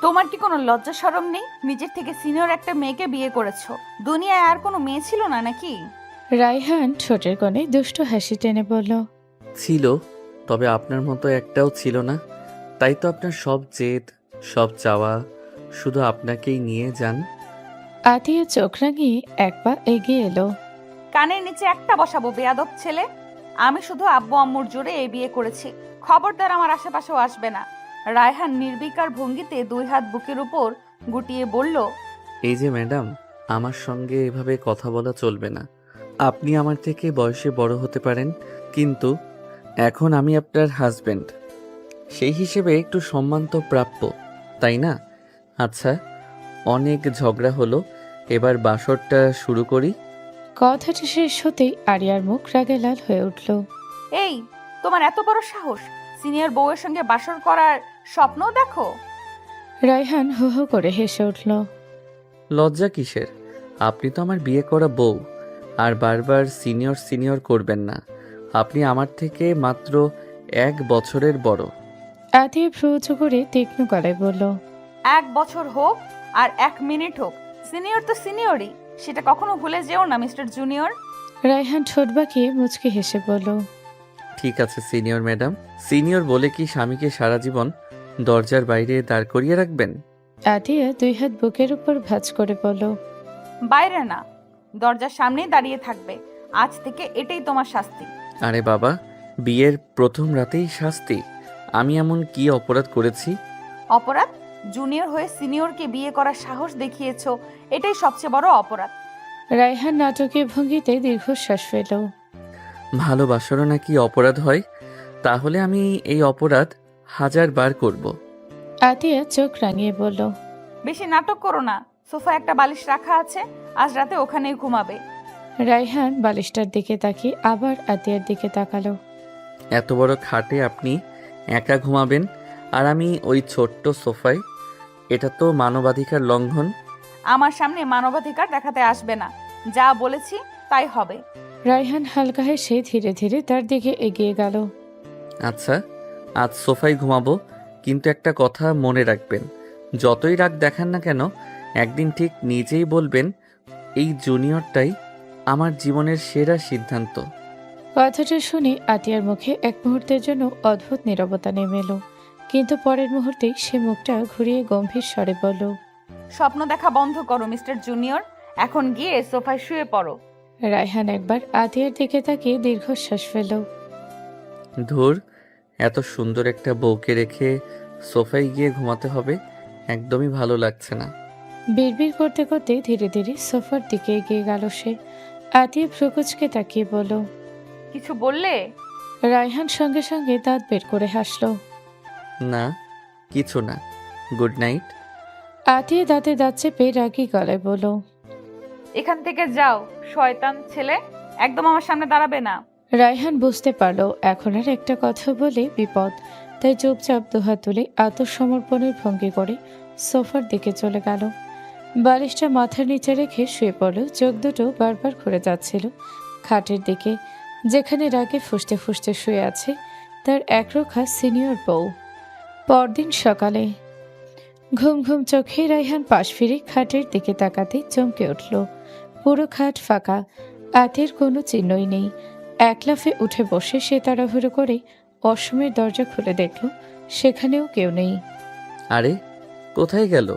তোমার কি কোনো লজ্জা শরম নেই? নিজের থেকে সিনিয়র একটা মেয়েকে বিয়ে করেছো। দুনিয়ায় আর কোনো মেয়ে ছিল না নাকি? রায়হান ঠোঁটের কোণে দুষ্টু হাসি টেনে বলল। ছিল, তবে আপনার মতো একটাও ছিল না। তাই তো আপনার সব জেদ, সব চাওয়া শুধু আপনাকেই নিয়ে যান। আতিয়া চোখ রাঙিয়ে এক পা এগিয়ে এলো। কানের নিচে একটা বসাবো বেয়াদব ছেলে। আমি শুধু আব্বু আম্মুর জোরে এই বিয়ে করেছি। খবরদার আমার আশেপাশেও আসবে না। রায়হান নির্বিকার ভঙ্গিতে দুই হাত বুকের উপর গুটিয়ে বলল, এই যে ম্যাডাম, আমার সঙ্গে এভাবে কথা বলা চলবে না। আপনি আমার থেকে বয়সে বড় হতে পারেন, কিন্তু এখন আমি আপনার হাজবেন্ড। সেই হিসেবে একটু সম্মান তো প্রাপ্য, তাই না? আচ্ছা, অনেক ঝগড়া হলো, এবার বাসরটা শুরু করি। কথাটা শেষ হতেই আরিয়ার মুখ রাগে লাল হয়ে উঠল। এই, তোমার এত বড় সাহস! সিনিয়র বউয়ের সঙ্গে বাসর করার স্বপ্ন দেখো? রায়হান হো হো করে হেসে উঠল। লজ্জা কিসের? আপনি তো আমার বিয়ে করা বউ। আর বারবার সিনিয়র সিনিয়র করবেন না। আপনি আমার থেকে মাত্র 1 বছরের বড়। আতিয়া ভ্রু উঁচু করে তীক্ষ্ণ গলায় বলল। 1 বছর হোক আর 1 মিনিট হোক, সিনিয়র তো সিনিয়রই। সেটা কখনো ভুলে যেও না মিস্টার জুনিয়র। রায়হান ঠোঁট বাঁকিয়ে মুচকি হেসে বলল। ঠিক আছে সিনিয়র ম্যাডাম। সিনিয়র বলে কি স্বামীকে সারা জীবন দরজার বাইরে দাঁড় করিয়ে রাখবেন? আতিয়া দুই হাত বুকের উপর ভাঁজ করে বলল। বাইরে না, দরজার সামনেই দাঁড়িয়ে থাকবে। আজ থেকে এটাই তোমার শাস্তি। আরে বাবা, বিয়ের প্রথম রাতেই শাস্তি? আমি এমন কি অপরাধ করেছি? অপরাধ? জুনিয়র হয়ে সিনিয়রকে বিয়ে করার সাহস দেখিয়েছো, এটাই সবচেয়ে বড় অপরাধ। রায়হান নাটকীয় ভঙ্গিতে দীর্ঘশ্বাস ফেল। ভালোবাসারও নাকি অপরাধ হয়? তাহলে আমি এই অপরাধ 1000 বার করব। আতিয়া চোখ রাঙিয়ে বলল। বেশি নাটক করো না। সোফায় একটা বালিশ রাখা আছে, আজ রাতে ওখানেই ঘুমাবে। রায়হান বালিশটার দিকে তাকিয়ে আবার আতিয়ার দিকে তাকালো। এত বড় খাটে আপনি একা ঘুমাবেন, আর আমি ওই ছোট্ট সোফায়? এটা তো মানবাধিকার লঙ্ঘন। আমার সামনে মানবাধিকার দেখাতে আসবে না। যা বলেছি তাই হবে। রায়হান হালকা হেসে ধীরে ধীরে তার দিকে এগিয়ে গেল। আচ্ছা, আজ সোফায় ঘুমাবো, কিন্তু একটা কথা মনে রাখবেন। যতই রাগ দেখান না কেন, একদিন ঠিক নিজেই বলবেন এই জুনিয়রটাই আমার জীবনের সেরা সিদ্ধান্ত। কথাটা শুনে আতিয়ার মুখে এক মুহূর্তের জন্য অদ্ভুত নীরবতা নেমে এলো, কিন্তু পরের মুহূর্তেই সে মুখটা ঘুরিয়ে গম্ভীর স্বরে বলল। স্বপ্ন দেখা বন্ধ করো মিস্টার জুনিয়র। এখন গিয়ে সোফায় শুয়ে পড়ো। রায়হান একবার আতিয়ার দিকে তাকিয়ে দীর্ঘশ্বাস ফেল। ধুর, এত সুন্দর একটা বউকে রেখে সোফায় গিয়ে ঘুমাতে হবে? একদমই ভালো লাগছে না। বিড়বিড় করতে করতে ধীরে ধীরে সোফার দিকে এগিয়ে গেল সে। আতিয়া ভ্রুকুচকে তাকিয়ে বলল। কিছু বললে? রায়হান সঙ্গে সঙ্গে দাঁত বের করে হাসল। না, কিছু না। Good night. আতিয়া দাঁতে দাঁত চেপে রাগী গলায় বলল। এখান থেকে যাও শয়তান ছেলে, একদম আমার সামনে দাঁড়াবে না। রায়হান বুঝতে পারল এখন আর একটা কথা বলে বিপদ, তাই চুপচাপ দুহাত তুলে আত্মসমর্পণের ভঙ্গি করে সোফার দিকে চলে গেল। বালিশটা মাথার নিচে রেখে শুয়ে পড়ল। চোখ দুটো বারবার ঘুরে যাচ্ছিল খাটের দিকে, যেখানে রাগে ফুঁসতে ফুঁসতে শুয়ে আছে তার একরোখা সিনিয়র বউ। পরদিন সকালে ঘুম ঘুম চোখে রায়হান পাশ ফিরে খাটের দিকে তাকাতে চমকে উঠল। পুরো খাট ফাঁকা, আতের কোনো চিহ্নই নেই। এক লাফে উঠে বসে সে তাড়াহুড়ো করে অসময়ের দরজা খুলে দেখল সেখানেও কেউ নেই। আরে, কোথায় গেল?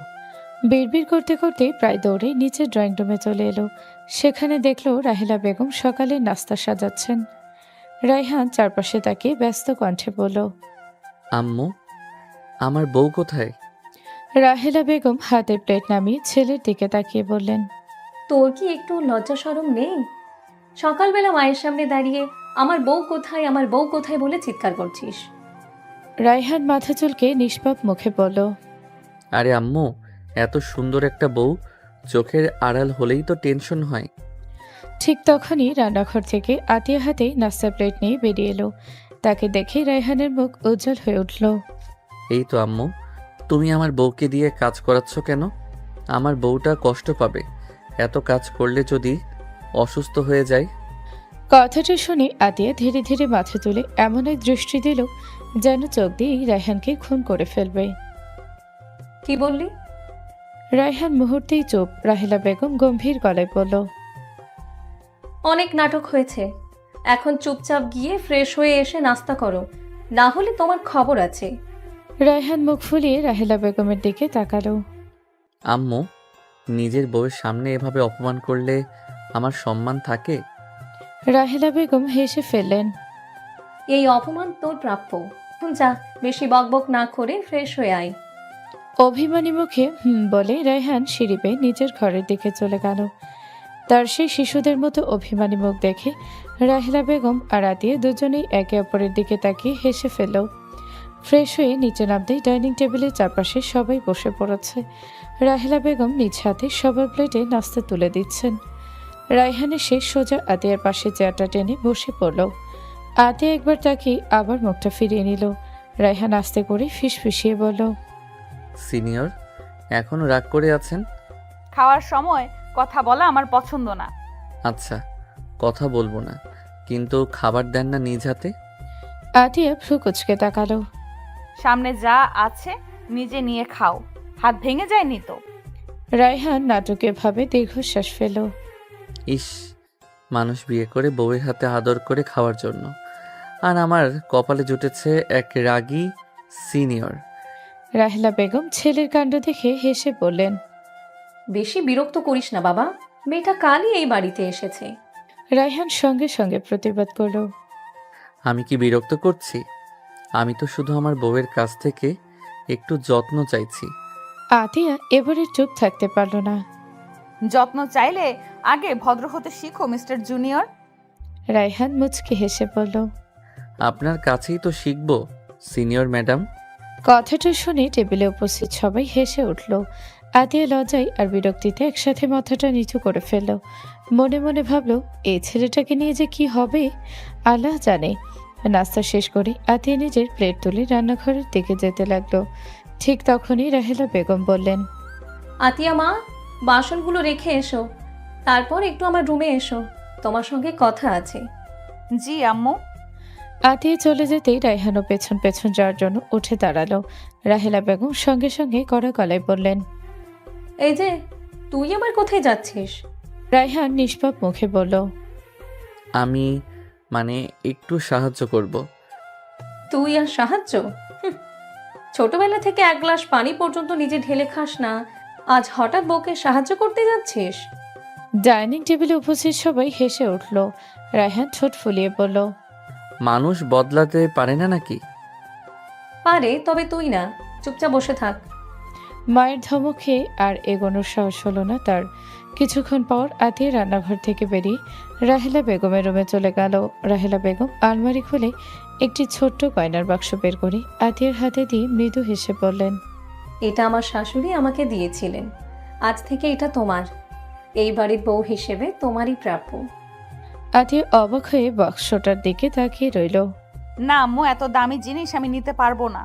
বিড়বিড় করতে করতে প্রায় দৌড়ে নিচে ড্রয়িং রুমে চলে এলো। সেখানে দেখলো রাহেলা বেগম সকালে নাস্তা সাজাচ্ছেন। রায়হান চারপাশে তাকিয়ে ব্যস্ত কণ্ঠে বলল। আম্মু, আমার বউ কোথায়? রাহেলা বেগম হাতে প্লেট নামিয়ে ছেলের দিকে তাকিয়ে বললেন। তোর কি একটু লজ্জা শরম নেই? সকালবেলা মায়ের সামনে দাঁড়িয়ে আমার বউ কোথায়, আমার বউ কোথায় বলে চিৎকার করছিস। রায়হান মাথা চুলকে নিষ্পাপ মুখে বলল। আরে আম্মু, এত সুন্দর একটা বউ চোখের আড়াল হলেই তো টেনশন হয়। ঠিক তখনই রান্নাঘর থেকে আতিয়া হাতে নাস্তার প্লেট নিয়ে বেরিয়ে এলো। তাকে দেখে রায়হানের মুখ উজ্জ্বল হয়ে উঠল। এই তো আম্মু, তুমি আমার বউকে দিয়ে কাজ করাচ্ছ কেন? আমার বউটা কষ্ট পাবে। এত কাজ করলে যদি অসুস্থ হয়ে যায়। কথাটা শুনে আতিয়া ধীরে ধীরে মাথা তুলে এমন এক দৃষ্টি দিল যেন চোখ দিয়ে রায়হানকে খুন করে ফেলবে। কি বললি? রায়হান মুহূর্তেই চুপ। রাহেলা বেগম গম্ভীর গলায় বলল, অনেক নাটক হয়েছে, এখন চুপচাপ গিয়ে ফ্রেশ হয়ে এসে নাস্তা করো, না হলে তোমার খবর আছে। রায়হান মুখ ফুলিয়ে রাহেলা বেগমের দিকে তাকালো। আম্মু, নিজের বউয়ের সামনে এভাবে অপমান করলে আমার সম্মান থাকে? রাহেলা বেগম হেসে ফেললেন। এই অপমান তোর প্রাপ্য। এখন যা, বেশি বকবক না করে ফ্রেশ হয়ে আয়। অভিমানী মুখে বলে রায়হান সিঁড়ি বেয়ে নিজের ঘরের দিকে চলে গেল। তার সেই শিশুদের মতো অভিমানী মুখ দেখে রাহেলা বেগম আর আতিয়া দুজনেই একে অপরের দিকে তাকিয়ে হেসে ফেলল। ফ্রেশ হয়ে নিচে নামতেই ডাইনিং টেবিলের চারপাশে সবাই বসে পড়েছে। রাহেলা বেগম নিজ হাতে সবার প্লেটে নাস্তা তুলে দিচ্ছেন। রায়হান এসে সোজা আতিয়ার পাশে চেয়ারটা টেনে বসে পড়ল। আতিয়া একবার তাকিয়ে আবার মুখটা ফিরিয়ে নিল। রায়হান আস্তে করে ফিসফিসিয়ে বলল, সিনিয়র, এখনো রাগ করে আছেন? খাওয়ার সময় কথা বলা আমার পছন্দ না। আচ্ছা, কথা বলবো না, কিন্তু খাবার দেন না নিজ হাতে? আতিয়া ভ্রু কুচকে তাকালো। সামনে যা আছে নিজে নিয়ে খাও, হাত ভেঙে যায়নি তো? রায়হান নাটকীয়ভাবে দীর্ঘশ্বাস ফেল। ইস, মানুষ বিয়ে করে বউয়ের হাতে আদর করে খাওয়ার জন্য, আর আমার কপালে জুটেছে এক রাগী সিনিয়র। রাহেলা বেগম ছেলের কাণ্ড দেখে হেসে বললেন। বেশি বিরক্ত করিস না বাবা, মেয়েটা কালই এই বাড়িতে এসেছে। রায়হান সঙ্গে সঙ্গে প্রতিবাদ করল। আমি কি বিরক্ত করছি? আমি তো শুধু আমার বউয়ের কাছ থেকে একটু যত্ন চাইছি। আতিয়া এবারে চুপ থাকতে পারল না। যত্ন চাইলে আগে ভদ্র হতে শিখো মিস্টার জুনিয়র। রায়হান মুচকি হেসে বলল। আপনার কাছেই তো শিখবো সিনিয়র ম্যাডাম। কথাটা শুনে টেবিলে উপস্থিত সবাই হেসে উঠল। আতিয়া লজ্জায় আর বিরক্তিতে একসাথে মাথাটা নিচু করে ফেলল। মনে মনে ভাবল, এই ছেলেটাকে নিয়ে যে কি হবে আল্লাহ জানে। নাস্তা শেষ করে আতিয়া নিজের প্লেট তুলে রান্নাঘরের দিকে যেতে লাগলো। ঠিক তখনই রাহেলা বেগম বললেন, আতিয়া মা, বাসনগুলো রেখে এসো, তারপর একটু আমার রুমে এসো, তোমার সঙ্গে কথা আছে। জি আম্মু। আতিয়া চলে যেতেই রায়হানও পেছন পেছন যাওয়ার জন্য উঠে দাঁড়ালো। রাহেলা বেগম সঙ্গে সঙ্গে কড়া গলায় বললেন, এই যে, তুই আবার কোথায় যাচ্ছিস? রায়হান নিষ্পাপ মুখে বলল, আমি একটু সাহায্য করব। তুই আর সাহায্য? হুঁ, ছোটবেলা থেকে এক গ্লাস পানি পর্যন্ত নিজে ঢেলে খাস না, আজ হঠাৎ বউকে সাহায্য করতে যাচ্ছিস? ডাইনিং টেবিলে উপস্থিত সবাই হেসে উঠল। রায়হান ঠোঁট ফুলিয়ে বলল, মানুষ বদলাতে পারে না নাকি? পারে, তবে তুই না, চুপচাপ বসে থাক। মায়ের ধমকে আর এগোনোর সাহস হলো না তার। কিছুক্ষণ পর আতিয়া রান্নাঘর থেকে বেরিয়ে রাহেলা বেগমের রুমে চলে গেল। রাহেলা বেগম আলমারি খুলে একটি ছোট্ট গয়নার বাক্স বের করে আতিয়ার হাতে দিয়ে মৃদু হেসে বললেন, এটা আমার শাশুড়ি আমাকে দিয়েছিলেন, আজ থেকে এটা তোমার, এই বাড়ির বউ হিসেবে তোমারই প্রাপ্য। আতিয়া অবাক হয়ে বাক্সটার দিকে তাকিয়ে রইল। না আম্মু, এত দামি জিনিস আমি নিতে পারবো না।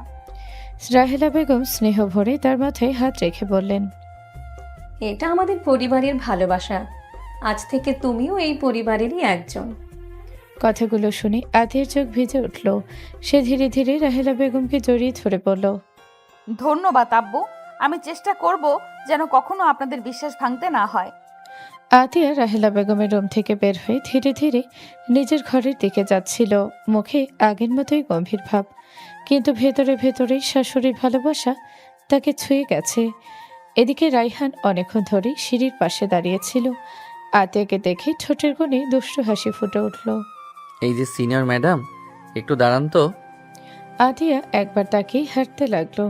রাহেলা বেগম স্নেহ ভরে তার মাথায় হাত রেখে বললেন, এটা আমাদের পরিবারের ভালোবাসা, আজ থেকে তুমিও এই পরিবারেরই একজন। কথাগুলো শুনে আতিয়ার চোখ ভিজে উঠল। সে ধীরে ধীরে রাহেলা বেগমকে জড়িয়ে ধরে বলল, ধন্যবাদ আব্বু, আমি চেষ্টা করব যেন কখনো আপনাদের বিশ্বাস ভাঙতে না হয়। আতিয়া রাহেলা বেগমের রুম থেকে বের হয়ে ধীরে ধীরে নিজের ঘরের দিকে যাচ্ছিল। মুখে আগের মতোই গম্ভীর ভাব, কিন্তু ভেতরে ভেতরেই শাশুড়ির ভালোবাসা তাকে ছুঁয়ে গেছে। এদিকে রায়হান অনেকক্ষণ ধরে সিঁড়ির পাশে দাঁড়িয়েছিল। আতিয়াকে দেখে ঠোঁটের কোণে দুষ্টু হাসি ফুটে উঠল। এই যে সিনিয়র ম্যাডাম, একটু দাঁড়ান তো। আতিয়া একবার তাকে হাঁটতে লাগলো।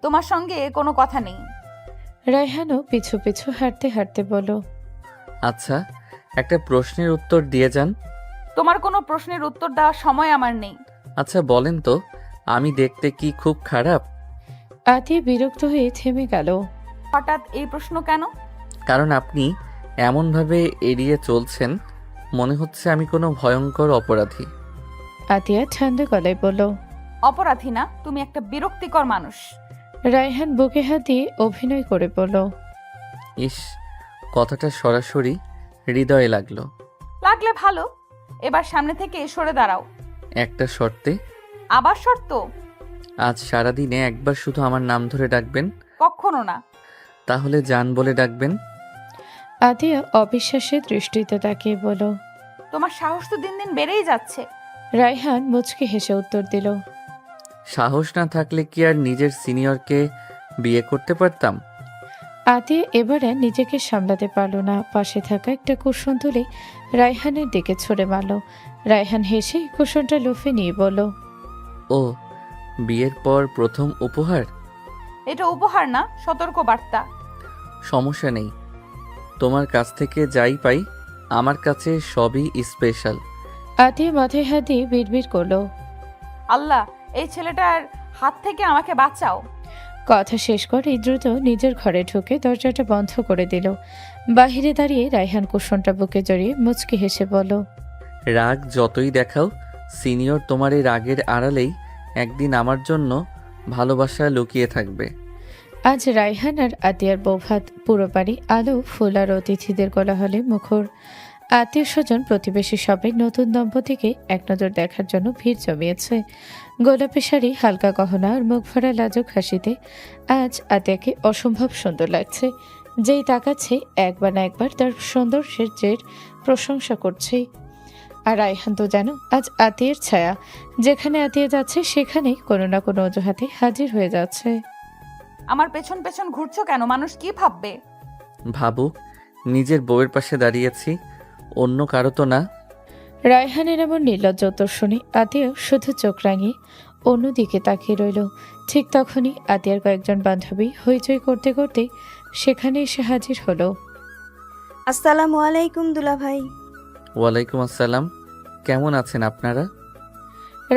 তোমার সঙ্গে কোনো কথা নেই। রায়হানও পিছু পিছু হাঁটতে হাঁটতে বলল, আচ্ছা, একটা প্রশ্নের উত্তর দিয়ে যান। তোমার কোনো প্রশ্নের উত্তর দেওয়ার সময় আমার নেই। আচ্ছা বলেন তো, আমি দেখতে কি খুব খারাপ? আতিয়া বিরক্ত হয়ে থেমে গেল। হঠাৎ এই প্রশ্ন কেন? কারণ আপনি এমনভাবে এড়িয়ে চলছেন, মনে হচ্ছে আমি কোনো ভয়ঙ্কর অপরাধী। আতিয়া ঠান্ডা গলায় বলল, অপরাধী না, তুমি একটা বিরক্তিকর মানুষ। রায়হান বুকে হাত দিয়ে অভিনয় করে বলল, ইস, কথাটা সরাসরি হৃদয়ে লাগলো। লাগলে ভালো, এবার সামনে থেকে সরে দাঁড়াও। একটা শর্তে। আবার শর্ত? আজ সারাদিনে একবার শুধু আমার নাম ধরে ডাকবেন, কখনো না। তাহলে জান বলে ডাকবেন। আতিয়া অবিশ্বাসের দৃষ্টিতে তাকিয়ে বলল। তোমার সাহস তো দিন দিন বেড়েই যাচ্ছে। রায়হান মুচকি হেসে উত্তর দিল। সাহস না থাকলে কি আর নিজের সিনিয়রকে বিয়ে করতে পারতাম? আতিয়া এবারে নিজেকে সামলাতে পারল না, পাশে থাকা একটা কুশন তুলে রায়হানের দিকে ছুড়ে মারল। রায়হান হেসে কুশনটা লুফে নিয়ে বলল। ও, বিয়ের পর প্রথম উপহার? এটা উপহার না, সতর্ক বার্তা। সমস্যা নেই, তোমার কাছ থেকে যাই পাই আমার কাছে সবই স্পেশাল। আতিয়া মাথায় হাত দিয়ে বিড়বিড় করল। আল্লাহ, এই ছেলেটার হাত থেকে আমাকে বাঁচাও। কথা শেষ করে দ্রুত নিজের ঘরে ঢুকে দরজাটা বন্ধ করে দিল। বাহিরে দাঁড়িয়ে রায়হান কুশনটা বুকে জড়িয়ে মুচকি হেসে বলল। রাগ যতই দেখাও, সিনিয়র তোমার এই রাগের আড়ালেই একদিন আমার জন্য ভালোবাসা লুকিয়ে থাকবে। আজ রায়হান আর আতিয়ার বৌভাত, পুরো বাড়ি আলো ফুল আর অতিথিদের কোলাহলে মুখর। আত্মীয় স্বজন প্রতিবেশী সবাই নতুন দম্পতিকে এক নজর দেখার জন্য ভিড় জমিয়েছে। গোলাপি শাড়ি, হালকা গহনা আর মুখ ভরা লাজুক হাসিতে আজ আতিয়াকে অসম্ভব সুন্দর লাগছে। যেই তাকাচ্ছে একবার না একবার তার সৌন্দর্যের জের প্রশংসা করছে। আর রায়হান তো যেন আজ আতিয়ার ছায়া, যেখানে আতিয়া যাচ্ছে সেখানেই কোনো না কোনো অজুহাতে হাজির হয়ে যাচ্ছে। আমার পেছন পেছন ঘুরছো কেন? মানুষ কি ভাববে? ভাবুক, নিজের বউয়ের পাশে দাঁড়িয়েছি, অন্য কারো তো না। রায়হানের এমন নির্লজ্জ উত্তর শুনে আতিয়া শুধু চোখ রাঙিয়ে অন্যদিকে তাকিয়ে রইল। ঠিক তখনই আতিয়ার কয়েকজন বান্ধবী হইচই করতে করতে সেখানে এসে হাজির হলো। আসসালামু আলাইকুম দুলা ভাই। ওয়ালাইকুম আসসালাম। কেমন আছেন আপনারা?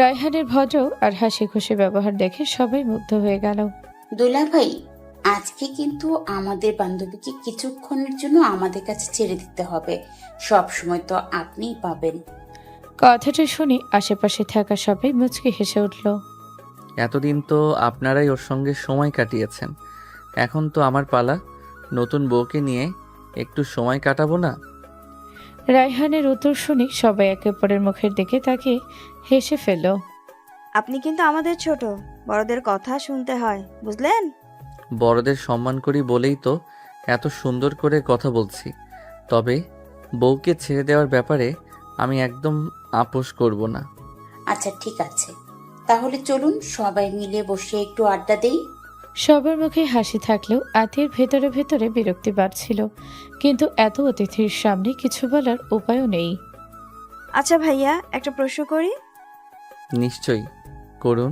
রায়হানের ভদ্র আর হাসি খুশি ব্যবহার দেখে সবাই মুগ্ধ হয়ে গেল। দোলা ভাই, আজকে কিন্তু আমাদের বান্ধবীকে কিছুক্ষণের জন্য আমাদের কাছে ছেড়ে দিতে হবে। সব সময় তো আপনিই পাবেন। কথাটা শুনে আশেপাশে থাকা সবাই মুচকি হেসে উঠল। এতদিন তো আপনারাই ওর সঙ্গে সময় কাটিয়েছেন, এখন তো আমার পালা। নতুন বউকে নিয়ে একটু সময় কাটাবো না? রায়হানের উত্তর শুনে সবাই একে অপরের মুখের দিকে তাকিয়ে হেসে ফেলল। আপনি কিন্তু আমাদের ছোট, বড়দের কথা শুনতে হয়, বুঝলেন? বড়দের সম্মান করি বলেই তো এত সুন্দর করে কথা বলছি। তবে বউকে ছেড়ে দেওয়ার ব্যাপারে আমি একদম আপোষ করব না। আচ্ছা ঠিক আছে, তাহলে চলুন সবাই মিলে বসে একটু আড্ডা দেই। সবার মুখে হাসি থাকলেও আতির ভেতরে ভেতরে বিরক্তি বাড়ছিল, কিন্তু এত অতিথির সামনে কিছু বলার উপায়ও নেই। আচ্ছা ভাইয়া, একটা প্রশ্ন করি। নিশ্চয়ই করুন।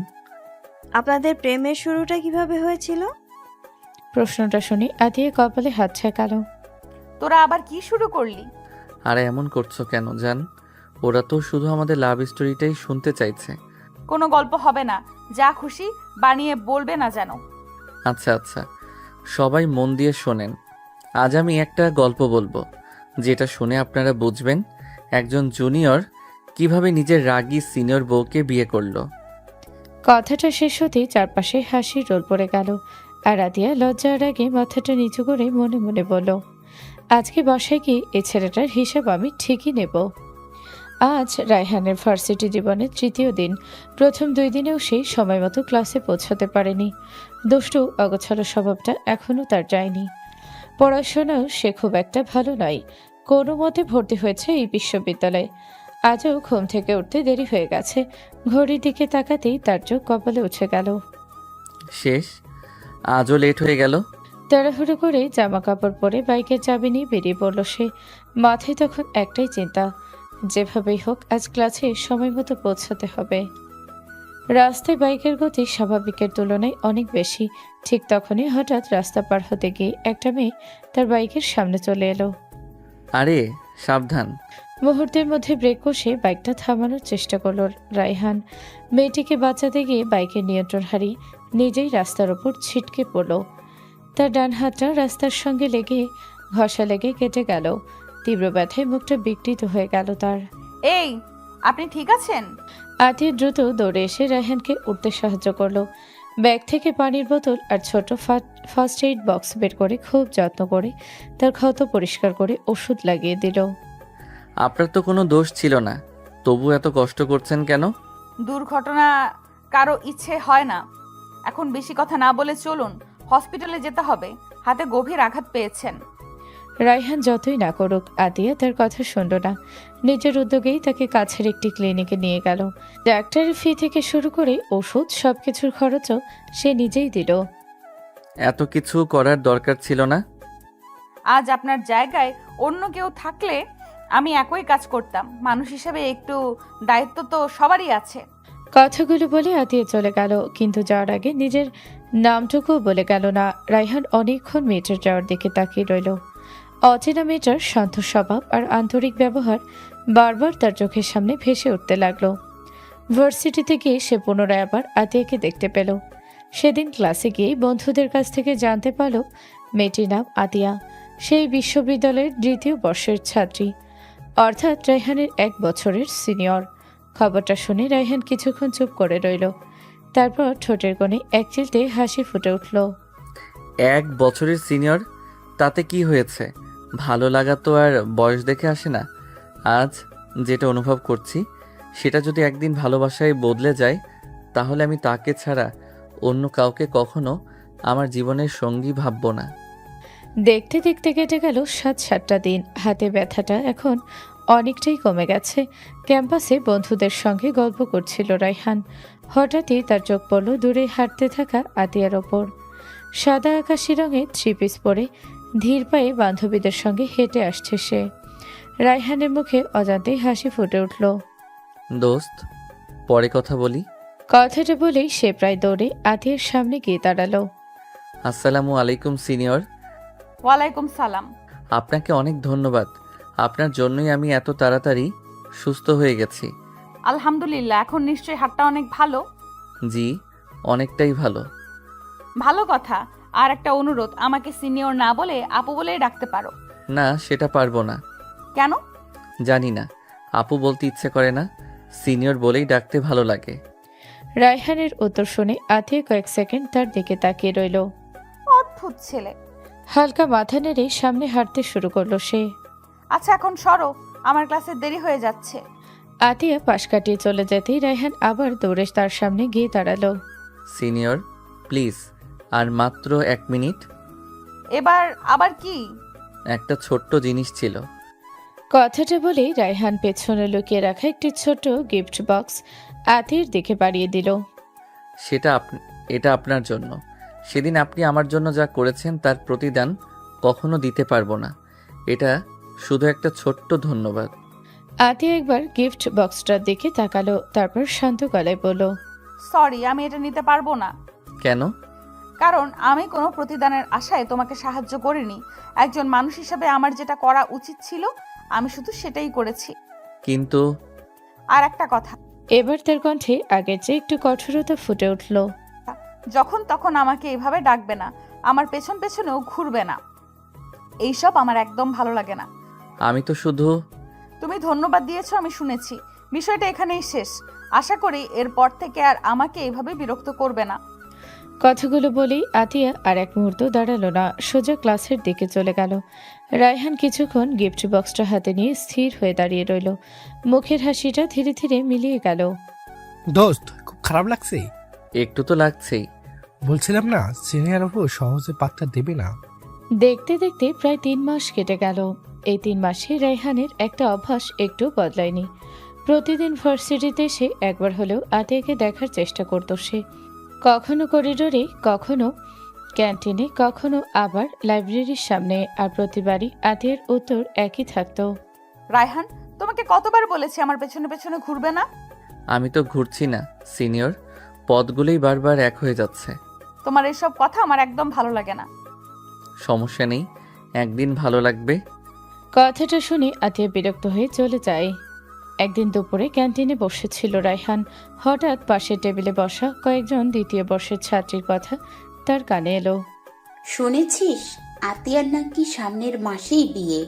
আপনাদের প্রেমের শুরুটা কিভাবে হয়েছিল? প্রশ্নটা শুনে আতিয়ে কপালে হাত ছেঁকালো। তোরা আবার কি শুরু করলি? আর এমন করছো কেন জান? ওরা তো শুধু আমাদের লাভ স্টোরিটাই শুনতে চাইছে। কোনো গল্প হবে না, যা খুশি বানিয়ে বলবে না যেন। আচ্ছা আচ্ছা, সবাই মন দিয়ে শোনেন। আজ আমি একটা গল্প বলবো, যেটা শুনে আপনারা বুঝবেন একজন জুনিয়র কিভাবে নিজের রাগী সিনিয়র বউকে বিয়ে করলো। কথাটা শেষ হতেই চারপাশে হাসির রোল পড়ে গেল, আর আতিয়া লজ্জার আগে মাথাটা নিচু করে মনে মনে বলল, আজকে বাসায় গিয়ে এ ছেলেটার হিসাব আমি ঠিকই নেব। আজ রায়হানের ভার্সিটি জীবনের তৃতীয় দিন। প্রথম 2 দিনেও সে সময় মতো ক্লাসে পৌঁছাতে পারেনি। দুষ্টু অগোছালো স্বভাবটা এখনও তার যায়নি। পড়াশোনাও সে খুব একটা ভালো নয়। কোনো মতে ভর্তি হয়েছে এই বিশ্ববিদ্যালয়ে। আজও ঘুম থেকে উঠতে দেরি হয়ে গেছে। ঘড়ির দিকে তাকাতেই তার চোখ কপালে উঠে গেল। শেষ, আজও লেট হয়ে গেল। তাড়াহুড়ো করে জামা কাপড় পরে বাইকের চাবি নিয়ে বেরিয়ে পড়ল সে। মাথায় তখন একটাই চিন্তা, যেভাবেই হোক আজ ক্লাসে সময় মতো পৌঁছাতে হবে। রাস্তায় বাইকের গতি স্বাভাবিকের তুলনায় অনেক বেশি। ঠিক তখনই হঠাৎ রাস্তা পার হতে গিয়ে একটা মেয়ে তার বাইকের সামনে চলে এলো। আরে সাবধান। মুহূর্তের মধ্যে ব্রেক কষে বাইকটা থামানোর চেষ্টা করলো রায়হান। মেয়েটিকে বাঁচাতে গিয়ে বাইকের নিয়ন্ত্রণ হারিয়ে নিজেই রাস্তার ওপর ছিটকে পড়ল। তার ডান হাতটা রাস্তার সঙ্গে লেগে ঘষা লেগে কেটে গেল। তীব্র ব্যথায় মুখটা বিকৃত হয়ে গেল তার। এই, আপনি ঠিক আছেন? আতিয়া দ্রুত দৌড়ে এসে রায়হানকে উঠতে সাহায্য করলো। ব্যাগ থেকে পানির বোতল আর ছোট ফার্স্ট এইড বক্স বের করে খুব যত্ন করে তার ক্ষত পরিষ্কার করে ওষুধ লাগিয়ে দিল। আপনার তো কোনো দোষ ছিল না, তবু এত কষ্ট করছেন কেন? দুর্ঘটনা কারো ইচ্ছে হয় না। এখন বেশি কথা না বলে চলুন, হসপিটালে যেতে হবে, হাতে গভীর আঘাত পেয়েছেন। রায়হান যতই না করুক, আতিয়া তার কথা শুনল না। নিজের উদ্যোগেই তাকে কাছের একটি ক্লিনিকে নিয়ে গেল। ডাক্তারের ফি থেকে শুরু করে ওষুধ সবকিছুর খরচও সে নিজেই দিল। এত কিছু করার দরকার ছিল না। আজ আপনার জায়গায় অন্য কেউ থাকলে আমি একই কাজ করতাম। মানুষ হিসেবে একটু দায়িত্ব তো সবারই আছে। কথাগুলো বলে আতিয়া চলে গেল, কিন্তু যাওয়ার আগে নিজের নামটুকুও বলে গেল না। রায়হান অনেকক্ষণ মেয়েটার যাওয়ার দিকে তাকিয়ে রইল। অচেনা মেয়েটার শান্ত স্বভাব আর আন্তরিক ব্যবহার বারবার তার চোখের সামনে ভেসে উঠতে লাগলো। ভার্সিটিতে গিয়ে সে পুনরায় আবার আতিয়াকে দেখতে পেল। সেদিন ক্লাসে গিয়ে বন্ধুদের কাছ থেকে জানতে পারল মেয়েটির নাম আতিয়া। সেই বিশ্ববিদ্যালয়ের 2য় বর্ষের ছাত্রী, অর্থাৎ রায়হানের 1 বছরের সিনিয়র। খবরটা শুনে রায়হান কিছুক্ষণ চুপ করে রইল। তারপর ঠোঁটের কোণে এক চিলতে হাসি ফুটে উঠল। 1 বছরের সিনিয়র, তাতে কি হয়েছে? ভালো লাগা তো আর বয়স দেখে আসে না। আজ যেটা অনুভব করছি সেটা যদি একদিন ভালোবাসায় বদলে যায়, তাহলে আমি তাকে ছাড়া অন্য কাউকে কখনো আমার জীবনের সঙ্গী ভাববো না। দেখতে দেখতে কেটে গেল 7-8টা দিন। হাতে ব্যথাটা এখন অনেকটাই কমে গেছে। ক্যাম্পাসে বন্ধুদের সঙ্গে গল্প করছিল রায়হান। হঠাৎই তার চোখ পড়ল দূরে হাঁটতে থাকা আতিয়ার ওপর। সাদা আকাশি রঙের 3 পিস পরে ধীর পায়ে বান্ধবীদের সঙ্গে হেঁটে আসছে সে। রায়হানের মুখে অজান্তেই হাসি ফুটে উঠল। দোস্ত, পরে কথা বলি। কথাটা বলেই সে প্রায় দৌড়ে আতিয়ার সামনে গিয়ে দাঁড়ালো। আসসালামু আলাইকুম সিনিয়র। ওয়ালাইকুম সালাম। আপনাকে অনেক ধন্যবাদ। আপনার জন্যই আমি এত তাড়াতাড়ি সুস্থ হয়ে গেছি। আলহামদুলিল্লাহ, এখন নিশ্চয়ই হাতটা অনেক ভালো। জি, অনেকটাই ভালো। ভালো কথা। আর একটা অনুরোধ, আমাকে সিনিয়র না বলে আপু বলেই ডাকতে পারো। না, সেটা পারবো না। কেন? জানি না, আপু বলতে ইচ্ছে করে না, সিনিয়র বলেই ডাকতে ভালো লাগে। রায়হানের উত্তর শুনে আতিয়া কয়েক সেকেন্ড তার দিকে তাকিয়ে রইল। অদ্ভুত ছেলে। হালকা মাথা নেড়ে সামনে হাঁটতে শুরু করলো সে। আচ্ছা এখন সরো, আমার ক্লাসে দেরি হয়ে যাচ্ছে। আতিয়া পাশ কাটিয়ে চলে যেতেই রায়হান আবার দৌড়ে তার সামনে গিয়ে দাঁড়ালো। সিনিয়র প্লিজ, আর মাত্র 1 মিনিট। এবার আবার কি? একটা ছোট্ট জিনিস ছিল। কথাটা বলেই রায়হান পেছনে লুকিয়ে রাখা একটি ছোট গিফট বক্স আতিয়ার দিকে বাড়িয়ে দিল। এটা আপনার জন্য। সেদিন আপনি আমার জন্য যা করেছেন তার প্রতিদান কখনো দিতে পারবো না। এটা শুধু একটা ছোট্ট ধন্যবাদ। আতিয়া একবার গিফট বক্সটার দিকে তাকালো, তারপর শান্ত গলায় বলল, সরি, আমি এটা নিতে পারবো না। কেন? কারণ আমি কোনো প্রতিদানের আশায় তোমাকে সাহায্য করিনি। একজন মানুষ হিসেবে আমার যেটা করা উচিত ছিল আমি শুধু সেটাই করেছি। কিন্তু আর একটা কথা, এবার তার কণ্ঠে আগের চেয়ে একটু কঠোরতা ফুটে উঠল। যখন তখন আমাকে এভাবে ডাকবে না, আমার পেছন পেছনেও ঘুরবে না। এইসব আমার একদম ভালো লাগে না। আমি তো শুধু... তুমি ধন্যবাদ দিয়েছো, আমি শুনেছি। বিষয়টা এখানেই শেষ। আশা করি এরপর থেকে আর আমাকে এইভাবে বিরক্ত করবে না। কথাগুলো বলেই আতিয়া আর এক মুহূর্ত দাঁড়ালো না, সোজা ক্লাসের দিকে চলে গেল। রায়হান কিছুক্ষণ গিফট বক্সটা হাতে নিয়ে স্থির হয়ে দাঁড়িয়ে রইল। মুখের হাসিটা ধীরে ধীরে মিলিয়ে গেল। দোস্ত, খুব খারাপ লাগছে। একটু তো লাগছেই। বলছিলাম না, সিনিয়র আপু সহজে পাত্তা দেবে না। দেখতে দেখতে প্রায় 3 মাস কেটে গেল। এই 3 মাসে রায়হানের একটা অভ্যাস একটু বদলায়নি। প্রতিদিন ভার্সিটিতে এসে একবার হলেও আতিয়াকে দেখার চেষ্টা করত সে। কখনো করিডোরে, কখনো ক্যান্টিনে, কখনো আবার লাইব্রেরির সামনে। আর প্রতিবারই আতিয়ার উত্তর একই থাকতো। রায়হান, তোমাকে কতবার বলেছি আমার পেছনে পেছনে ঘুরবে না? আমি তো ঘুরছি না সিনিয়র, পথগুলোই বারবার এক হয়ে যাচ্ছে। তোমার এসব কথা আমার একদম ভালো লাগে না। সমস্যা নেই, একদিন ভালো লাগবে। কথাটা শুনে আতিয়া বিরক্ত হয়ে চলে যায়। একদিন দুপুরে ক্যান্টিনে বসেছিল রায়হান। হঠাৎ পাশের টেবিলে বসা কয়েকজন 2য় বর্ষের ছাত্রীর কথা তার কানে এলো। শুনেছিস আতিয়ার নাকি সামনের মাসেই বিয়ে?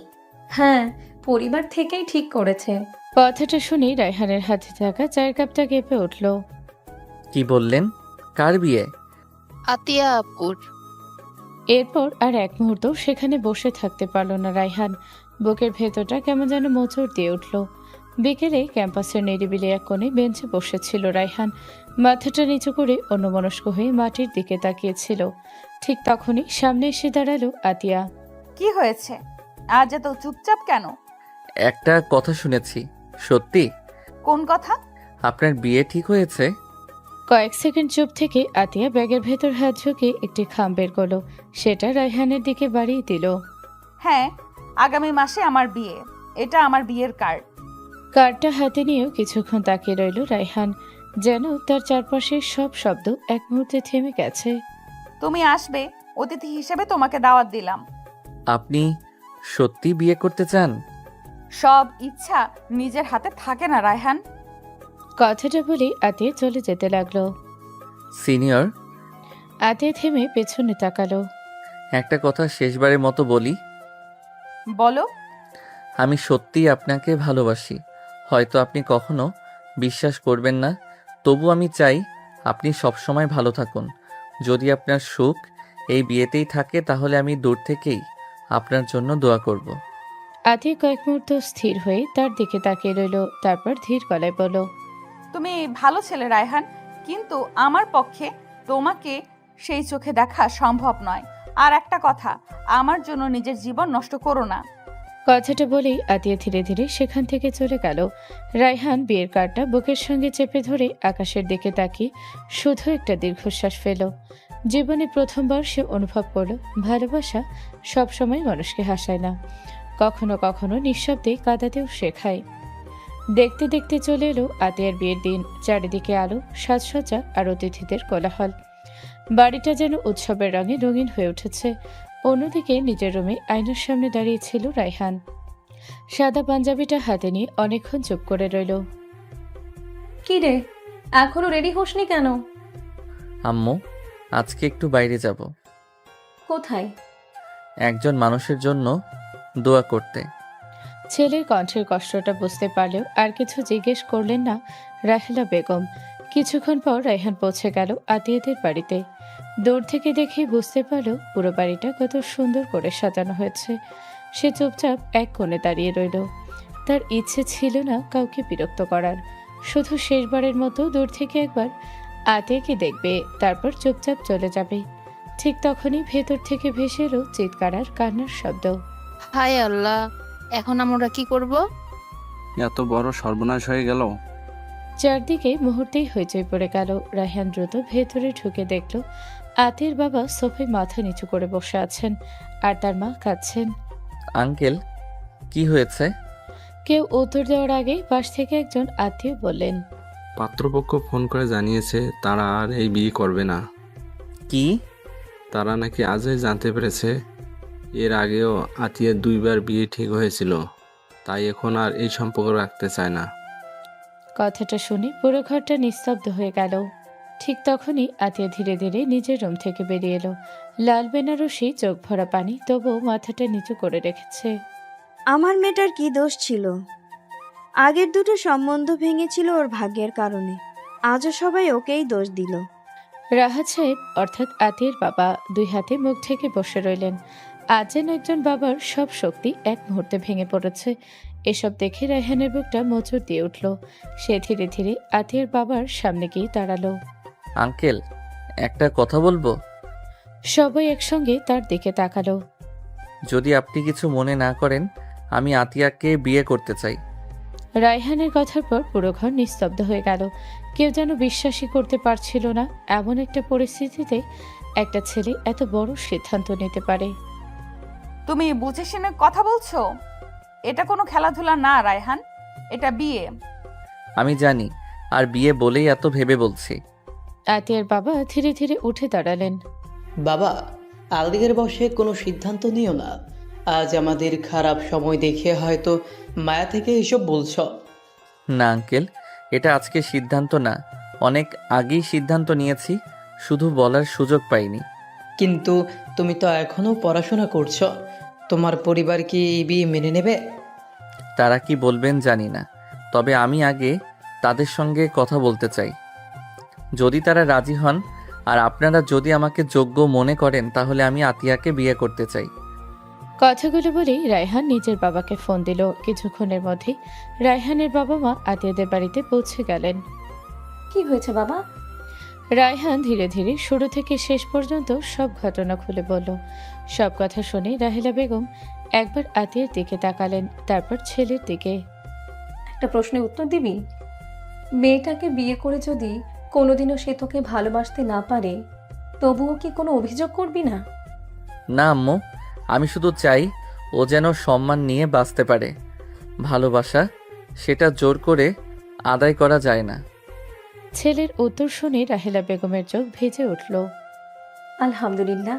হ্যাঁ, পরিবার থেকেই ঠিক করেছে। কথাটা শুনে রায়হানের হাতে থাকা চায়ের কাপটা কেঁপে উঠল। কি বললেন? কার বিয়ে? আতিয়া আপুর। এরপর আর এক মুহূর্ত সেখানে বসে থাকতে পারল না রায়হান। বুকের ভেতরটা কেমন যেন মোচড় দিয়ে উঠল। বিকেলে ক্যাম্পাসের নিরিবিলি এক কোণে বেঞ্চে বসেছিল রায়হান। মাথাটা নিচু করে অন্যমনস্ক হয়ে মাটির দিকে তাকিয়েছিল। ঠিক তখনই সামনে এসে দাঁড়ালো আতিয়া। কি হয়েছে? আজ এত চুপচাপ কেন? একটা কথা শুনেছি, সত্যি? কোন কথা? আপনার বিয়ে ঠিক হয়েছে? কয়েক সেকেন্ড চুপ থেকে আতিয়া ব্যাগের ভেতর হাত ঝুঁকে একটি খাম বের করলো। সেটা রায়হানের দিকে বাড়িয়ে দিল। হ্যাঁ, আগামী মাসে আমার বিয়ে। এটা আমার বিয়ের কার্ড। কার্ডটা হাতে নিয়েও কিছুক্ষণ তাকিয়ে রইল রায়হান, যেন তার চারপাশের সব শব্দ এক মুহূর্তে থেমে গেছে। তুমি আসবে, অতিথি হিসেবে তোমাকে দাওয়াত দিলাম। আপনি সত্যি বিয়ে করতে চান? সব ইচ্ছা নিজের হাতে থাকে না রায়হান। কথাটা বলে আতিয়া চলে যেতে লাগলো। সিনিয়র, আতিয়া থেমে পেছনে তাকালো। একটা কথা শেষবারের মতো বলি। বলো। আমি সত্যিই আপনাকে ভালোবাসি। হয়তো আপনি কখনো বিশ্বাস করবেন না, তবু আমি চাই আপনি সবসময় ভালো থাকুন। যদি আপনার সুখ এই বিয়েতেই থাকে তাহলে আমি দূর থেকেই আপনার জন্য দোয়া করব। আতিয়া কয়েক মুহূর্ত স্থির হয়ে তার দিকে তাকিয়ে রইল, তারপর ধীর গলায় বলল, তুমি ভালো ছেলে রায়হান, কিন্তু আমার পক্ষে তোমাকে সেই চোখে দেখা সম্ভব নয়। আর একটা কথা, আমার জন্য নিজের জীবন নষ্ট করো না। কথাটা বলেই আতিয়া ধীরে ধীরে সেখান থেকে চলে গেল। রায়হান বিয়ের কার্ডটা বুকের সঙ্গে চেপে ধরে আকাশের দিকে তাকিয়ে শুধু একটা দীর্ঘশ্বাস ফেল। জীবনে প্রথমবার সে অনুভব করল ভালোবাসা সবসময় মানুষকে হাসায় না, কখনো কখনো নিঃশব্দে কাঁদাতেও শেখায়। দেখতে দেখতে চলে এলো আতিয়ার বিয়ের দিন। চারিদিকে আলো, সাজসজ্জা আর অতিথিদের কোলাহল। বাড়িটা যেন উৎসবের রঙে রঙিন হয়ে উঠেছে। অন্যদিকে নিজের রুমে আয়নার সামনে দাঁড়িয়েছিল রায়হান। সাদা পাঞ্জাবিটা হাতে নিয়ে অনেকক্ষণ চুপ করে রইল। কি রে, এখনো রেডি হোসনি কেন? আম্মু, আজকে একটু বাইরে যাব, কোথায়? একজন মানুষের জন্য দোয়া করতে। ছেলের কণ্ঠের কষ্টটা বুঝতে পারলেও আর কিছু জিজ্ঞেস করলেন না রাহেলা বেগম। কিছুক্ষণ পর রায়হান পৌঁছে গেল আতিয়াদের বাড়িতে। দূর থেকে দেখে বুঝতে পারল পুরো বাড়িটা কত সুন্দর করে সাজানো হয়েছে। সে চুপচাপ এক কোণে দাঁড়িয়ে রইল। তার ইচ্ছে ছিল না কাউকে বিরক্ত করার, শুধু শেষবারের মতো দূর থেকে একবার আতিয়াকে দেখবে, তারপর চুপচাপ চলে যাবে। ঠিক তখনই ভেতর থেকে ভেসে এলো চিৎকার আর কান্নার শব্দ। হায় আল্লাহ, এখন আমরা কি করব? এত বড় সর্বনাশ হয়ে গেল। চারদিকে মুহূর্তেই হইচই পড়ে গেল। রায়হান দ্রুত ভেতরে ঢুকে দেখল আতির বাবা সোফায় মাথা নিচু করে বসে আছেন আর তার মা কাঁদছেন। আঙ্কেল, কি হয়েছে? কেউ উত্তর দেওয়ার আগেই পাশ থেকে একজন আত্মীয় বললেন, পাত্রপক্ষ ফোন করে জানিয়েছে তারা আর এই বিয়ে করবে না। কি? তারা নাকি আজই জানতে পেরেছে এর আগেও আতিয়ার 2বার বিয়ে ঠিক হয়েছিল, তাই এখন আর এই সম্পর্ক রাখতে চায় না। কথাটা শুনে পুরো ঘরটা নিস্তব্ধ হয়ে গেল। ঠিক তখনই আতিয়া ধীরে ধীরে নিজের রুম থেকে বেরিয়ে এলো। লাল বেনারসি, চোখ ভরা পানি, তবুও মাথাটা নিচু করে রেখেছে। আমার মেয়েটার কি দোষ ছিল? আগের দুটো সম্বন্ধ ভেঙেছিল ওর ভাগ্যের কারণে। আজও সবাই ওকেই দোষ দিল। রাহাত সাহেব অর্থাৎ আতিয়ার বাবা দুই হাতে মুখ ঢেকে বসে রইলেন। আজ যেন একজন বাবার সব শক্তি এক মুহূর্তে ভেঙে পড়েছে। এসব দেখে রায়হানের বুকটা মোচড় দিয়ে উঠল। সে ধীরে ধীরে আতিয়ার বাবার সামনে গিয়ে দাঁড়ালো। আঙ্কেল, একটা কথা বলবো? সবাই একসঙ্গে তার দিকে তাকালো। যদি আপনি কিছু মনে না করেন, আমি আতিয়াকে বিয়ে করতে চাই। রায়হানের কথার পর পুরো ঘর নিস্তব্ধ হয়ে গেল। কেউ যেন বিশ্বাসই করতে পারছিল না এমন একটা পরিস্থিতিতে একটা ছেলে এত বড় সিদ্ধান্ত নিতে পারে। তুমি বুঝে শুনে কথা বলছো? এটা কোনো খেলাধুলা না রায়হান, এটা বিয়ে। আমি জানি, আর বিয়ে বলেই এত ভেবে বলছি। আতিয়ার বাবা ধীরে ধীরে উঠে দাঁড়ালেন। বাবা, আলদিঘের বসে কোনো সিদ্ধান্ত নিও না। আজ আমাদের খারাপ সময় দেখে হয়তো মায়া থেকে এসব বলছ। না আঙ্কেল, এটা আজকে সিদ্ধান্ত না, অনেক আগেই সিদ্ধান্ত নিয়েছি, শুধু বলার সুযোগ পাইনি। কিন্তু তুমি তো এখনো পড়াশোনা করছো, তোমার পরিবার কি এই বিয়ে মেনে নেবে? তারা কি বলবেন জানি না, তবে আমি আগে তাদের সঙ্গে কথা বলতে চাই। যদি তারা রাজি হন আর আপনারা যদি আমাকে যোগ্য মনে করেন, তাহলে আমি আতিয়াকে বিয়ে করতে চাই। কথাগুলো বলেই রায়হান নিজের বাবাকে ফোন দিল। কিছুক্ষণের মধ্যেই রায়হানের বাবা মা আতিয়াদের বাড়িতে পৌঁছে গেলেন। কি হয়েছে বাবা? রায়হান ধীরে ধীরে শুরু থেকে শেষ পর্যন্ত সব ঘটনা খুলে বলল। সব কথা শুনে রাহেলা বেগম একবার আতিয়ার দিকে তাকালেন, তারপর ছেলের দিকে। একটা প্রশ্নের উত্তর দিবি? মেয়েটাকে বিয়ে করে যদি কোনোদিনও সে তোকে ভালোবাসতে না পারে, তবুও কি কোনো অভিযোগ করবি না? না আম্মু, আমি শুধু চাই ও যেন সম্মান নিয়ে বাঁচতে পারে। ভালোবাসা সেটা জোর করে আদায় করা যায় না। ছেলের উত্তর শুনে রাহেলা বেগমের চোখ ভিজে উঠল। আলহামদুলিল্লাহ,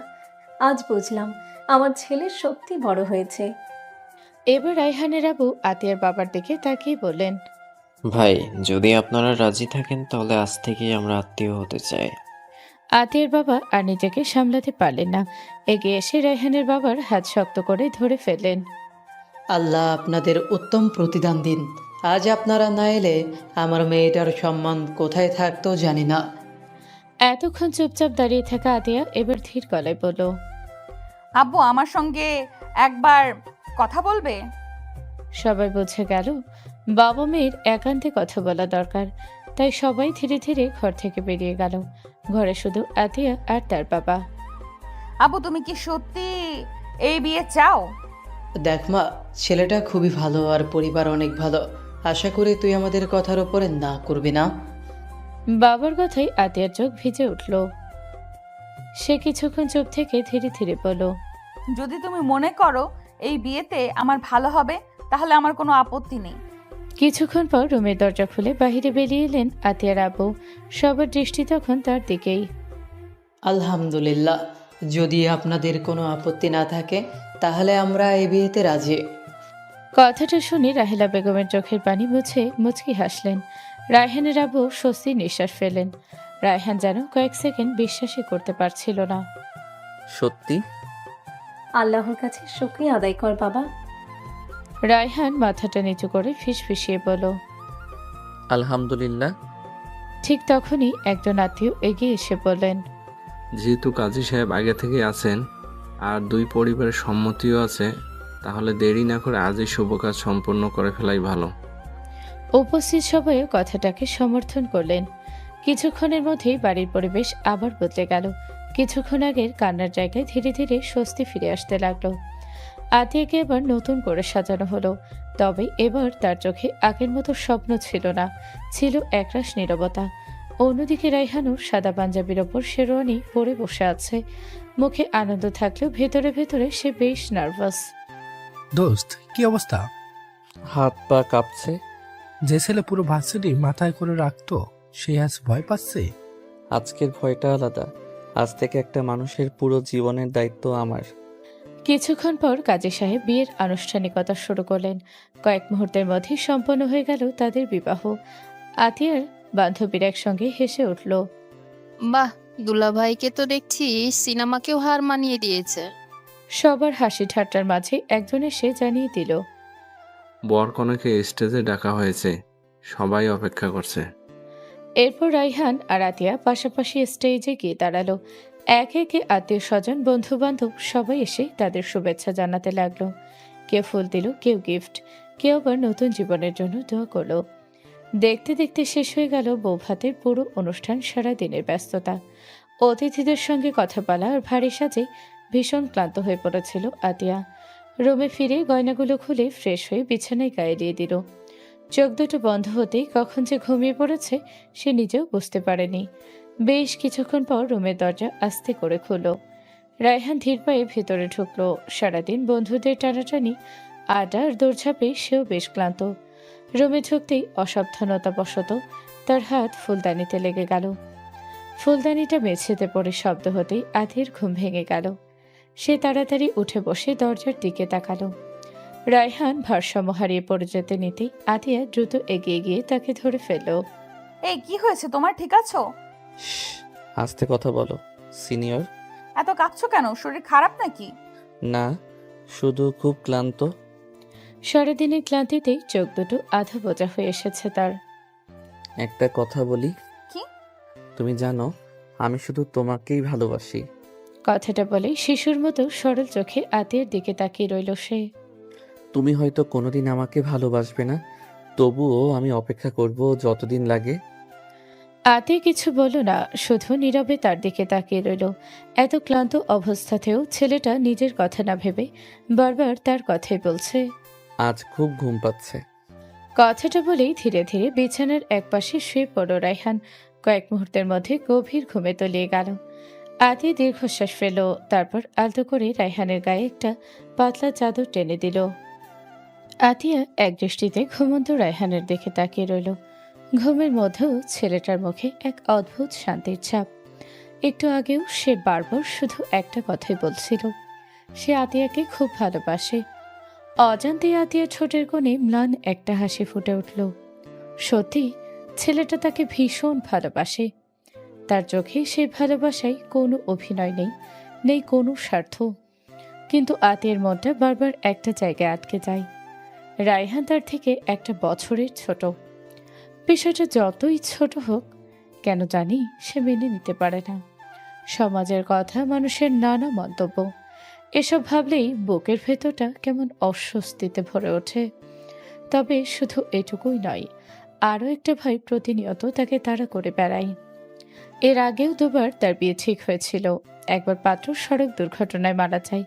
আজ বুঝলাম আমার ছেলে সত্যি বড় হয়েছে। এবার রায়হানের আবু আতিয়ার বাবার দিকে তাকিয়ে বললেন, ভাই, যদি আপনারা রাজি থাকেন তাহলে আজ থেকেই আমরা আত্মীয় হতে চাই। আতিয়ার বাবা আর নিজেকে সামলাতে পারলেন না, এগিয়ে এসে রায়হানের বাবার হাত শক্ত করে ধরে ফেললেন। আল্লাহ আপনাদের উত্তম প্রতিদান দিন। আজ আপনারা না এলে আমার মেয়েটার সম্মান কোথায় থাকতো জানি না। এতক্ষণ চুপচাপ দাঁড়িয়ে থাকা আতিয়া এবার ধীর গলায় বলল, আব্বু আমার সঙ্গে একবার কথা বলবে? সবাই বুঝে গেল বাবা মেয়ের একান্তে কথা বলা দরকার, তাই সবাই ধীরে ধীরে ঘর থেকে বেরিয়ে গেল। ঘরে শুধু আতিয়া আর তার বাবা। আব্বু তুমি কি সত্যি এই বিয়ে চাও? দেখ মা, ছেলেটা খুবই ভালো আর পরিবার অনেক ভালো। আশা করি তুই আমাদের কথার ওপরে না করবি না। বাবার কথাই আতিয়ার চোখ ভিজে উঠল। সে কিছুক্ষণ চুপ থেকে ধীরে ধীরে বলল, যদি তুমি মনে করো এই বিয়েতে আমার ভালো হবে তাহলে আমার কোনো আপত্তি নেই। কিছুক্ষণ পর রুমের দরজা খুলে বাহিরে বেরিয়ে এলেন আতিয়ার আব্বু। সবার দৃষ্টি তখন তার দিকেই। আলহামদুলিল্লাহ, যদি আপনাদের কোনো আপত্তি না থাকে তাহলে আমরা এই বিয়েতে রাজি। কথাটা শুনে রাহেলা বেগমের চোখের পানি মুছে মুচকি হাসলেন। রায়হানের আব্বু স্বস্তির নিঃশ্বাস ফেলেন। রায়হান যেন কয়েক সেকেন্ড বিশ্বাসই করতে পারছিল না। সত্যি? আল্লাহর কাছে শুকরিয়া আদায় কর বাবা। রায়হান মাথাটা নিচু করে ফিসফিসিয়ে বলল, আলহামদুলিল্লাহ। ঠিক তখনই একজন আত্মীয় এগিয়ে এসে বললেন, যেহেতু কাজী সাহেব আগে থেকে আছেন আর দুই পরিবারের সম্মতিও আছে, তাহলে দেরি না করে আজই শুভ কাজ সম্পন্ন করে ফেলাই ভালো। উপস্থিত সবাইও কথাটাকে সমর্থন করলেন। কিছুক্ষণের মধ্যেই বাড়ির পরিবেশ আবার বদলে গেল। কিছুক্ষণ আগের কান্নার জায়গায় ধীরে ধীরে স্বস্তি ফিরে আসতে লাগলো। আতিয়াকে এবার নতুন করে সাজানো হলো, তবে এবার তার চোখে আগের মতো স্বপ্ন ছিল না, ছিল একরাশ নীরবতা। অন্যদিকে রায়হানও সাদা পাঞ্জাবির ওপর শেরওয়ানি পরে বসে আছে। মুখে আনন্দ থাকলেও ভেতরে ভেতরে সে বেশ নার্ভাস। দোস্ত, কি অবস্থা? হাত পা কাঁপছে। যে ছেলে পুরো ভার্সিটি মাথায় করে রাখতো সে আজ ভয় পাচ্ছে। আজকের ভয়টা আলাদা। আজ থেকে একটা মানুষের পুরো জীবনের দায়িত্ব আমার। কিছুক্ষণ পর কাজী সাহেব বিয়ের আনুষ্ঠানিকতা শুরু করলেন। কয়েক মুহূর্তের মধ্যেই সম্পন্ন হয়ে গেল তাদের বিবাহ। আতিয়ার বান্ধবীর একসঙ্গে হেসে উঠল। বাহ, দুলাভাইকে তো দেখছি সিনেমাকেও হার মানিয়ে দিয়েছে। সবার হাসি ঠাট্টার মাঝে একজন এসে জানিয়ে দিল, বরকনেকে স্টেজে ডাকা হয়েছে, সবাই অপেক্ষা করছে। এরপর রায়হান আর আতিয়া পাশাপাশি স্টেজে গিয়ে দাঁড়ালো। একে একে আত্মীয় স্বজন বন্ধু বান্ধব সবাই এসে তাদের শুভেচ্ছা জানাতে লাগলো। কেউ ফুল দিল, কেউ গিফট, কেউ আবার নতুন জীবনের জন্য দোয়া করলো। দেখতে দেখতে শেষ হয়ে গেল বৌভাতের পুরো অনুষ্ঠান। সারা দিনের ব্যস্ততা, অতিথিদের সঙ্গে কথা বলা আর ভারী সাজে ভীষণ ক্লান্ত হয়ে পড়েছিল আতিয়া। রুমে ফিরে গয়নাগুলো খুলে ফ্রেশ হয়ে বিছানায় গায়ে দিয়ে দিল। চোখ দুটো বন্ধ হতেই কখন যে ঘুমিয়ে পড়েছে সে নিজেও বুঝতে পারেনি। বেশ কিছুক্ষণ পর রুমের দরজা আস্তে করে খুলল। রায়হান ধীর পায়ে ভেতরে ঢুকলো। সারাদিন বন্ধুদের টানাটানি আড্ডার দৌড়ঝাঁপে সেও বেশ ক্লান্ত। রুমে ঢুকতেই অসাবধানতাবশত তার হাত ফুলদানিতে লেগে গেল। ফুলদানিটা মেঝেতে পড়ে শব্দ হতেই আধির ঘুম ভেঙে গেল। সে তাড়াতাড়ি উঠে বসে দরজার দিকে তাকালো। রায়হান ভারসাম্য হারিয়ে পড়ে যেতে নিতেই আতিয়া দ্রুত এগিয়ে গিয়ে তাকে ধরে ফেলল। এই কি হয়েছে তোমার, ঠিক আছো? আস্তে কথা বলো সিনিয়র। এত কাঁদছো কেন? শরীর খারাপ নাকি? না, শুধু খুব ক্লান্ত। সারাদিনের ক্লান্তিতেই চোখ দুটো আধা বোঝা হয়ে এসেছে তার। একটা কথা বলি। কি? তুমি জানো আমি শুধু তোমাকেই ভালোবাসি। কথাটা বলে শিশুর মতো সরল চোখে আতিয়ার দিকে তাকিয়ে রইল সে। তুমি হয়তো কোনোদিন আমাকে ভালোবাসবে না, তবুও আমি অপেক্ষা করব যতদিন লাগে। আতে কিছু বলল না, শুধু নীরবে তার দিকে তাকিয়ে রইল। এত ক্লান্ত অবস্থাতেও ছেলেটা নিজের কথা না ভেবে বারবার তার কথাই বলছে। আজ খুব ঘুম পাচ্ছে। কথাটা বলেই ধীরে ধীরে বিছানার একপাশে শুয়ে পড়ল রায়হান। কয়েক মুহূর্তের মধ্যে গভীর ঘুমে তলিয়ে গেল। আতি দীর্ঘশ্বাস ফেল, তারপর আলতো করে রায়হানের গায়ে একটা পাতলা চাদর টেনে দিল। আতিয়া এক দৃষ্টিতে ঘুমন্ত রায়হানের দিকে তাকিয়ে রইল। ঘুমের মধ্যেও ছেলেটার মুখে এক অদ্ভুত শান্তির ছাপ। একটু আগেও সে বারবার শুধু একটা কথাই বলছিল, সে আতিয়াকে খুব ভালোবাসে। অজান্তে আতিয়ার ঠোঁটের কোণে ম্লান একটা হাসি ফুটে উঠল। সত্যি ছেলেটা তাকে ভীষণ ভালোবাসে। তার চোখে সেই ভালোবাসায় কোনো অভিনয় নেই, নেই কোনো স্বার্থ। কিন্তু আতিয়ার মনটা বারবার একটা জায়গায় আটকে যায়। রায়হান তার থেকে একটা বছরের ছোট। বিষয়টা যতই ছোট হোক, কেন জানি সে মেনে নিতে পারে না। সমাজের কথা, মানুষের নানা মন্তব্য, এসব ভাবলেই বুকের ভেতরটা কেমন অস্বস্তিতে ভরে ওঠে। তবে শুধু এটুকুই নয়, আরও একটা ভয় প্রতিনিয়ত তাকে তাড়া করে বেড়ায়। এর আগেও দুবার তার বিয়ে ঠিক হয়েছিল। একবার পাত্র সড়ক দুর্ঘটনায় মারা যায়,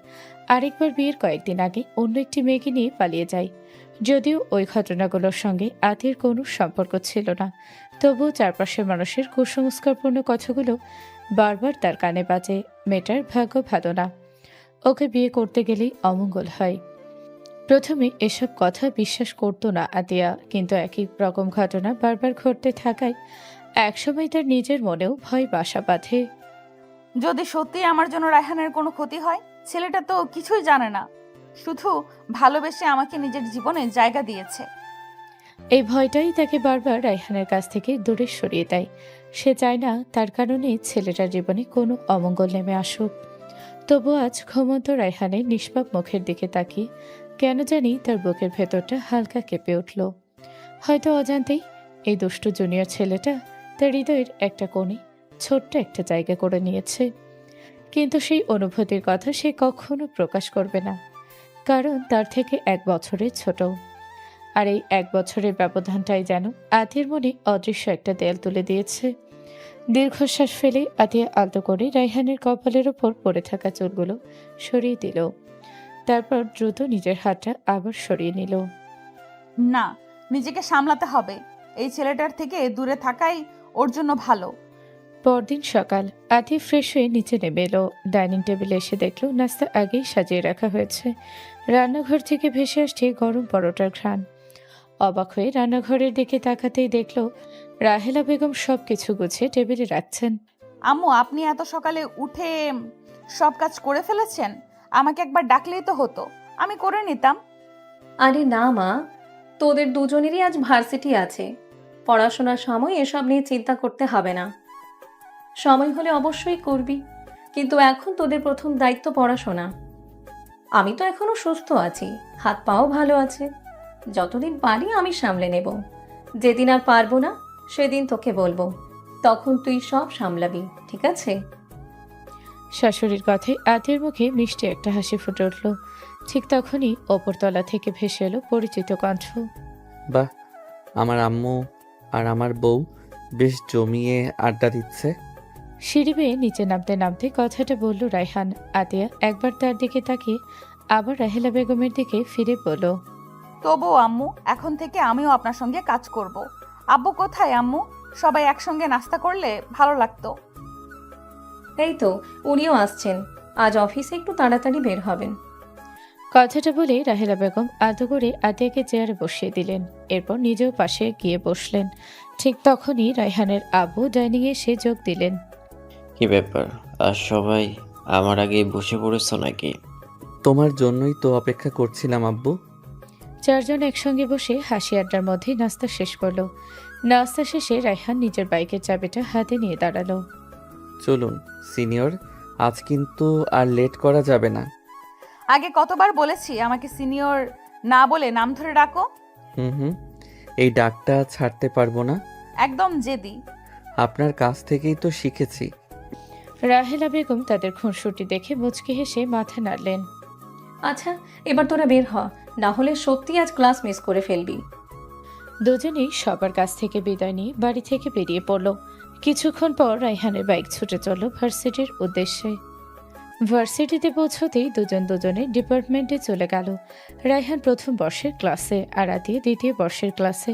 আরেকবার বিয়ের কয়েকদিন আগে অন্য একটি মেয়েকে নিয়ে পালিয়ে যায়। যদিও ওই ঘটনাগুলোর সঙ্গে আতির কোনো সম্পর্ক ছিল না, তবুও চারপাশের মানুষের কুসংস্কারপূর্ণ কথাগুলো বারবার তার কানে বাজে। মেয়েটার ভাগ্য ভালো না, ওকে বিয়ে করতে গেলেই অমঙ্গল হয়। প্রথমে এসব কথা বিশ্বাস করত না আতিয়া, কিন্তু একই রকম ঘটনা বারবার ঘটতে থাকায় একসময় তার নিজের মনেও ভয় বাসা বাঁধে। যদি সত্যি আমার জন্য রায়হানের কোনো ক্ষতি হয়, ছেলেটা তো কিছুই জানে না, শুধু ভালোবেসে আমাকে নিজের জীবনে জায়গা দিয়েছে। এই ভয়টাই তাকে বারবার রায়হানের কাছ থেকে দূরে সরিয়ে দেয়। সে চায় না তার কারণে ছেলেটার জীবনে কোনো অমঙ্গল নেমে আসুক। তবু আজ ঘুমন্ত রায়হানের নিষ্পাপ মুখের দিকে তাকিয়ে কেন জানি তার বুকের ভেতরটা হালকা কেঁপে উঠল। হয়তো অজান্তেই এই দুষ্টু জুনিয়র ছেলেটা তার হৃদয়ের একটা কোণে ছোট্ট একটা জায়গা করে নিয়েছে। কিন্তু সেই অনুভূতির কথা সে কখনো প্রকাশ করবে না, কারণ তার থেকে 1 বছরের ছোট। আর এই 1 বছরের ব্যবধানটাই যেন আতির মনে অদৃশ্য একটা দেয়াল তুলে দিয়েছে। দীর্ঘশ্বাস ফেলে আতিয়া আলতো করে রায়হানের কপালের ওপর পড়ে থাকা চুলগুলো সরিয়ে দিল। তারপর দ্রুত নিজের হাতটা আবার সরিয়ে নিল। না, নিজেকে সামলাতে হবে। এই ছেলেটার থেকে দূরে থাকাই ওর জন্য ভালো। পরদিন সকাল আতি ফ্রেশ হয়ে নিচে নেমে এলো। ডাইনিং টেবিলে এসে দেখলো নাস্তা আগেই সাজিয়ে রাখা হয়েছে। রান্নাঘর থেকে ভেসে আসছে গরম পরোটার ঘ্রাণ। অবাক হয়ে রান্নাঘরের দিকে তাকাতেই দেখলো রাহেলা বেগম সবকিছু গুছিয়ে টেবিলে রাখছেন। আম্মু, আপনি এত সকালে উঠে সব কাজ করে ফেলেছেন? আমাকে একবার ডাকলেই তো হতো, আমি করে নিতাম। আরে না মা, তোদের দুজনেরই আজ ভার্সিটি আছে, পড়াশোনার সময় এসব নিয়ে চিন্তা করতে হবে না। সময় হলে অবশ্যই করবি, কিন্তু এখন তোদের প্রথম দায়িত্ব পড়াশোনা। আমি তো এখনো সুস্থ আছি, হাত পাও ভালো আছে, যতদিন পারি আমি সামলে নেব। যেদিন আর পারবো না সেদিন তোকে বলবো, তখন তুই সব সামলাবি, ঠিক আছে? শাশুড়ির কথায় আতির মুখে মিষ্টি একটা হাসি ফুটে উঠল। ঠিক তখনই ওপরতলা থেকে ভেসে এলো পরিচিত কণ্ঠ। বাহ, আমার আম্মু আর আমার বউ বেশ জমিয়ে আড্ডা দিচ্ছে। সিঁড়ি বেয়ে নিচে নামতে নামতে কথাটা বলল রায়হান। আতিয়া একবার তার দিকে তাকিয়ে আবার রাহেলা বেগমের দিকে ফিরে বলল, তবু আম্মু, এখন থেকে আমিও আপনার সঙ্গে কাজ করব। আব্বু কোথায় আম্মু? সবাই একসঙ্গে নাস্তা করলে ভালো লাগতো। এই তো উনিও আসছেন, আজ অফিসে একটু তাড়াতাড়ি বের হবেন। কথাটা বলে রাহেলা বেগম আদর করে আতিয়াকে চেয়ারে বসিয়ে দিলেন। এরপর নিজেও পাশে গিয়ে বসলেন। ঠিক তখনই রায়হানের আব্বু ডাইনিংয়ে এসে যোগ দিলেন। কি ব্যাপার, আর সবাই আমার আগে বসে পড়েছ নাকি? তোমার জন্যই তো অপেক্ষা করছিলাম আব্বু। 4 জন একসঙ্গে বসে হাসি আড্ডার মধ্যে নাস্তা শেষ করলো। নাস্তা শেষে রায়হান নিজের বাইকের চাবিটা হাতে নিয়ে দাঁড়ালো। চলুন সিনিয়র, আজ কিন্তু আর লেট করা যাবে না। আগে কতবার বলেছি আমাকে সিনিয়র না বলে নাম ধরে ডাকো। হুম, এই ডাকটা ছাড়তে পারবো না। একদম জেদি। আপনার কাছ থেকেই তো শিখেছি। রাহেলা বেগম তাদের খুনসুটি দেখে মুচকি হেসে মাথা নাড়লেন। আচ্ছা, এবার তোরা বের হ, না হলে সত্যি আজ ক্লাস মিস করে ফেলবি। দুজনেই সবার কাছ থেকে বিদায় নিয়ে বাড়ি থেকে বেরিয়ে পড়ল। কিছুক্ষণ পর রায়হানের বাইক ছুটে চলল ভার্সিটির উদ্দেশ্যে। ভার্সিটিতে পৌঁছতেই দুজন দুজনের ডিপার্টমেন্টে চলে গেল। রায়হান প্রথম বর্ষের ক্লাসে আর আতিয়া দ্বিতীয় বর্ষের ক্লাসে।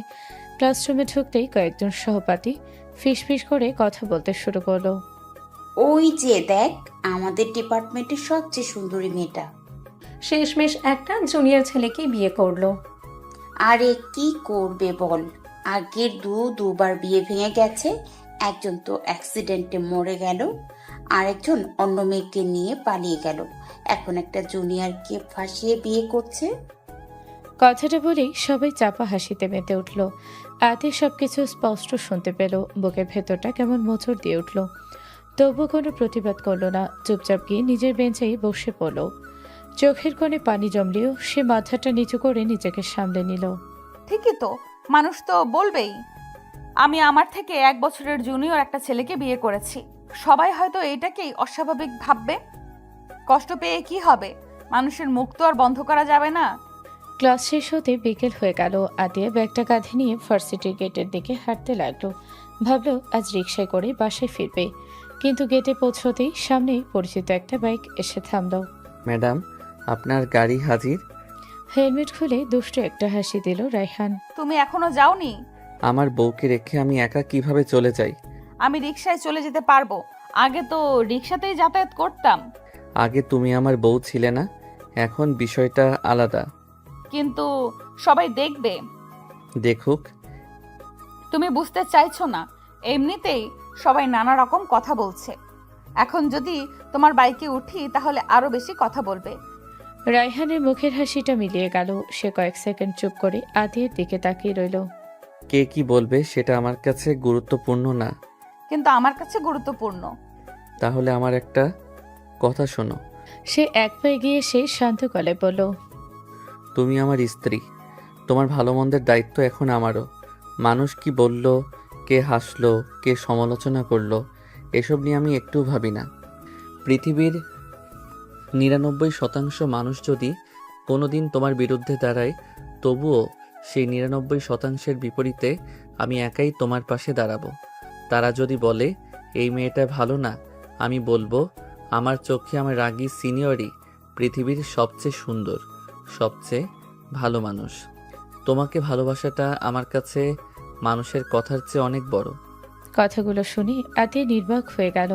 ক্লাসরুমে ঢুকতেই কয়েকজন সহপাঠী ফিসফিস করে কথা বলতে শুরু করলো। ওই যে দেখ, আমাদের ডিপার্টমেন্টের সবচেয়ে সুন্দরী মেয়েটা। শেষমেশ একটা জুনিয়র ছেলেকে বিয়ে করলো। আরে কি করবে বল, আগের দুবার বিয়ে ভেঙে গেছে। একজন তো অ্যাক্সিডেন্টে মরে গেল, আরেকজন অন্য মেয়েকে নিয়ে পালিয়ে গেল, এখন একটা জুনিয়রকে ফাঁসিয়ে বিয়ে করছে। কথাটা বলেই সবাই চাপা হাসিতে মেতে উঠল। আতি সবকিছু স্পষ্ট শুনতে পেল। বুকের ভেতরটা কেমন মোচড় দিয়ে উঠল। তবু কোনো প্রতিবাদ করল না, চুপচাপ গিয়ে নিজের বেঞ্চেই বসে পড়ল। চোখের কোণে পানি জমলেও সে মাথাটা নিচু করে নিজেকে সামলে নিল। ঠিকই তো, মানুষ তো বলবেই আমি আমার থেকে 1 বছরের জুনিয়র একটা ছেলেকে বিয়ে করেছি। সবাই হয়তো এইটাকেই অস্বাভাবিক ভাববে। কষ্ট পেয়ে কি হবে, মানুষের মুখ তো আর বন্ধ করা যাবে না। ক্লাস শেষ হতে বিকেল হয়ে গেল। আতিয়া ব্যাগটা কাঁধে নিয়ে ভার্সিটির গেটের দিকে হাঁটতে লাগলো। ভাবলো আজ রিকশায় করে বাসায় ফিরবে, কিন্তু গেটে পৌঁছতেই সামনেই পরিচিত একটা বাইক এসে থামল। ম্যাডাম, আপনার গাড়ি হাজির। হেলমেট খুলে দুষ্ট একটা হাসি দিল রায়হান। তুমি এখনো যাওনি? আমার বউকে রেখে আমি একা কিভাবে চলে যাই? আমি রিকশায় চলে যেতে পারবো, আগে তো রিকশাতেই যাতায়াত করতাম। আগে তুমি আমার বউ ছিলে না, এখন বিষয়টা আলাদা। কিন্তু সবাই দেখবে। দেখুক। তুমি বুঝতে চাইছো না, এমনিতেই সবাই নানা রকম কথা বলছে। এখন যদি তোমার বাইকে উঠি তাহলে আরো বেশি কথা বলবে। রায়হানের মুখের হাসিটা মিলিয়ে গেল। সে কয়েক সেকেন্ড চুপ করে আদির দিকে তাকিয়ে রইল। কে কি বলবে সেটা আমার কাছে গুরুত্বপূর্ণ না। কিন্তু আমার কাছে গুরুত্বপূর্ণ। তাহলে আমার একটা কথা শোনো। সে এক পা এগিয়ে এসে শান্ত গলায় বলল, তুমি আমার স্ত্রী, তোমার ভালো মন্দের দায়িত্ব এখন আমারও। মানুষ কি বলল, কে হাসলো, কে সমালোচনা করলো, এসব নিয়ে আমি একটুও ভাবি না। পৃথিবীর 99% মানুষ যদি কোনোদিন তোমার বিরুদ্ধে দাঁড়ায়, তবুও সেই 99%-এর বিপরীতে আমি একাই তোমার পাশে দাঁড়াবো। তারা যদি বলে এই মেয়েটা ভালো না, আমি বলবো আমার চোখে আমার রাগী সিনিয়রই পৃথিবীর সবচেয়ে সুন্দর, সবচেয়ে ভালো মানুষ। তোমাকে ভালোবাসাটা আমার কাছে মানুষের কথার চেয়ে অনেক বড়। কথাগুলো শুনে আতিয়া নির্বাক হয়ে গেল।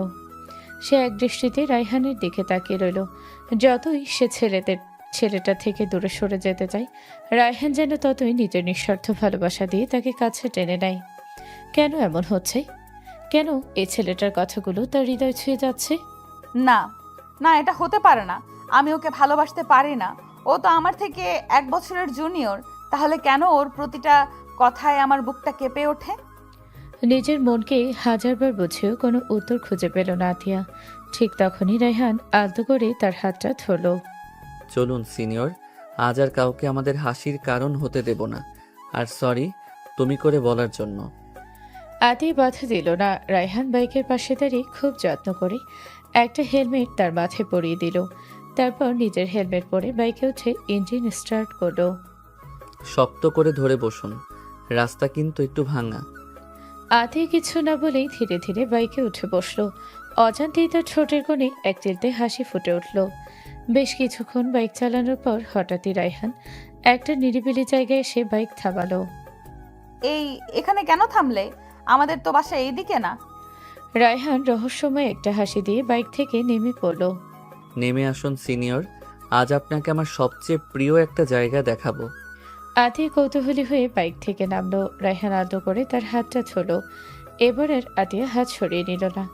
সে এক দৃষ্টিতে রায়হানের দিকে তাকিয়ে রইল। যতই সে ছেলেটা থেকে দূরে সরে যেতে চায়, রায়হান যেন ততই নিজের নিঃস্বার্থ ভালোবাসা দিয়ে তাকে কাছে টেনে নেয়। কেন এমন হচ্ছে? কেন এই ছেলেটার কথাগুলো তার হৃদয় ছুঁয়ে যাচ্ছে? না না, এটা হতে পারে না। আমি ওকে ভালোবাসতে পারি না। ও তো আমার থেকে 1 বছরের জুনিয়র। তাহলে কেন ওর প্রতিটা কথায় আমার বুকটা কেঁপে ওঠে? নিজের মনকে হাজারবার বুঝেও কোনো উত্তর খুঁজে পেল না আতিয়া। ঠিক তখনই রায়হান আলতো করে তার হাতটা ধরল। চলুন সিনিয়র, আজ আর কাউকে আমাদের হাসির কারণ হতে দেব না। আর সরি তুমি করে বলার জন্য। আতি বাধা দিল না। রায়হান বাইকের পাশে দাঁড়িয়ে খুব যত্ন করে একটা হেলমেট তার মাথায় পরিয়ে দিল। তারপর নিজের হেলমেট পরে বাইকে উঠে ইঞ্জিন স্টার্ট করলো। শক্ত করে ধরে বসুন, রাস্তা কিন্তু একটু ভাঙা। আতি কিছু না বলেই ধীরে ধীরে বাইকে উঠে বসলো। অজান্তেই তার ঠোঁটের কোণে এক চিলতে হাসি ফুটে উঠল। বেশ কিছুক্ষণ বাইক চালানোর পর হঠাৎই রায়হান একটা নিরিবিলি জায়গায় এসে বাইক থামালো। এখানে কেন থামলে? আমাদের তো বাসা এইদিকে না। রায়হান রহস্যময় একটা হাসি দিয়ে বাইক থেকে নেমে পড়ল। নেমে আসুন সিনিয়র, আজ আপনাকে আমার সবচেয়ে প্রিয় একটা জায়গা দেখাবো। আতি কৌতূহলী হয়ে বাইক থেকে নামলো। রায়হান আদর করে তার হাতটা ধরল। এবার আর আতিয়া হাত সরিয়ে নিল না।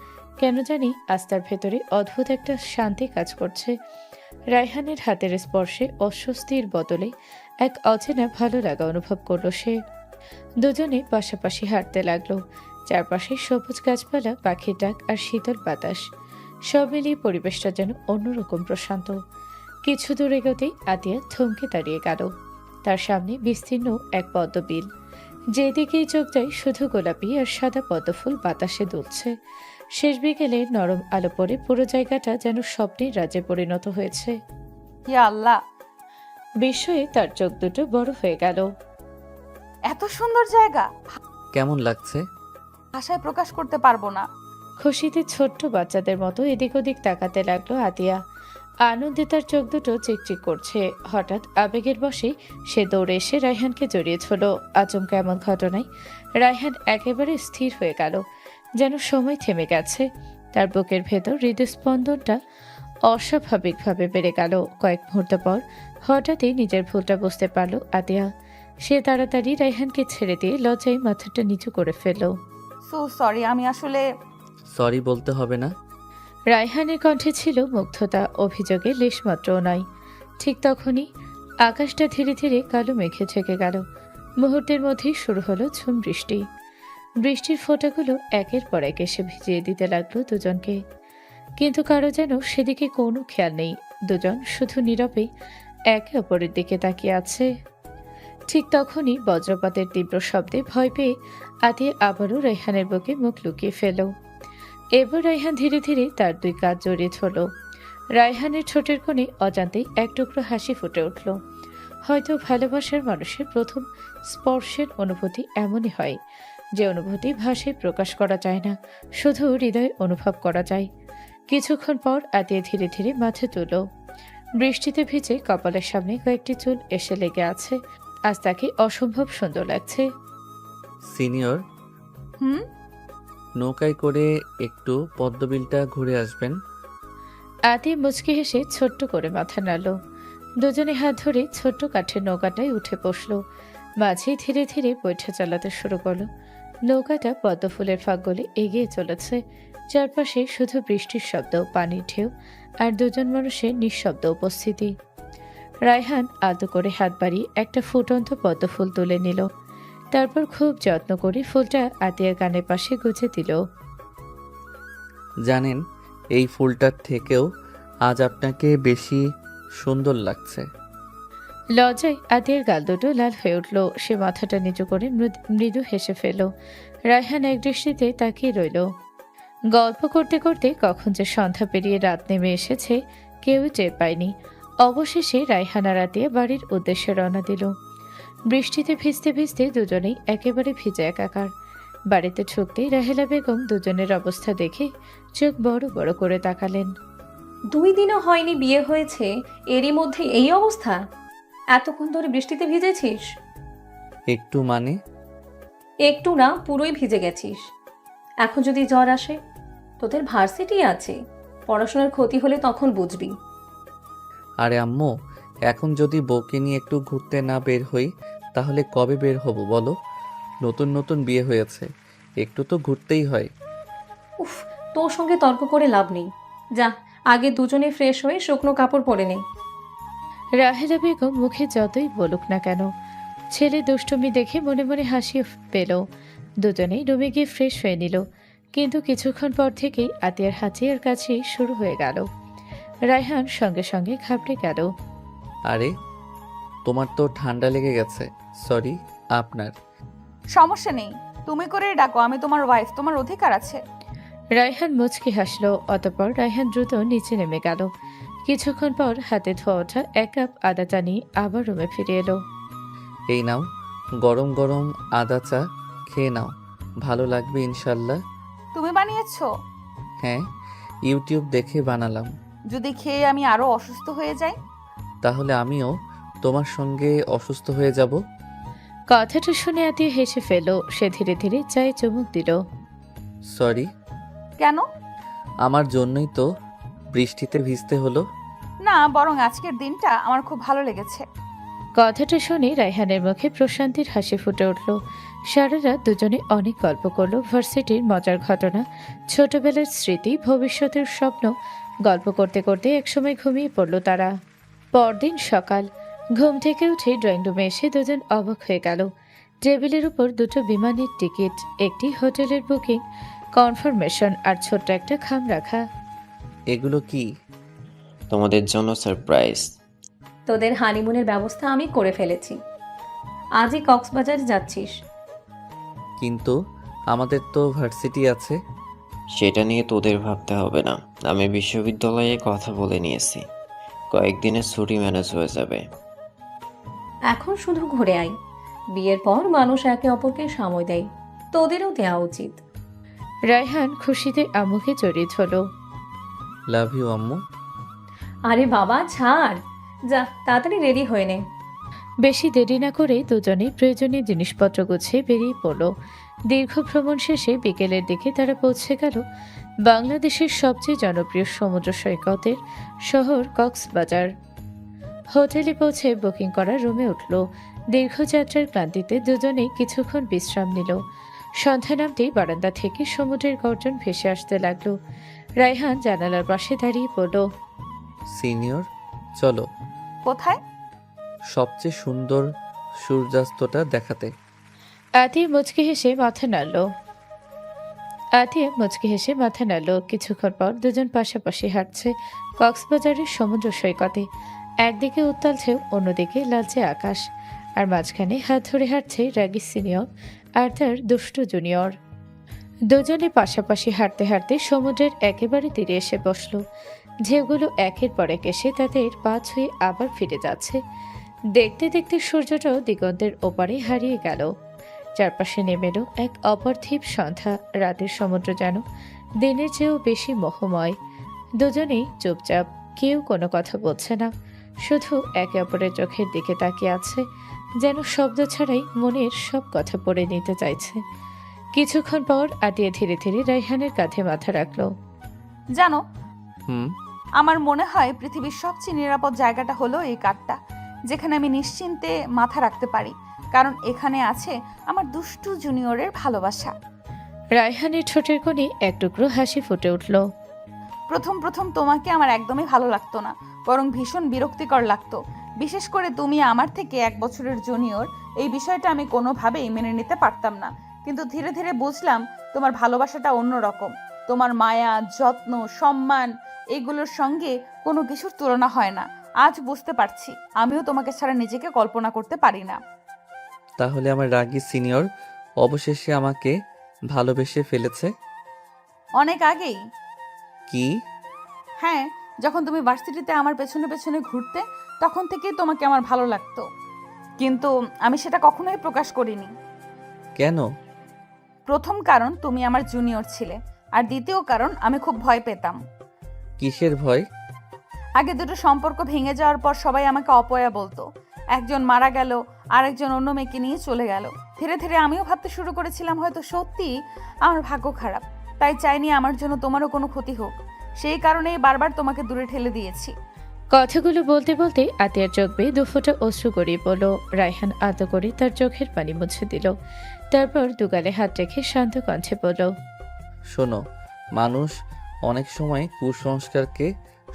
কেন জানি আজ তার ভেতরে অদ্ভুত একটা শান্তি কাজ করছে। রায়হানের হাতের স্পর্শে অস্বস্তির বদলে এক অচেনা ভালো লাগা অনুভব করলো সে। দুজনে পাশাপাশি হাঁটতে লাগলো। চারপাশে সবুজ গাছপালা, পাখির ডাক আর শীতল বাতাস, সব মিলিয়ে পরিবেশটা যেন অন্যরকম প্রশান্ত। কিছু দূর এগোতেই আতিয়া থমকে দাঁড়িয়ে গেল। তার সামনে বিস্তীর্ণ এক পদ্মবিল। যেদিকেই চোখ যায় শুধু গোলাপি আর সাদা পদ্মফুল বাতাসে দুলছে। শেষ বিকেলে নরম আলো পড়ে পুরো জায়গাটা যেন স্বপ্নের রাজ্যে পরিণত হয়েছে। ইয়া আল্লাহ! বিস্ময়ে তার চোখ দুটো বড় হয়ে গেল। এত সুন্দর জায়গা! কেমন লাগছে? ভাষায় প্রকাশ করতে পারবো না। খুশিতে ছোট্ট বাচ্চাদের মতো এদিক ওদিক তাকাতে লাগলো আতিয়া। আনন্দে তার চোখ দুটো চিকচিক করছে। হঠাৎ আবেগের বশে সে দৌড়ে এসে রায়হানকে জড়িয়ে ধরল। আচমকা এমন ঘটনায় রায়হান একেবারে স্থির হয়ে গেল, যেন সময় থেমে গেছে। তার বুকের ভেতর হৃদস্পন্দনটা অস্বাভাবিকভাবে বেড়ে গেল। কয়েক মুহূর্ত পর হঠাৎই নিজের ভুলটা বুঝতে পারল আতিয়া। সে তাড়াতাড়ি রায়হানকে ছেড়ে দিয়ে লজ্জায় মাথাটা নিচু করে ফেলল। সো সরি, আমি আসলে সরি বলতে হবে না। রায়হানের কণ্ঠে ছিল মুগ্ধতা, অভিযোগে লেশমাত্রও নয়। ঠিক তখনই আকাশটা ধীরে ধীরে কালো মেঘে ঢেকে গেল। মুহূর্তের মধ্যেই শুরু হলো ঝুম বৃষ্টি। বৃষ্টির ফোঁটাগুলো একের পর এক এসে ভিজিয়ে দিতে লাগলো দুজনকে, কিন্তু কারো যেন সেদিকে কোনো খেয়াল নেই। দুজন শুধু নীরবে একে অপরের দিকে তাকিয়ে আছে। ঠিক তখনই বজ্রপাতের তীব্র শব্দে ভয় পেয়ে আতিয়া আবারও রায়হানের বুকে মুখ লুকিয়ে ফেল। এবার রায়হান ধীরে ধীরে তার দুই কাঁধ জড়িয়ে ধরল। রায়হানের ঠোঁটের কোণে অজান্তেই এক টুকরো হাসি ফুটে উঠল। হয়তো ভালোবাসার মানুষের প্রথম স্পর্শের অনুভূতি এমনই হয়, যে অনুভূতি ভাষায় প্রকাশ করা যায় না, শুধু হৃদয়ে অনুভব করা যায়। কিছুক্ষণ পর আতিয়া ধীরে ধীরে মাথা তুলল। বৃষ্টিতে ভিজে কপালের সামনে কয়েকটি চুল এসে লেগে আছে। আজ তাকে অসম্ভব সুন্দর লাগছে। সিনিয়র, হুম, নৌকায় করে একটু পদ্মবিলটা ঘুরে আসবেন। আতিয়া মুচকি হেসে ছোট্ট করে মাথা নাড়ল। দুজনে হাত ধরে ছোট্ট কাঠের নৌকাটায় উঠে বসল। মাঝে ধীরে ধীরে বৈঠা চালাতে শুরু করলো। নৌকাটা পদ্ম ফুলের ফাঁক গলে এগিয়ে চলেছে। চারপাশে শুধু বৃষ্টির শব্দ, পানির ঢেউ আর দুজন মানুষের নিঃশব্দ উপস্থিতি। রায়হান আলতো করে হাত বাড়িয়ে একটা ফুটন্ত পদ্ম ফুল তুলে নিল। তারপর খুব যত্ন করে ফুলটা আতিয়ার কানের পাশে গুজে দিল। জানেন, এই ফুলটার থেকেও আজ আপনাকে বেশি সুন্দর লাগছে। লজ্জায় আতিয়ার গাল দুটো লাল হয়ে উঠল। সে মাথাটা নিচু করে মৃদু হেসে ফেল। রায়হান এক দৃষ্টিতে তাকিয়ে রইল। গল্প করতে করতে কখন যে সন্ধ্যা পেরিয়ে রাত নেমে এসেছে কেউই টের পায়নি। অবশেষে রায়হান আর আতিয়া বাড়ির উদ্দেশ্যে রওনা দিল। বৃষ্টিতে ভিজতে ভিজতে দুজনেই একেবারে ভিজে একাকার। বাড়িতে ঢুকতেই রাহেলা বেগম দুজনের অবস্থা দেখে চোখ বড় বড় করে তাকালেন। 2 দিনও হয়নি বিয়ে হয়েছে, এরই মধ্যে এই অবস্থা? এতক্ষণ ধরে বৃষ্টিতে ভিজেছিস? একটু মানে? একটু না, পুরোই ভিজে গেছিস। এখন যদি জ্বর আসে? তোদের ভার্সিটি আছে, পড়াশোনার ক্ষতি হলে তখন বুঝবি। আরে আম্মু, এখন যদি বউকে নিয়ে একটু ঘুরতে না বের হই তাহলে কবে বের হব বলো? নতুন নতুন বিয়ে হয়েছে, একটু তো ঘুরতেই হয়। উফ, তোর সঙ্গে তর্ক করে লাভ নেই। যা, আগে দুজনে ফ্রেশ হয়ে শুকনো কাপড় পরে নে। রাহেলা বেগম মুখে যতই বলুক না কেন, ছেলে দুষ্টুমি দেখে মনে মনে হাসি পেল। দুজনেই রুমে গিয়ে ফ্রেশ হয়ে নিল। কিন্তু কিছুক্ষণ পর থেকেই আতিয়ার হাঁচির কাছে শুরু হয়ে গেল। রায়হান সঙ্গে সঙ্গে ঘাবড়ে গেল। আরে, তোমার তো ঠান্ডা লেগে গেছে। সরি। আপনার? সমস্যা নেই, তুমি করে ডাকো, আমি তোমার ওয়াইফ, তোমার অধিকার আছে। রায়হান মুচকি হাসল। অতঃপর রায়হান দ্রুত নিচে নেমে গেল। কিছুক্ষণ পর হাতে ধোয়া ওঠা 1 কাপ আদা চা নিয়ে আবার রুমে ফিরে এলো। এই নাও, গরম গরম আদা চা, খেয়ে নাও, ভালো লাগবে ইনশাল্লাহ। তুমি বানিয়েছো? হ্যাঁ, ইউটিউব দেখে বানালাম। যদি খেয়ে আমি আরো অসুস্থ হয়ে যাই? তাহলে আমিও তোমার সঙ্গে অসুস্থ হয়ে যাব। কথাটা শুনে আতিয়া হেসে ফেল। সে ধীরে ধীরে চায়ে চুমুক দিল। সরি। কেন? আমার জন্যই তো বৃষ্টিতে ভিজতে হলো। না, বরং আজকের দিনটা আমার খুব ভালো লেগেছে। কথাটা শুনে রায়হানের মুখে প্রশান্তির হাসি ফুটে উঠল। সারা রাত দুজনে অনেক গল্প করলো। ভার্সিটির মজার ঘটনা, ছোটবেলার স্মৃতি, ভবিষ্যতের স্বপ্ন। গল্প করতে করতে একসময় ঘুমিয়ে পড়ল তারা। পরদিন সকাল, ঘুম থেকে উঠে ড্রয়িং রুমে এসে দুজন অবাক হয়ে গেল। টেবিলের উপর 2টো বিমানের টিকিট, একটি হোটেলের বুকিং কনফার্মেশন আর ছোট্ট একটা খাম রাখা। এগুলো কি? তোমাদের জন্য সারপ্রাইজ। তোদের হানিমুনের ব্যবস্থা আমি করে ফেলেছি। আজই কক্সবাজার যাচ্ছিস। কিন্তু আমাদের তো ভার্সিটি আছে। সেটা নিয়ে তোদের ভাবতে হবে না, আমি বিশ্ববিদ্যালয়ে কথা বলে নিয়েছি, কয়েকদিনের ছুটি ম্যানেজ হয়ে যাবে। এখন শুধু ঘুরে আয়। বিয়ের পর মানুষ একে অপরকে সময় দেয়, তোদেরও দেওয়া উচিত। রায়হান খুশিতে আম্মুকে জড়িয়ে ধরল। লাভ ইউ আম্মু। আরে বাবা ছাড়, যা তাড়াতাড়ি রেডি হয়ে নে। বেশি দেরি না করে দুজনেই প্রয়োজনীয় জিনিসপত্র গুছিয়ে বেরিয়ে পড়ল। দীর্ঘ ভ্রমণ শেষে বিকেলের দিকে তারা পৌঁছে গেল বাংলাদেশের সবচেয়ে জনপ্রিয় সমুদ্র সৈকতের শহর কক্সবাজার। হোটেলে পৌঁছে বুকিং করা রুমে উঠল। দীর্ঘযাত্রার ক্লান্তিতে দুজনেই কিছুক্ষণ বিশ্রাম নিল। সন্ধ্যা নামতেই বারান্দা থেকে সমুদ্রের গর্জন ভেসে আসতে লাগলো। রায়হান জানালার পাশে দাঁড়িয়ে পড়ল। সিনিয়র, চলো কোথায়? সবচেয়ে সুন্দর সূর্যাস্তটা দেখাতে। আতিয়া মুচকি হেসে মাথা নাড়ল। কিছুক্ষণ পর দুজন পাশাপাশি হাঁটছে কক্সবাজারের সমুদ্র সৈকতে। একদিকে উত্তাল ঢেউ, অন্যদিকে লালচে আকাশ, আর মাঝখানে হাত ধরে হাঁটছে রাগী সিনিয়র আর তার দুষ্টু জুনিয়র। দুজনে পাশাপাশি হাঁটতে হাঁটতে সমুদ্রের একেবারে তীরে এসে বসল। ঢেউগুলো একের পর এক এসে তাদের পা ছুঁয়ে আবার ফিরে যাচ্ছে। দেখতে দেখতে সূর্যটাও দিগন্তের ওপারে হারিয়ে গেল। চারপাশে নেমে এলো এক অপার্থিব সন্ধ্যা। রাতের সমুদ্র যেন দিনের চেয়েও বেশি মোহময়। দুজনেই চুপচাপ, কেউ কোনো কথা বলছে না, শুধু একে অপরের চোখের দিকে তাকিয়ে আছে, যেন শব্দ ছাড়াই মনের সব কথা পড়ে নিতে চাইছে। কিছুক্ষণ পর আতিয়া ধীরে ধীরে রায়হানের কাঁধে মাথা রাখল। জানো, হুম। আমার মনে হয় পৃথিবীর সবচেয়ে নিরাপদ জায়গাটা হলো এই কাঠটা, যেখানে আমি নিশ্চিন্তে মাথা রাখতে পারি, কারণ এখানে আছে আমার দুষ্টু জুনিয়রের ভালোবাসা। রায়হানের ঠোঁটের কোণে এক টুকরো হাসি ফুটে উঠল। প্রথম প্রথম তোমাকে আমার একদমই ভালো লাগতো না, বরং ভীষণ বিরক্তিকর লাগতো। বিশেষ করে তুমি আমার থেকে 1 বছরের জুনিয়র, এই বিষয়টা আমি কোনোভাবেই মেনে নিতে পারতাম না। কিন্তু ধীরে ধীরে বুঝলাম তোমার ভালোবাসাটা অন্যরকম। তোমার মায়া, যত্ন, সম্মান, এগুলোর সঙ্গে কোনো কিছুর তুলনা হয় না। আজ বুঝতে পারছি আমিও তোমাকে ছাড়া নিজেকে কল্পনা করতে পারি না। তাহলে আমার রাগী সিনিয়র অবশেষে আমাকে ভালোবেসে ফেলেছে? অনেক আগেই। কি? হ্যাঁ, যখন তুমি ভার্সিটিতে আমার পেছনে পেছনে ঘুরতে, তখন থেকেই তোমাকে আমার ভালো লাগতো, কিন্তু আমি সেটা কখনোই প্রকাশ করিনি। কেন? প্রথম কারণ তুমি আমার জুনিয়র ছিলে, আর দ্বিতীয় কারণ আমি খুব ভয় পেতাম। কিসের ভয়? আগে দুটো সম্পর্ক ভেঙে যাওয়ার পর সবাই আমাকে অপয়া বলতো। একজন মারা গেল, আরেকজন অন্য মেয়েকে নিয়ে চলে গেল। ধীরে ধীরে আমিও ভাবতে শুরু করেছিলাম হয়তো সত্যি আমার ভাগ্য খারাপ, তাই চাইনি আমার জন্য তোমারও কোনো ক্ষতি হোক। সেই কারণেই বারবার তোমাকে দূরে ঠেলে দিয়েছি। কথাগুলো বলতে বলতে আতিয়ার চোখ বেয়ে দুফোঁটা অশ্রু গড়িয়ে পড়ল। রায়হান আতো করে তার চোখের পানি মুছে দিল। তারপর দুগালে হাত রেখে শান্ত কণ্ঠে বলল, শোনো, মানুষ অনেক সময় কুসংস্কারকে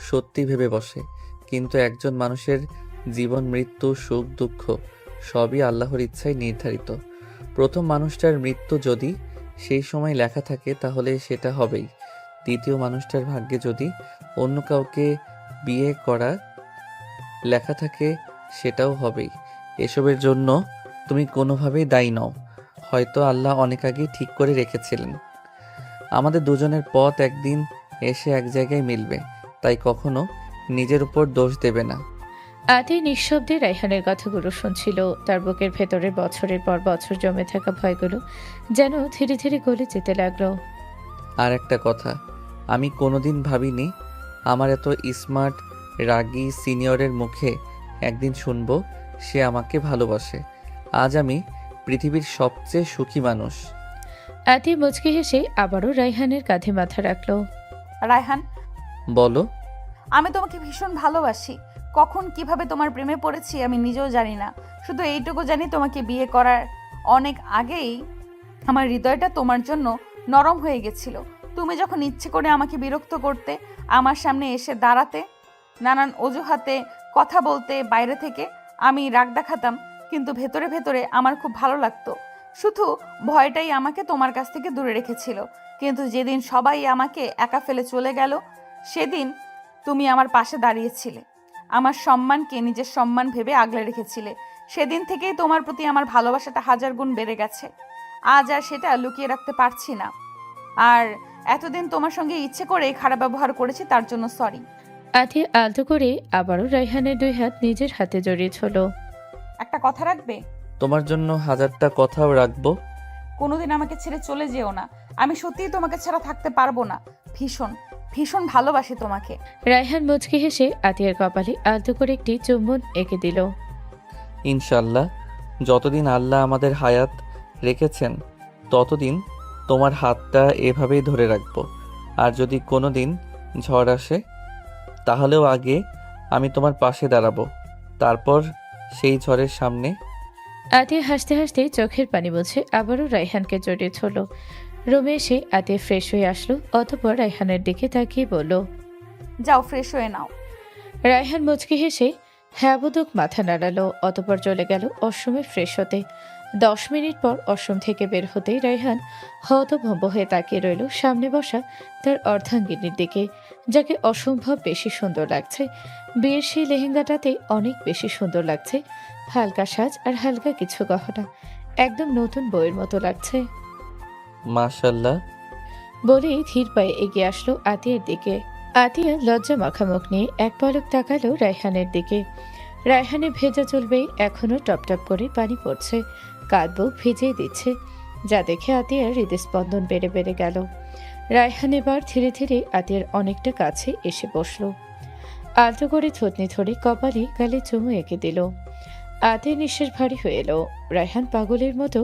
সত্যি ভেবে বসে, কিন্তু একজন মানুষের জীবন, মৃত্যু, সুখ, দুঃখ সবই আল্লাহর ইচ্ছায় নির্ধারিত। প্রথম মানুষটার মৃত্যু যদি সেই সময় লেখা থাকে তাহলে সেটা হবেই। দ্বিতীয় মানুষটার ভাগ্যে যদি অন্য কাউকে বিয়ে করা লেখা থাকে সেটাও হবেই। এসবের জন্য তুমি কোনোভাবেই দায়ী নও। হয়তো আল্লাহ অনেক আগেই ঠিক করে রেখেছিলেন আমাদের দুজনের পথ একদিন এসে এক জায়গায় মিলবে, তাই কখনো নিজের উপর দোষ দেবে না। আতি নিঃশব্দে রায়হানের কথাগুলো শুনছিল। তার বুকের ভেতরে বছরের পর বছর জমে থাকা ভয়গুলো যেন ধীরে ধীরে গলে যেতে লাগলো। আর একটা কথা, আমি কোনোদিন ভাবিনি আমার এত স্মার্ট রাগী সিনিয়রের মুখে একদিন শুনবো সে আমাকে ভালোবাসে। আজ আমি পৃথিবীর সবচেয়ে সুখী মানুষ। আতি মুচকি হেসে আবারও রায়হানের কাঁধে মাথা রাখলো। রায়হান, বলো। আমি তোমাকে ভীষণ ভালোবাসি। কখন কিভাবে তোমার প্রেমে পড়েছি আমি নিজেও জানি না। শুধু এইটুকু জানি, তোমাকে বিয়ে করার অনেক আগেই আমার হৃদয়টা তোমার জন্য নরম হয়ে গেছিল। তুমি যখন ইচ্ছে করে আমাকে বিরক্ত করতে, আমার সামনে এসে দাঁড়াতে, নানান অজুহাতে কথা বলতে, বাইরে থেকে আমি রাগ দেখাতাম, কিন্তু ভেতরে ভেতরে আমার খুব ভালো লাগতো। শুধু ভয়টাই আমাকে তোমার কাছ থেকে দূরে রেখেছিল। কিন্তু যেদিন সবাই আমাকে একা ফেলে চলে গেল, সেদিন তুমি আমার পাশে দাঁড়িয়েছিলে, আমার সম্মানকে নিজের সম্মান ভেবে আগলে রেখেছিলে। সেদিন থেকেই তোমার প্রতি আমার ভালোবাসাটা 1000 গুণ বেড়ে গেছে। আজ আর সেটা লুকিয়ে রাখতে পারছি না। আর এতদিন তোমার সঙ্গে ইচ্ছে করে খারাপ ব্যবহার করেছি, তার জন্য সরি। আতি আলতো করে আবারও রায়হানের 2 হাত নিজের হাতে জড়িয়ে ধরল। একটা কথা রাখবে? তোমার জন্য 1000টা কথাও রাখবো। কোনোদিন আমাকে ছেড়ে চলে যেও না। আমি সত্যিই তোমাকে ছাড়া থাকতে পারবো না। ভীষণ ভীষণ ভালোবাসি তোমাকে। রায়হান মুচকি হেসে আতিয়ার কপালে আলতো করে একটি চুম্বন এঁকে দিল। ইনশাল্লাহ, যতদিন আল্লাহ আমাদের হায়াত রেখেছেন ততদিন তোমার হাতটা এভাবেই ধরে রাখবো। আর যদি কোনো দিন ঝড় আসে তাহলেও আগে আমি তোমার পাশে দাঁড়াবো, তারপর সেই ঝড়ের সামনে। আতিয়া হাসতে হাসতে চোখের পানি মুছে আবারও রায়হানকে জড়িয়ে ধরল। রুমে এসে আতিয়া ফ্রেশ হয়ে আসলো, অতঃপর রায়হানের দিকে তাকিয়ে বলল। যাও ফ্রেশ হয়ে নাও। রায়হান মুচকি হেসে হ্যাবোদক মাথা নাড়ালো, অতঃপর চলে গেল অশ্রমে ফ্রেশ হতে। 10 মিনিট পর অশ্রম থেকে বের হতেই রায়হান হতভম্ব হয়ে তাকিয়ে রইল সামনে বসা তার অর্ধাঙ্গিনীর দিকে, যাকে অসম্ভব বেশি সুন্দর লাগছে। বিয়ের সেই লেহেঙ্গাটাতে অনেক বেশি সুন্দর লাগছে। হালকা সাজ আর হালকা কিছু গহনা, একদম নতুন বইয়ের মতো লাগছে। মাশাল্লাহ বলেই ধীর পায়ে এগিয়ে আসলো আতিয়ার দিকে। আতিয়া লজ্জা মাখামুখ নিয়ে এক পলক তাকালো রায়হানের দিকে। রায়হানের ভেজা চুলবে এখনো টপটপ করে পানি পড়ছে, কাঁধ বুক ভিজিয়ে দিচ্ছে, যা দেখে আতিয়ার হৃদস্পন্দন বেড়ে বেড়ে গেল। রায়হান এবার ধীরে ধীরে আতিয়ার অনেকটা কাছে এসে বসল। আলতো করে থুতনি ধরে কপালে গালে চুমু এঁকে দিল। আতিয়ার নিঃশ্বাস ভারী হয়ে এলো। রায়হান পাগলের মতো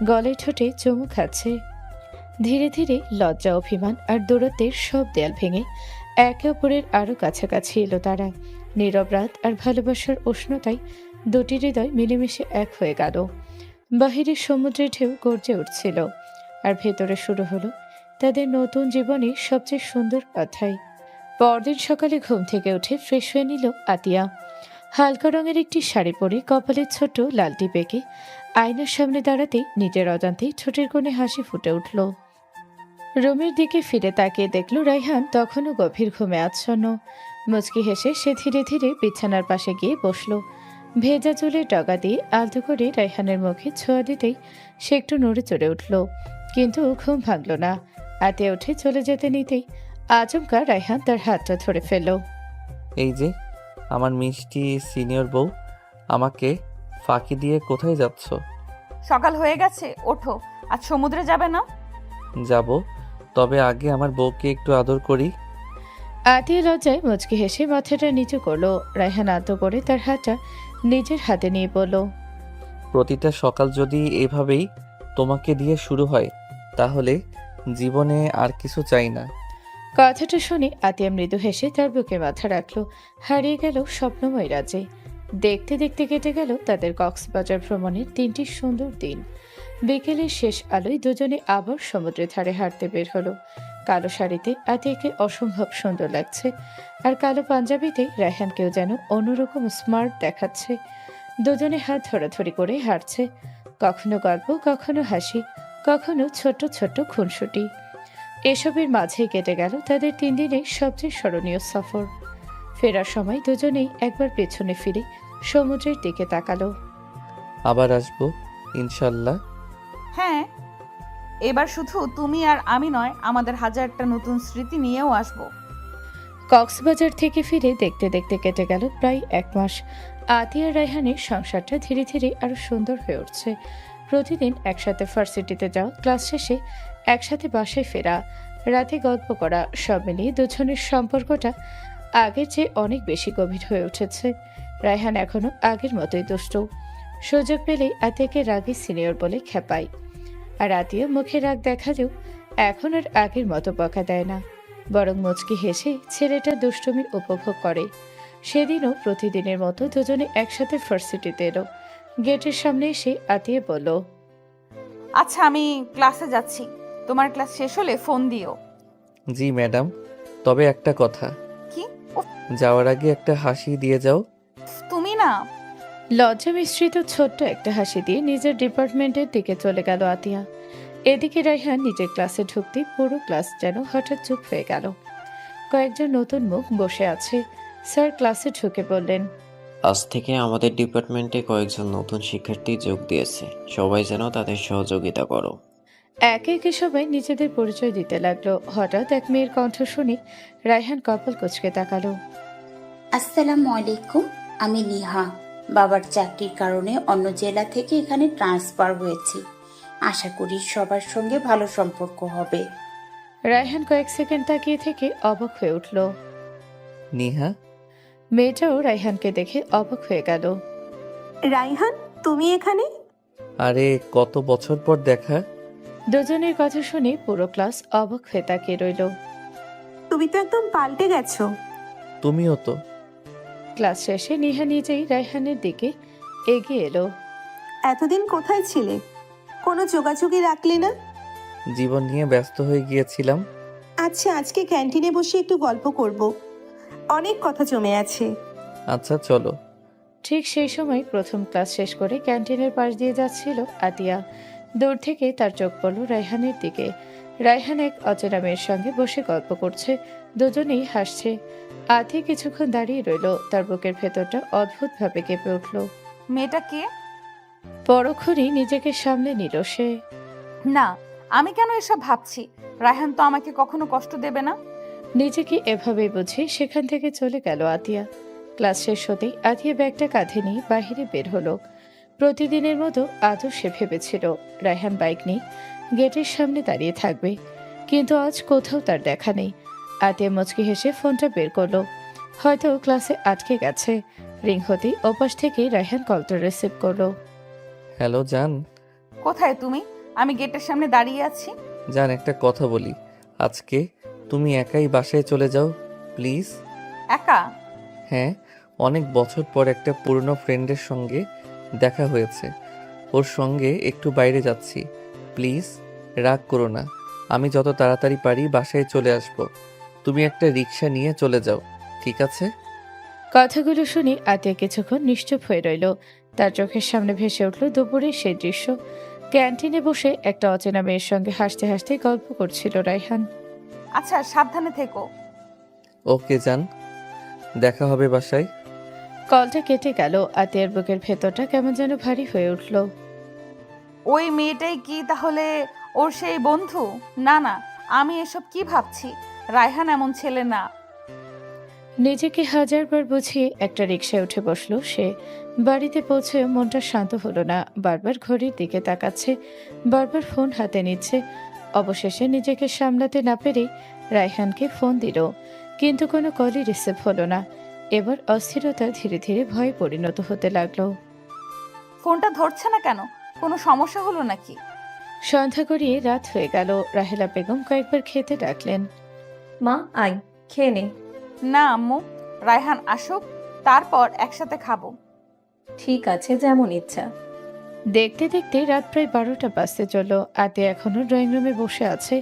গলায় ঠোঁটে চুমু খাচ্ছে। ধীরে ধীরে লজ্জা, অভিমান আর দূরত্বের সব দেয়াল ভেঙে একে অপরের আরো কাছাকাছি এলো তারা। নীরব রাত আর ভালোবাসার উষ্ণতায় দুটি হৃদয় মিলেমিশে এক হয়ে গেল। বাহিরের সমুদ্রের ঢেউ গর্জে উঠছিল, আর ভেতরে শুরু হলো তাদের নতুন জীবনের সবচেয়ে সুন্দর অধ্যায়। পরদিন সকালে ঘুম থেকে উঠে ফ্রেশ হয়ে নিল আতিয়া। হালকা রঙের একটি শাড়ি পরে কপালে ছোট লালটি পেকে আয়নার সামনে দাঁড়াতেই নিজের অজান্তেই ঠোঁটের কোণে হাসি ফুটে উঠল। রুমের দিকে ফিরে তাকিয়ে দেখল রায়হান তখনও গভীর ঘুমে আচ্ছন্ন। মুচকি হেসে সে ধীরে ধীরে বিছানার পাশে গিয়ে বসল। ভেজা চুলে ডগা দিয়ে আলতো করে রায়হানের মুখে ছোঁয়া দিতেই সে একটু নড়ে চড়ে উঠল, কিন্তু ঘুম ভাঙল না। আতিয়া উঠে চলে যেতে নিতেই আচমকা রায়হান তার হাতটা ধরে ফেলল। এই যে আমার মিষ্টি সিনিয়র বউ, আমাকে ফাঁকি দিয়ে কোথায় যাচ্ছ? সকাল হয়ে গেছে, ওঠো। আজ সমুদ্রে যাবে না? যাব, তবে আগে আমার বউকে একটু আদর করি। আতিয়া লজ্জায় মুচকি হেসে মাথাটা নিচু করলো। রায়হান আলতো করে তার হাতটা নিজের হাতে নিয়ে বলল। প্রতিটা সকাল যদি এভাবেই তোমাকে দিয়ে শুরু হয় তাহলে জীবনে আর কিছু চাই না। কথাটা শুনে আতিয়া মৃদু হেসে তার বুকে মাথা রাখলো। হারিয়ে গেল স্বপ্নময় রাজ্যে। দেখতে দেখতে কেটে গেল তাদের কক্সবাজার ভ্রমণের 3টি সুন্দর দিন। বিকেলের শেষ আলোয় দুজনে আবার সমুদ্রের ধারে হাঁটতে বের হলো। কালো শাড়িতে আতিয়াকে অসম্ভব সুন্দর লাগছে, আর কালো পাঞ্জাবিতে রায়হানকেও যেন অন্যরকম স্মার্ট দেখাচ্ছে। দুজনে হাত ধরাধরি করে হাঁটছে, কখনো গল্প, কখনো হাসি, কখনো ছোট ছোট খুনসুটি। এসবের মাঝেই কেটে গেল তাদের 3 দিনের সবচেয়ে স্মরণীয় সফর। ফেরার সময় দুজনেই একবার পেছনে ফিরে সমুদ্রের দিকে তাকালো। আবার আসবো ইনশাল্লাহ। হ্যাঁ, এবার শুধু তুমি আর আমি নয়, আমাদের হাজারটা নতুন স্মৃতি নিয়েও আসবো। কক্সবাজার থেকে ফিরে দেখতে দেখতে কেটে গেল প্রায় 1 মাস। আতিয়া রায়হানের সংসারটা ধীরে ধীরে আরো সুন্দর হয়ে উঠছে। প্রতিদিন একসাথে ভার্সিটিতে যাওয়া, ক্লাস শেষে একসাথে বাসায় ফেরা, রাতে গল্প করা, সব মিলিয়ে দুজনের সম্পর্কটা আগের চেয়ে অনেক বেশি গভীর হয়ে উঠেছে। রায়হান এখনো আগের মতোই দুষ্টু। সুযোগ পেলেই আতিয়াকে রাগী সিনিয়র বলে খেপায়, আর আতিয়া মুখে রাগ দেখালেও এখন আর আগের মতো বকা দেয় না, বরং মুচকি হেসে ছেলেটা দুষ্টুমির উপভোগ করে। সেদিনও প্রতিদিনের মতো দুজনে একসাথে ভার্সিটিতে এলো। গেটের সামনে এসে আতিয়া বলল। আচ্ছা, আমি ক্লাসে যাচ্ছি, তোমার ক্লাস শেষ হলে ফোন দিও। জি ম্যাডাম, তবে একটা কথা, কি? যাওয়ার আগে একটা হাসি দিয়ে যাও। তুমি না। লজ্জা মিশ্রিত ছোট্ট একটা হাসি দিয়ে নিজের ডিপার্টমেন্টের দিকে চলে গেল আতিয়া। এদিকে রায়হান নিজের ক্লাসে ঢুকতে পুরো ক্লাস যেন হঠাৎ চুপ হয়ে গেল। কয়েকজন নতুন মুখ বসে আছে। স্যার ক্লাসে ঢুকে বললেন, আজ থেকে আমাদের ডিপার্টমেন্টে কয়েকজন নতুন শিক্ষার্থী যোগ দিয়েছে, সবাই যেন তাদের সহযোগিতা করো। একে একে সবাই নিজেদের পরিচয় দিতে লাগলো। হঠাৎ এক মেয়ের কণ্ঠ শুনে রায়হান কপাল কুঁচকে তাকালো। আসসালামু আলাইকুম, আমি নিহা। বাবার চাকরির কারণে অন্য জেলা থেকে এখানে ট্রান্সফার হয়েছি। আশা করি সবার সঙ্গে ভালো সম্পর্ক হবে। রায়হান কয়েক সেকেন্ড তাকিয়ে থেকে অবাক হয়ে উঠল। নিহা, মেয়েটাও রায়হানকে দেখে অবাক হয়ে গেল। রাইহান, তুমি এখানে? আরে কত বছর পর দেখা। দুজনের কথা শুনে পুরো ক্লাস অবাক হয়ে তাকিয়ে রইল। তুমি তো একদম পাল্টে গেছো। তুমিও তো। ক্লাস শেষে নিহা নিজেই রায়হানের দিকে এগিয়ে এলো। এতদিন কোথায় ছিলে? কোনো যোগাযোগই রাখলে না। জীবন নিয়ে ব্যস্ত হয়ে গিয়েছিলাম। আচ্ছা, আজকে ক্যান্টিনে বসে একটু গল্প করব, অনেক কথা জমে আছে। আচ্ছা চলো। ঠিক সেই সময় প্রথম ক্লাস শেষ করে ক্যান্টিনের পাশ দিয়ে যাচ্ছিল আতিয়া। দূর থেকে তার চোখ পড়ল রায়হানের দিকে। রায়হান এক অচেনা মেয়ের সঙ্গে বসে গল্প করছে, দুজনেই হাসছে। আতি কিছুক্ষণ দাঁড়িয়ে রইল, তার বুকের ভেতরটা অদ্ভুতভাবে কেঁপে উঠল। মেয়েটা কে? পরক্ষণই নিজেকে সামলে নিল সে। না, আমি কেন এসব ভাবছি? রায়হান তো আমাকে কখনো কষ্ট দেবে না। নিজেকে এভাবেই বুঝে সেখান থেকে চলে গেল আতিয়া। ক্লাস শেষ হতেই আতিয়া ব্যাগটা কাঁধে নিয়ে বাহিরে বের হলো। প্রতিদিনের মতো আজও সে ভেবেছিল রায়হান বাইক নিয়ে গেটের সামনে দাঁড়িয়ে থাকবে, কিন্তু আজ কোথাও তার দেখা নেই। আতিয়া মুচকি হেসে ফোনটা বের করলো। হয়তো ক্লাসে আটকে গেছে। রিং হতেই ওপাশ থেকে রায়হান কলটা রিসিভ করলো। হ্যালো জান। কোথায় তুমি? আমি গেটের সামনে দাঁড়িয়ে আছি। জান, একটা কথা বলি। আজকে তুমি একাই বাসায় চলে যাও প্লিজ। একা? হ্যাঁ, অনেক বছর পর একটা পুরনো ফ্রেন্ডের সঙ্গে দেখা হয়েছে। ওর সঙ্গে একটু বাইরে যাচ্ছি। প্লিজ রাগ করো না, আমি যত তাড়াতাড়ি পারি বাসায় চলে আসব। তুমি একটা রিক্সা নিয়ে চলে যাও, ঠিক আছে? কথাগুলো শুনে আতিয়া কিছুক্ষণ নিশ্চুপ হয়ে রইল। তার চোখের সামনে ভেসে উঠল দুপুরের সেই দৃশ্য। ক্যান্টিনে বসে একটা অচেনা মেয়ের সঙ্গে হাসতে হাসতে গল্প করছিল রায়হান। আচ্ছা, সাবধানে থেকো। ওকে জান, দেখা হবে বাসায়। কলটা কেটে গেল। আতিয়ার বুকের ভেতরটা কেমন যেন ভারী হয়ে উঠল। ওই মেয়েটাই কি তাহলে ওর সেই বন্ধু? না না, আমি এসব কি ভাবছি? রায়হান এমন ছেলে না। নিজেকে হাজারবার বুঝিয়ে একটা রিকশায় উঠে বসলো সে। বাড়িতে পৌঁছে মনটা শান্ত হলো না। বারবার ঘড়ির দিকে তাকাচ্ছে, বারবার ফোন হাতে নিচ্ছে। অবশেষে নিজেকে সামলাতে না পেরে রায়হানকে ফোন দিল, কিন্তু কোনো কলই রিসিভ হলো না। এবার অস্থিরতা ধীরে ধীরে ভয়ে পরিণত হতে লাগলো। ফোনটা ধরছে না কেন? কোনো সমস্যা হলো নাকি? সন্ধ্যা গড়িয়ে রাত হয়ে গেল। রাহেলা বেগম কয়েকবার খেতে ডাকলেন। মা, আয় খেয়ে নে। না আম্মু, রায়হান আসুক, তারপর একসাথে খাবো। ঠিক আছে, যেমন ইচ্ছা। দেখতে দেখতে রাত প্রায় 12টা বাজতে চলল। আতে এখনো ড্রয়িং রুমে বসে আছে,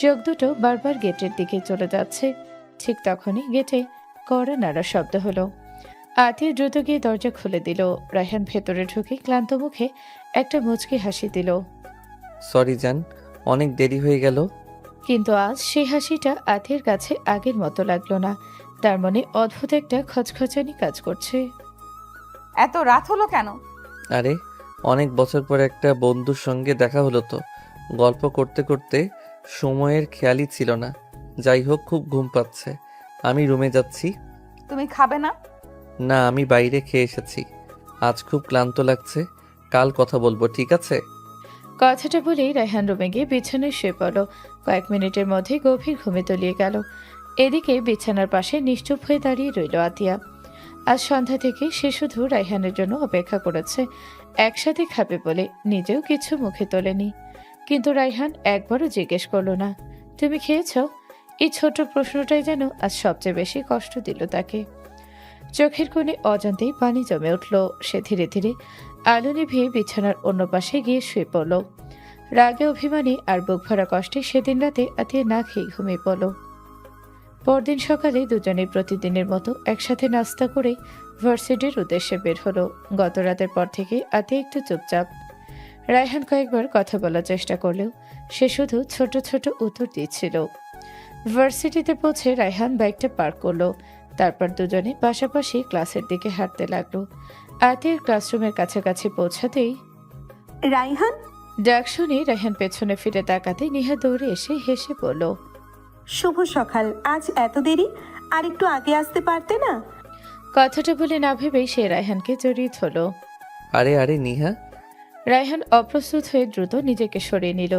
চোখ দুটো বারবার গেটের দিকে চলে যাচ্ছে। ঠিক তখনই গেটে কড়া নাড়া শব্দ হলো। আতে দ্রুত গিয়ে দরজা খুলে দিল। রায়হান ভেতরে ঢুকে ক্লান্ত মুখে একটা মুচকি হাসি দিল। সরি জান, অনেক দেরি হয়ে গেল। কিন্তু আজ সেই হাসিটা আতের কাছে আগের মতো লাগলো না। তার মনে অদ্ভুত একটা খচখচানি কাজ করছে। এত রাত হলো কেন? আরে অনেক বছর পর একটা বন্ধুর সঙ্গে দেখা হলো তো, গল্প করতে করতে সময়ের খেয়ালই ছিল না। যাই হোক, খুব ঘুম পাচ্ছে, আমি রুমে যাচ্ছি। তুমি খাবে না? না, আমি বাইরে খেয়ে এসেছি। আজ খুব ক্লান্ত লাগছে, কাল কথা বলবো, ঠিক আছে? কথাটা বলেই রায়হান রুমে গিয়ে বিছানায় শুয়ে পড়ল। কয়েক মিনিটের মধ্যে গভীর ঘুমে তলিয়ে গেল। এদিকে বিছানার পাশে নিশ্চুপ হয়ে দাঁড়িয়ে রইল আতিয়া। আজ সন্ধ্যা থেকে সে শুধু রায়হানের জন্য অপেক্ষা করেছে, একসাথে খাবে বলে। নিজেও কিছু মুখে তোলেনি, কিন্তু রায়হান একবারও জিজ্ঞেস করলো না, তুমি খেয়েছ? এই ছোট প্রশ্নটাই যেন আজ সবচেয়ে বেশি কষ্ট দিল তাকে। চোখের কোণে অজান্তেই পানি জমে উঠল। সে ধীরে ধীরে আলো নিভিয়ে বিছানার অন্য পাশে গিয়ে শুয়ে পড়ল। রাগে, অভিমানে আর বুক ভরা কষ্টে সেদিন রাতে আতিয়া না খেয়ে ঘুমিয়ে পড়ল। পরদিন সকালে দুজনে প্রতিদিনের মতো একসাথে নাস্তা করে ভার্সিটির উদ্দেশ্যে বের হলো। গত রাতের পর থেকে আতিয়া একটু চুপচাপ। রায়হান কয়েকবার কথা বলার চেষ্টা করলেও সে শুধু ছোট ছোট উত্তর দিচ্ছিল। ভার্সিটিতে পৌঁছে রায়হান বাইকটা পার্ক করলো। তারপর দুজনে পাশাপাশি ক্লাসের দিকে হাঁটতে লাগলো। আতিয়ার ক্লাসরুমের কাছাকাছি পৌঁছাতেই রাইহান, ডাক শুনে রায়হান পেছনে ফিরে তাকাতে নিহা দৌড়ে এসে হেসে বলল, শুভ সকাল। আজ এত দেরি? আর একটু আগে আসতে পারতে না? কথাটা বলে না ভেবেই সে রায়হানকে জড়িয়ে ধরল। আরে আরে নিহা। রায়হান অপ্রস্তুত হয়ে দ্রুত নিজেকে সরিয়ে নিল।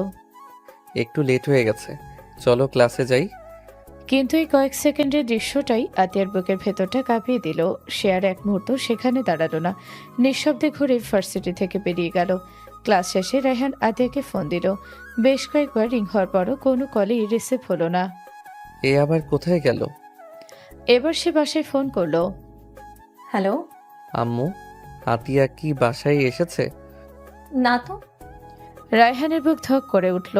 একটু লেট হয়ে গেছে, চলো ক্লাসে যাই। কিন্তু এই কয়েক সেকেন্ডের দৃশ্যটাই আতিয়ার বুকের ভেতরটা কাঁপিয়ে দিল। সে আর এক মুহূর্ত সেখানে দাঁড়ালো না, নিঃশব্দে ঘুরে ভার্সিটি থেকে বেরিয়ে গেল। ক্লাস শেষে রায়হান আতিয়াকে ফোন দিল। বেশ কয়েকবার রিং হওয়ার পরও কোনো কলই রিসিভ হলো না। এ আবার কোথায় গেল? এবার সে বাসায় ফোন করলো। হ্যালো। আম্মু, আতিয়া কি বাসায় এসেছে? না তো। রায়হানের বুক ধক করে উঠল।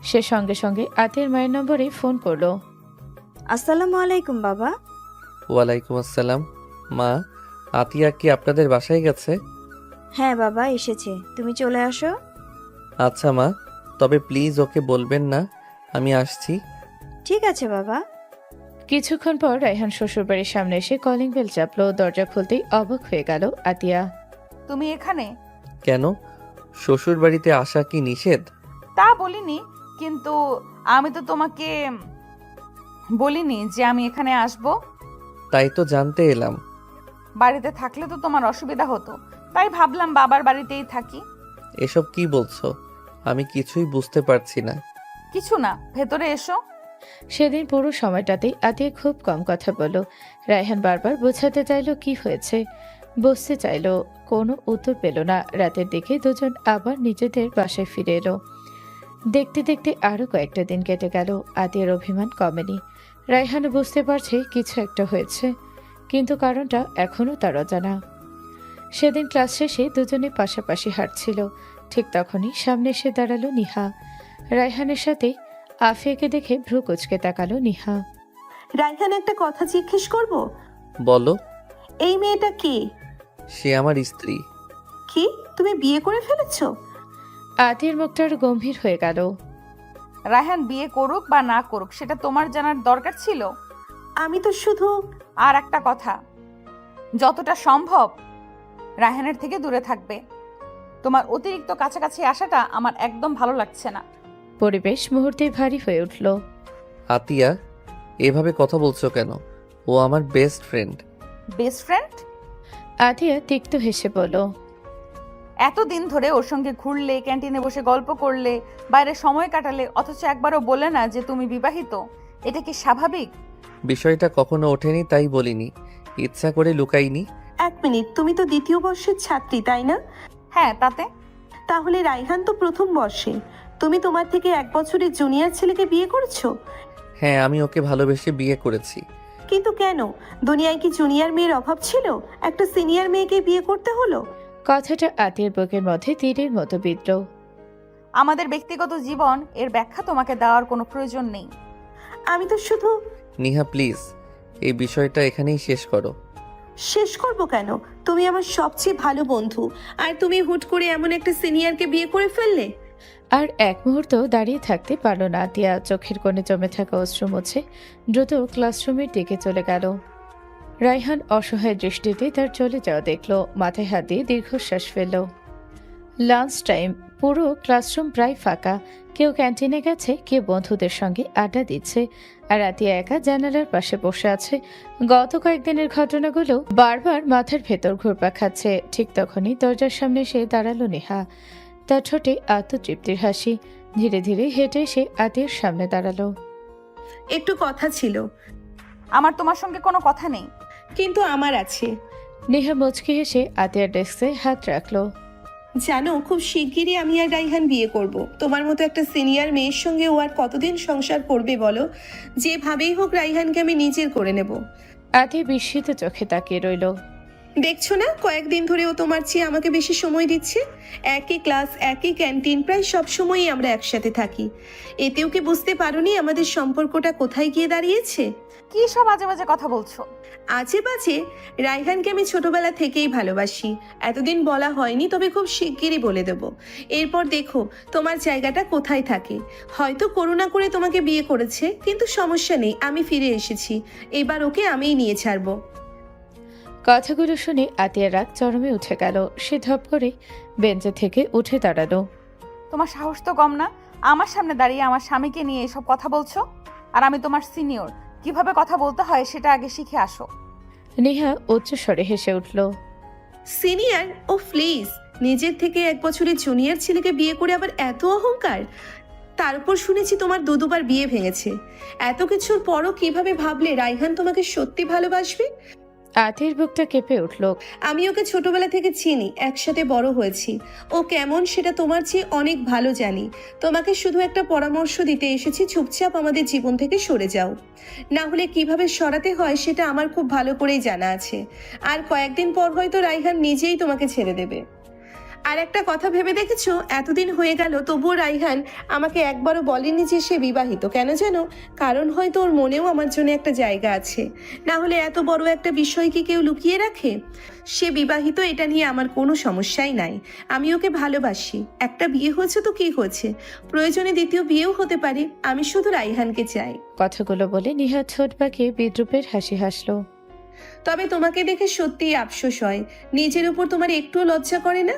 সে সঙ্গে সঙ্গে আতিয়ার মায়ের নম্বরে ফোন করলো। আসসালামু আলাইকুম বাবা। ওয়ালাইকুম আসসালাম। মা, আতিয়া কি আপনাদের বাসায় গেছে? হ্যাঁ বাবা, এসেছে, তুমি চলে আসো। আচ্ছা মা, তবে প্লিজ ওকে বলবেন না আমি আসছি। ঠিক আছে বাবা। কিছুক্ষণ পর রায়হান শ্বশুরবাড়ির সামনে এসে কলিং বেল চাপলো। দরজা খুলতেই অবাক হয়ে গেল আতিয়া। তুমি এখানে? কেন, শ্বশুর বাড়িতে আসা কি নিষেধ? তা বলিনি, কিন্তু আমি তো তোমাকে বলিনি যে আমি এখানে আসব। তাই তো জানতে এলাম। বাড়িতে থাকলে তো তোমার অসুবিধা হতো, তাই ভাবলাম বাবার বাড়িতেই থাকি। এসব কি বলছো? আমি কিছুই বুঝতে পারছি না। কিছু না, ভেতরে এসো। সেদিন পুরো সময়টাতেই আতিয়া খুব কম কথা বলল। রায়হান বারবার বোঝাতে চাইল কি হয়েছে, বসতে চাইল, কোনো উত্তর পেল না। রাতের দিকে দুজন আবার নিজেদের বাসায় ফিরে এলো। দেখতে দেখতে আরো কয়েকটা দিন কেটে গেল। আতিয়ার অভিমান কমেনি। রায়হানও বুঝতে পারছে কিছু একটা হয়েছে, কিন্তু কারণটা এখনো তার অজানা। সেদিন ক্লাস শেষে দুজনে পাশাপাশি হাঁটছিল। ঠিক তখনই সামনে এসে দাঁড়ালো নিহা। রায়হানের সাথে আফিয়াকে দেখে ভ্রু কুচকে তাকালো নিহা। রায়হান, একটা কথা জিজ্ঞেস করব? বলো। এই মেয়েটা কে? সে আমার স্ত্রী। কি, তুমি বিয়ে করে ফেলেছো? আতিয়ার মুখটা আরো গম্ভীর হয়ে গেল। রায়হান বিয়ে করুক বা না করুক সেটা তোমার জানার দরকার ছিল? আমি তো শুধু... আর একটা কথা, যতটা সম্ভব রায়হানের থেকে দূরে থাকবে। তোমার অতিরিক্ত কাছাকাছি আসাটা আমার একদম ভালো লাগছে না। পরিবেশ মুহূর্তে ভারী হয়ে উঠল। আতিয়া, এভাবে কথা বলছো কেন? ও আমার best friend. Best friend? Atiya তিক্ত হেসে বলল। এতদিন ধরে ওর সঙ্গে ঘুরলে, ক্যান্টিনে বসে গল্প করলে, বাইরে সময় কাটালে, অথচ একবারও বলে না যে তুমি বিবাহিত। এটা কি স্বাভাবিক? বিষয়টা কখনো ওঠেনি তাই বলিনি, ইচ্ছা করে লুকাইনি। এক মিনিট, তুমি তো দ্বিতীয় বর্ষের ছাত্রী, তাই না? হ্যাঁ, তাতে? তাহলে রায়হান তো প্রথম বর্ষে। তুমি তোমার থেকে 1 বছরের জুনিয়র ছেলেকে বিয়ে করেছো? হ্যাঁ, আমি ওকে ভালোবেসে বিয়ে করেছি। কিন্তু কেন? দুনিয়ায় কি জুনিয়র মেয়ের অভাব ছিল? একটা সিনিয়র মেয়েকে বিয়ে করতে হলো? কথাটা আতিয়ার বুকের মধ্যে তীরের মতো বিঁধল। আমাদের ব্যক্তিগত জীবন, এর ব্যাখ্যা তোমাকে দেওয়ার কোনো প্রয়োজন নেই। আমি তো শুধু... নিহা প্লিজ, এই বিষয়টা এখানেই শেষ করো। শেষ করব কেন? তুমি আমার সবচেয়ে ভালো বন্ধু, আর তুমি হুট করে এমন একটা সিনিয়রকে বিয়ে করে ফেললে। আর এক মুহূর্ত দাঁড়িয়ে থাকতে পারল না আতিয়া। চোখের কোণে জমে থাকা অশ্রু মুছে দ্রুত ক্লাসরুমের দিকে চলে গেল। রায়হান অসহায় দৃষ্টিতে তার চলে যাওয়া দেখল, মাথায় হাত দিয়ে দীর্ঘশ্বাস ফেলল। লাঞ্চ টাইম, পুরো ক্লাসরুম প্রায় ফাঁকা। কেউ ক্যান্টিনে গেছে, কেউ বন্ধুদের সঙ্গে আড্ডা দিচ্ছে, আর আতিয়া একা জানালার পাশে বসে আছে। গত কয়েকদিনের ঘটনাগুলো বারবার মাথার ভেতর ঘুরপাক খাচ্ছে। ঠিক তখনই দরজার সামনে এসে দাঁড়ালো নেহা। তার ঠোঁটে আত্মতৃপ্তির হাসি। ধীরে ধীরে হেঁটে এসে আতিয়ার সামনে দাঁড়ালো। একটু কথা ছিল। আমার তোমার সঙ্গে কোনো কথা নেই। কিন্তু আমার আছে। নেহা মুচকি হেসে আতিয়ার ডেস্কে হাত রাখলো। জানো, খুব শিগগিরই আমি আর রায়হান বিয়ে করব। তোমার মতো একটা সিনিয়র মেয়ের সঙ্গে ও আর কতদিন সংসার করবে বলো? যেভাবেই হোক রায়হানকে আমি নিজের করে নেব। আতিয়া বিস্মিত চোখে তাকিয়ে রইল। দেখছো না, কয়েকদিন ধরে ও তোমার চেয়ে আমাকে বেশি সময় দিচ্ছে। একই ক্লাস, একই ক্যান্টিন, প্রায় সব সময়ই আমরা একসাথে থাকি। এতেও কি বুঝতে পারোনি আমাদের সম্পর্কটা কোথায় গিয়ে দাঁড়িয়েছে? কি সব আজে বাজে কথা বলছো? আজে বাজে? রায়হানকে আমি ছোটবেলা থেকেই ভালোবাসি। এতদিন বলা হয়নি, তবে খুব শিগগিরই বলে দেব। এরপর দেখো তোমার জায়গাটা কোথায় থাকে। হয়তো করুণা করে তোমাকে বিয়ে করেছে, কিন্তু সমস্যা নেই, আমি ফিরে এসেছি। এবার ওকে আমিই নিয়ে ছাড়বো। কথাগুলো শুনে আতিয়ার রাগ চরমে উঠে গেল। সে ধপ করে বেঞ্চে থেকে উঠে দাঁড়ালো। তোমার সাহস তো কম না, আমার সামনে দাঁড়িয়ে আমার স্বামীকে নিয়ে এসব কথা বলছো। আর আমি তোমার সিনিয়র, কিভাবে কথা বলতে হয় সেটা আগে শিখে আসো। নেহা উচ্চ স্বরে হেসে উঠল। সিনিয়র? ও প্লিজ, নিজের থেকে 1 বছরের জুনিয়র ছেলেকে বিয়ে করে আবার এত অহংকার। তার উপর শুনেছি তোমার দুবার বিয়ে ভেঙেছে। এত কিছুর পরও কিভাবে ভাবলে রাইহান তোমাকে সত্যি ভালোবাসবে? আতির বুকটা কেঁপে উঠল। আমি ওকে ছোটবেলা থেকে চিনি, একসাথে বড় হয়েছি। ও কেমন সেটা তোমার চেয়ে অনেক ভালো জানি। তোমাকে শুধু একটা পরামর্শ দিতে এসেছি, চুপচাপ আমাদের জীবন থেকে সরে যাও। না হলে কিভাবে সরাতে হয় সেটা আমার খুব ভালো করেই জানা আছে। আর কয়েকদিন পর হয়তো রাইহান নিজেই তোমাকে ছেড়ে দেবে। আর একটা কথা ভেবে দেখেছো, এতদিন হয়ে গেল তবুও রাইহান আমাকে একবারও বলেনি যে সে বিবাহিত। কেন জানো? কারণ হয়তো ওর মনেও আমার জন্য একটা জায়গা আছে। না হলে এত বড় একটা বিষয় কি কেউ লুকিয়ে রাখে? সে বিবাহিত, এটা নিয়ে আমার কোনো সমস্যাই নাই। আমি ওকে ভালোবাসি। একটা বিয়ে হয়েছে তো কি হয়েছে, প্রয়োজনে দ্বিতীয় বিয়েও হতে পারে। আমি শুধু রাইহানকে চাই। কথাগুলো বলে নিহাত ঠোঁট বাঁকিয়ে বিদ্রুপের হাসি হাসল। তবে তোমাকে দেখে সত্যিই আফসোস হয়। নিজের উপর তোমার একটুও লজ্জা করে না?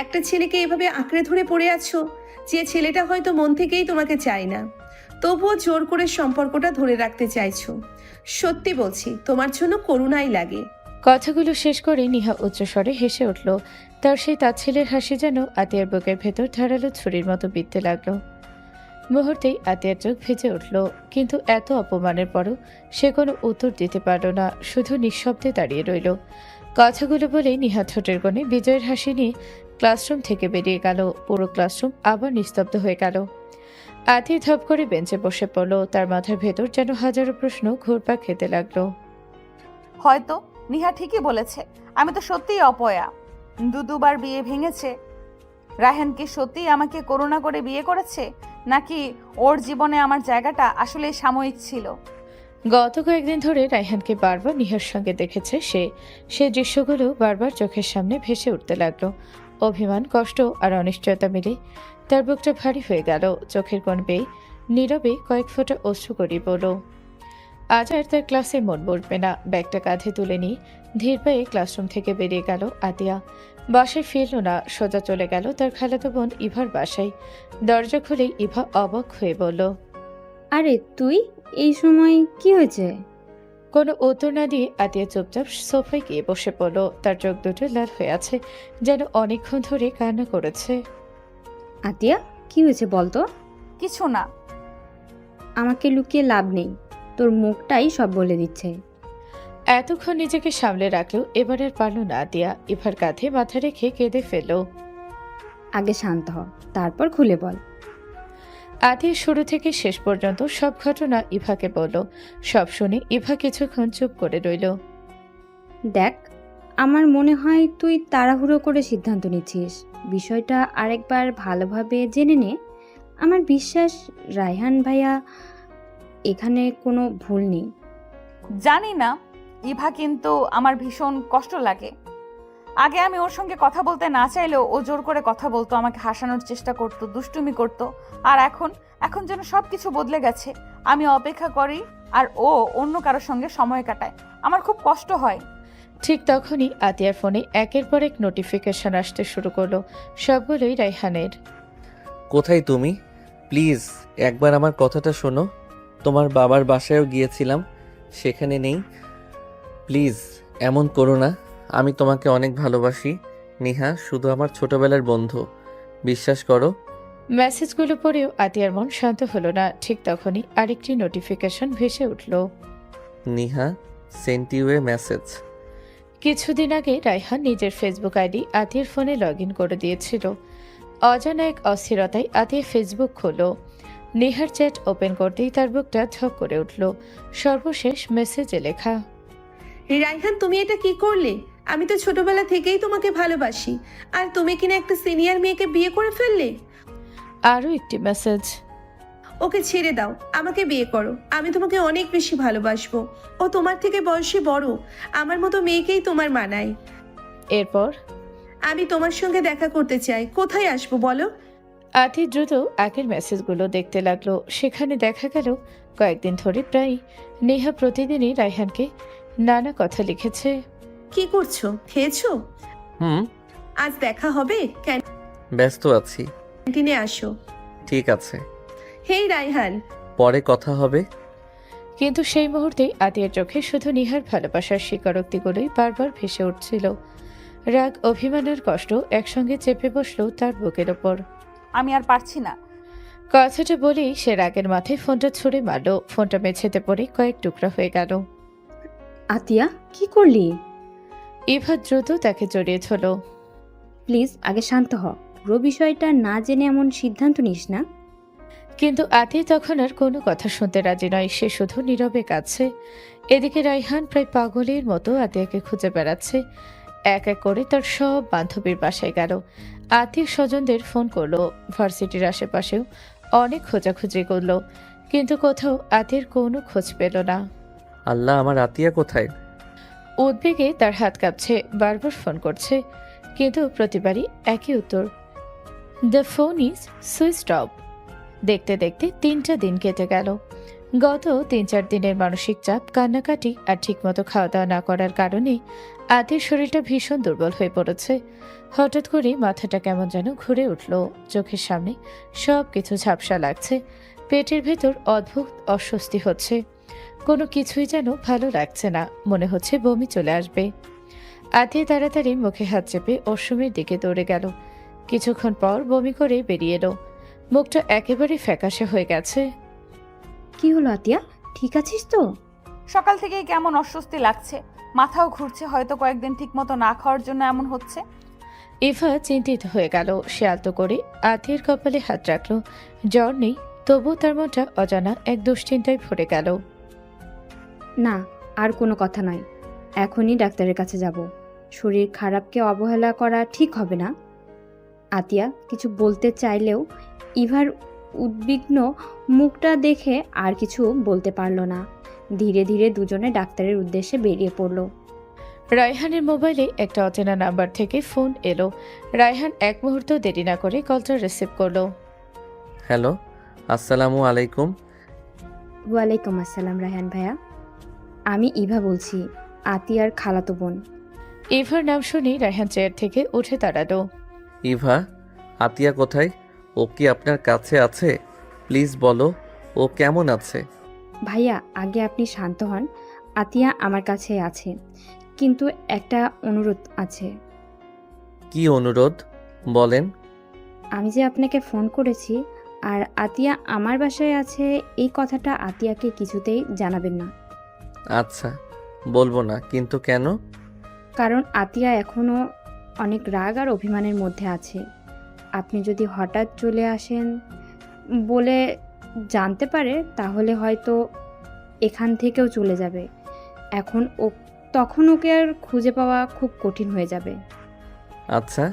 একটা ছেলেকে এভাবে আঁকড়ে ধরে পড়ে আছো, যে ছেলেটা হয়তো মন থেকেই তোমাকে চায় না, তবুও জোর করে সম্পর্কটা ধরে রাখতে চাইছো। সত্যি বলছি, তোমার জন্য করুণাই লাগে। কথাগুলো শেষ করে নিহা উচ্চস্বরে হেসে উঠল। তার সেই তাচ্ছিলের হাসি যেন আতিয়ার বুকের ভেতর ধারালো ছুরির মতো বিঁধতে লাগলো। মুহূর্তেই আতিয়ার চোখ ভিজে উঠল, কিন্তু এত অপমানের পরও সে কোনো উত্তর দিতে পারল না, শুধু নিঃশব্দে দাঁড়িয়ে রইল। কথাগুলো বলে নিহা ঠোঁটের কোণে বিজয়ের হাসি নিয়ে ক্লাসরুম থেকে বেরিয়ে গেল। পুরো ক্লাসরুম আবার নিস্তব্ধ হয়ে গেল। আতি ধপ করে বেঞ্চে বসে পড়ল। তার মাথার ভেতর যেন হাজারো প্রশ্ন ঘুরপাক খেতে লাগলো। হয়তো নিহা ঠিকই বলেছে, আমি তো সত্যিই অপয়া। দুবার বিয়ে ভেঙেছে। রায়হান কি সত্যিই আমাকে করুণা করে বিয়ে করেছে, নাকি ওর জীবনে আমার জায়গাটা আসলে সাময়িক ছিল? গত কয়েকদিন ধরে রায়হানকে বারবার নিহার সঙ্গে দেখেছে সে দৃশ্যগুলো বারবার চোখের সামনে ভেসে উঠতে লাগলো। অভিমান, কষ্ট আর অনিশ্চয়তা মিলে তার বুকটা ভারী হয়ে গেল। চোখের কোণ বেয়ে নীরবে কয়েক ফোঁটা অশ্রু গড়িয়ে পড়ল। আজ আর তার ক্লাসে মন বসবে না। ব্যাগটা কাঁধে তুলে নিয়ে ধীর পায়ে ক্লাসরুম থেকে বেরিয়ে গেল আতিয়া। বাসায় ফিরল না, সোজা চলে গেল তার খালাতো বোন ইভার বাসায়। দরজা খুলেই ইভা অবাক হয়ে বলল, আরে তুই এই সময় কি হয়েছে? কোনো উত্তর না দিয়ে আতিয়া চুপচাপ সোফায় গিয়ে বসে পড়ল। তার চোখ দুটো লাল হয়ে আছে, যেন অনেকক্ষণ ধরে কান্না করেছে। আতিয়া, কি হয়েছে বলতো? কিছু না। আমাকে লুকিয়ে লাভ নেই, তোর মুখটাই সব বলে দিচ্ছে। এতক্ষণ নিজেকে সামলে রাখলেও এবার আর পারল না আতিয়া। ইভার কাঁধে মাথা রেখে কেঁদে ফেলল। আগে শান্ত হ, তারপর খুলে বল। আতিয়া শুরু থেকে শেষ পর্যন্ত সব ঘটনা ইভাকে বলল। সব শুনে ইভা কিছুক্ষণ চুপ করে রইল। দেখ, আমার মনে হয় তুই তাড়াহুড়ো করে সিদ্ধান্ত নিচ্ছিস। বিষয়টা আরেকবার ভালোভাবে জেনে নে। আমার বিশ্বাস রায়হান ভাইয়া এখানে কোনো ভুল নেই। জানি না ইভা, কিন্তু আমার ভীষণ কষ্ট লাগে। আগে আমি ওর সঙ্গে কথা বলতে না চাইলেও ও জোর করে কথা বলতো, আমাকে হাসানোর চেষ্টা করতো, দুষ্টুমি করতো। আর এখন যেন সবকিছু বদলে গেছে। আমি অপেক্ষা করি আর ও অন্য কারোর সঙ্গে সময় কাটায়। আমার খুব কষ্ট হয়। ঠিক তখনই আতিয়ার ফোনে একের পর এক নোটিফিকেশন আসতে শুরু করলো। সবগুলোই রায়হানের। কোথায় তুমি? প্লিজ একবার আমার কথাটা শোনো। তোমার বাবার বাসায়ও গিয়েছিলাম, সেখানে নেই। প্লিজ এমন করো না। আমি তোমাকে অনেক ভালোবাসি নিহা, শুধু আমার ছোটবেলার বন্ধু, বিশ্বাস করো। মেসেজগুলো পড়েও আতিয়ার মন শান্ত হলো না। ঠিক তখনই আরেকটি নোটিফিকেশন ভেসে উঠল। Niha sent U A message. কিছুদিন আগে রায়হান নিজের ফেসবুক আইডি আতিয়ার ফোনে লগ ইন করে দিয়েছিল। অজানা এক অস্থিরতায় আতিয়া ফেসবুক খোলো। নিহার চ্যাট ওপেন করতেই তার বুকটা ধক করে উঠল। সর্বশেষ মেসেজে লেখা, রাইহান, তুমি এটা কি করলে? আমি তো ছোটবেলা থেকেই তোমাকে ভালোবাসি, আর তুমি কিনা একটা সিনিয়র মেয়েকে বিয়ে করে ফেললে। আরও একটি মেসেজ, ওকে ছেড়ে দাও, আমাকে বিয়ে করো। আমি তোমাকে অনেক বেশি ভালোবাসবো। ও তোমার থেকে বয়সে বড়, আমার মতো মেয়েকেই তোমার মানায়। এরপর, আমি তোমার সঙ্গে দেখা করতে চাই। কোথায় আসবো বলো? আতি দ্রুত আগের মেসেজগুলো দেখতে লাগলো। সেখানে দেখা গেল কয়েকদিন ধরে প্রায় নেহা প্রতিদিনই রায়হানকে নানা কথা লিখেছে। কি করছো? খেয়েছো? আজ দেখা হবে? ব্যস্ত আছি। ক্যান্টিনে আসো। ঠিক আছে। হেই রায়হান, পরে কথা হবে। কিন্তু সেই মুহূর্তে আতিয়ার চোখে শুধু নিহার ভালোবাসার স্বীকারোক্তিগুলোই বারবার ভেসে উঠছিল। রাগ, অভিমানের কষ্ট একসঙ্গে চেপে বসলো তার বুকের ওপর। আমি আর পারছি না। কথাটা বলেই সে রাগের মাথায় ফোনটা ছুঁড়ে মারল। ফোনটা মেঝেতে পড়ে কয়েক টুকরা হয়ে গেল। আতিয়া, কি করলি? ইভা দ্রুত তাকে জড়িয়ে ধরল। প্লিজ আগে শান্ত হ। পুরো বিষয়টা না জেনে এমন সিদ্ধান্ত নিস না। কিন্তু আতিয়া তখন আর কোনো কথা শুনতে রাজি নয়। সে শুধু নীরবে কাঁদছে। এদিকে রাইহান প্রায় পাগলের মতো আতিয়াকে খুঁজে বেড়াচ্ছে। এক এক করে তার সব বান্ধবীর বাসায় গেল। আত্মীয় স্বজনদের ফোন করলো। ভার্সিটির আশেপাশেও অনেক খোঁজাখুঁজি করলো, কিন্তু কোথাও আতিয়ার কোনো খোঁজ পেল না। আল্লাহ, আমার আতিয়া কোথায়? উদ্বেগে তার হাত কাঁপছে, বারবার ফোন করছে, কিন্তু প্রতিবারই একই উত্তর, the phone is switched off. দেখতে দেখতে 3টা দিন কেটে গেল। গত 3-4 দিনের মানসিক চাপ, কান্নাকাটি আর ঠিকমতো খাওয়া দাওয়া না করার কারণে আতির শরীরটা ভীষণ দুর্বল হয়ে পড়েছে। হঠাৎ করে মাথাটা কেমন যেন ঘুরে উঠল। চোখের সামনে সব কিছু ঝাপসা লাগছে। পেটের ভেতর অদ্ভুত অস্বস্তি হচ্ছে। কোনো কিছুই যেন ভালো লাগছে না। মনে হচ্ছে বমি চলে আসবে। আতি তাড়াতাড়ি মুখে হাত চেপে ওয়াশরুমের দিকে দৌড়ে গেল। কিছুক্ষণ পর বমি করে বেরিয়ে এলো। মুখটা একেবারে ফ্যাকাশে হয়ে গেছে। কি হলো আতিয়া, ঠিক আছিস তো? সকাল থেকেই কেমন অস্বস্তি লাগছে, মাথাও ঘুরছে। হয়তো কয়েকদিন ঠিকমতো না খাওয়ার জন্য এমন হচ্ছে। ইভা চিন্তিত হয়ে গেল। সে আলতো করে আতির কপালে হাত রাখল। জ্বর নেই, তবু তার মনটা অজানা এক দুশ্চিন্তায় ভরে গেল। না, আর কোনো কথা নয়। এখনই ডাক্তারের কাছে যাব। শরীর খারাপকে অবহেলা করা ঠিক হবে না। আতিয়া কিছু বলতে চাইলেও ইভার উদ্বিগ্ন মুখটা দেখে আর কিছু বলতে পারল না। ধীরে ধীরে দুজনে ডাক্তারের উদ্দেশ্যে বেরিয়ে পড়ল। রায়হানের মোবাইলে একটা অচেনা নাম্বার থেকে ফোন এলো। রায়হান এক মুহূর্ত দেরি না করে কলটা রিসিভ করলো। হ্যালো, আসসালামু আলাইকুম। ওয়ালাইকুম আসসালাম রায়হান ভাইয়া। আমি ইভা বলছি, আতিয়ার খালাতো বোন। ইভার নাম শুনে রায়হান চেয়ার থেকে উঠে দাঁড়ালো। ইভা, আতিয়া কোথায়? ও কি আপনার কাছে আছে? প্লিজ বলো, ও কেমন আছে? ভাইয়া, আগে আপনি শান্ত হন। আতিয়া আমার কাছে আছে, কিন্তু একটা অনুরোধ আছে। কি অনুরোধ বলেন? আমি যে আপনাকে ফোন করেছি আর আতিয়া আমার বাসায় আছে, এই কথাটা আতিয়াকে কিছুতেই জানাবেন না। আচ্ছা, বলবো না, কিন্তু কেন? কারণ আতিয়া এখনও অনেক রাগ আর অভিমানের মধ্যে আছে। আপনি যদি হঠাৎ চলে আসেন বলে জানতে পারে, তাহলে হয়তো এখান থেকেও চলে যাবে। তখন ওকে আর খুঁজে পাওয়া খুব কঠিন হয়ে যাবে। আচ্ছা,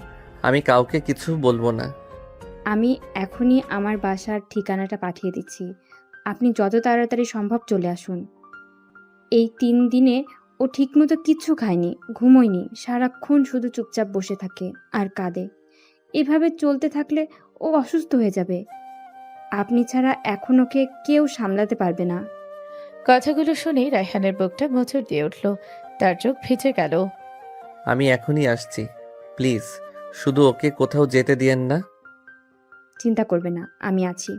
আমি কাউকে কিছু বলবো না। আমি এখনই আমার বাসার ঠিকানাটা পাঠিয়ে দিচ্ছি। আপনি যত তাড়াতাড়ি সম্ভব চলে আসুন। এই 3 দিনে ও ঠিকমতো কিচ্ছু খায়নি, ঘুমোয়নি, সারাক্ষণ শুধু চুপচাপ বসে থাকে আর কাঁদে। এভাবে চলতে থাকলে ও অসুস্থ হয়ে যাবে। আপনি ছাড়া এখন ওকে কেউ সামলাতে পারবে না। কথাগুলো শুনে রায়হানের বুকটা মোচড় দিয়ে উঠল। তার চোখ ভিজে গেল। আমি এখনই আসছি, প্লিজ শুধু ওকে কোথাও যেতে দিয়েন না। চিন্তা করবে না, আমি আছি।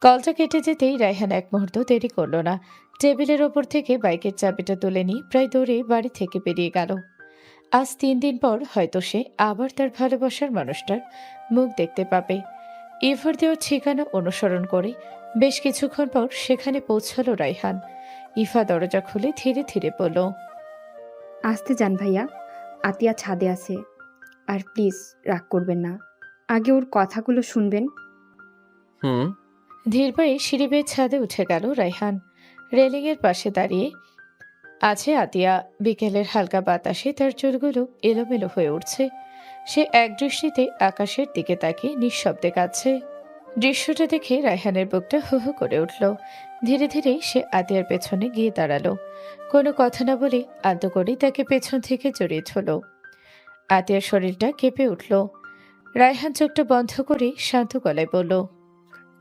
কলটা কেটে যেতেই রায়হান এক মুহূর্ত দেরি করল না। টেবিলের ওপর থেকে বাইকের চাবিটা তুলে নিয়ে প্রায় দৌড়ে বাড়ি থেকে বেরিয়ে গেল। আজ 3 দিন পর হয়তো সে আবার তার ভালোবাসার মানুষটার মুখ দেখতে পাবে। ইভার দেওয়ার ঠিকানা অনুসরণ করে বেশ কিছুক্ষণ পর সেখানে পৌঁছালো রায়হান। ইভা দরজা খুলে ধীরে ধীরে বলল, আসতে যান ভাইয়া, আতিয়া ছাদে আছে। আর প্লিজ রাগ করবেন না, আগে ওর কথাগুলো শুনবেন। হুম। ধীর পায়ে সিঁড়ি বেয়ে ছাদে উঠে গেল রায়হান। রেলিংয়ের পাশে দাঁড়িয়ে আছে আতিয়া। বিকেলের হালকা বাতাসে তার চুলগুলো এলোমেলো হয়ে উঠছে। সে এক দৃষ্টিতে আকাশের দিকে তাকিয়ে নিঃশব্দে কাঁদছে। দৃশ্যটা দেখে রায়হানের বুকটা হু হু করে উঠল। ধীরে ধীরে সে আতিয়ার পেছনে গিয়ে দাঁড়ালো। কোনো কথা না বলে আলতো করে তাকে পেছন থেকে জড়িয়ে ধরল। আতিয়ার শরীরটা কেঁপে উঠল। রায়হান চোখটা বন্ধ করে শান্ত গলায় বলল,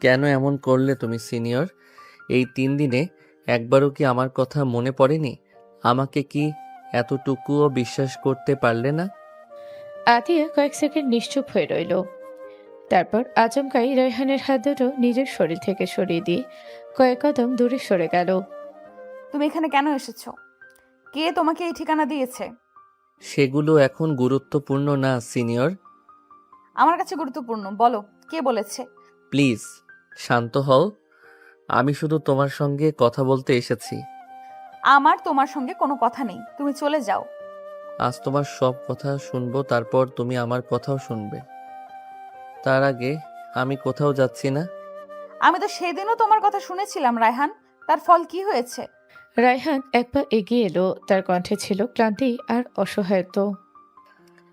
কেন এমন করলে তুমি সিনিয়র? এই 3 দিনে একবারও কি আমার কথা মনে পড়েনি? আমাকে কি এতটুকুও বিশ্বাস করতে পারলে না? আতিয়া কয়েক সেকেন্ড নিশ্চুপ হয়ে রইল। তারপর আচমকাই রায়হানের হাত দুটো নিজের শরীর থেকে সরিয়ে দিয়ে কয়েক কদম দূরে সরে গেল। তুমি এখানে কেন এসেছো? কে তোমাকে এই ঠিকানা দিয়েছে? সেগুলো এখন গুরুত্বপূর্ণ না সিনিয়র। আমার কাছে গুরুত্বপূর্ণ। বলো, কে বলেছে? প্লিজ শান্ত হও। আমি শুধু তোমার সঙ্গে কথা বলতে এসেছি। আমার তোমার সঙ্গে কোনো কথা নেই, তুমি চলে যাও। আজ তোমার সব কথা শুনবো, তারপর তুমি আমার কথাও শুনবে। তার আগে আমি কোথাও যাচ্ছি না। আমি তো সেদিনও তোমার কথা শুনেছিলাম রায়হান, তার ফল কি হয়েছে? রায়হান এক পা এগিয়ে এলো, তার কণ্ঠে ছিল ক্লান্তি আর অসহায়ত্ব।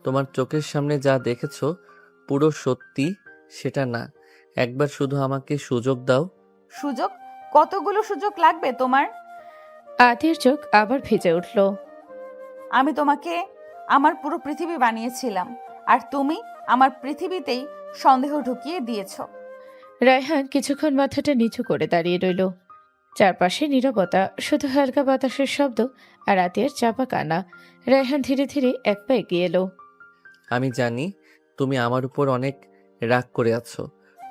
তোমার চোখের সামনে যা দেখেছো পুরো সত্যি সেটা না। একবার শুধু আমাকে সুযোগ দাও। সুযোগ? কতগুলো সুযোগ লাগবে তোমার? আদির চোখ আবার ভিজে উঠল। আমি তোমাকে আমার পুরো পৃথিবী বানিয়েছিলাম, আর তুমি আমার পৃথিবীতেই সন্দেহ ঢুকিয়ে দিয়েছো। রায়হান কিছুক্ষণ মাথাটা নিচু করে দাঁড়িয়ে রইল। চারপাশে নীরবতা, শুধু হালকা বাতাসের শব্দ আর আতিয়ার চাপা কান্না। রায়হান ধীরে ধীরে এক পা এগিয়ে এলো। আমি জানি তুমি আমার উপর অনেক রাগ করে আছো,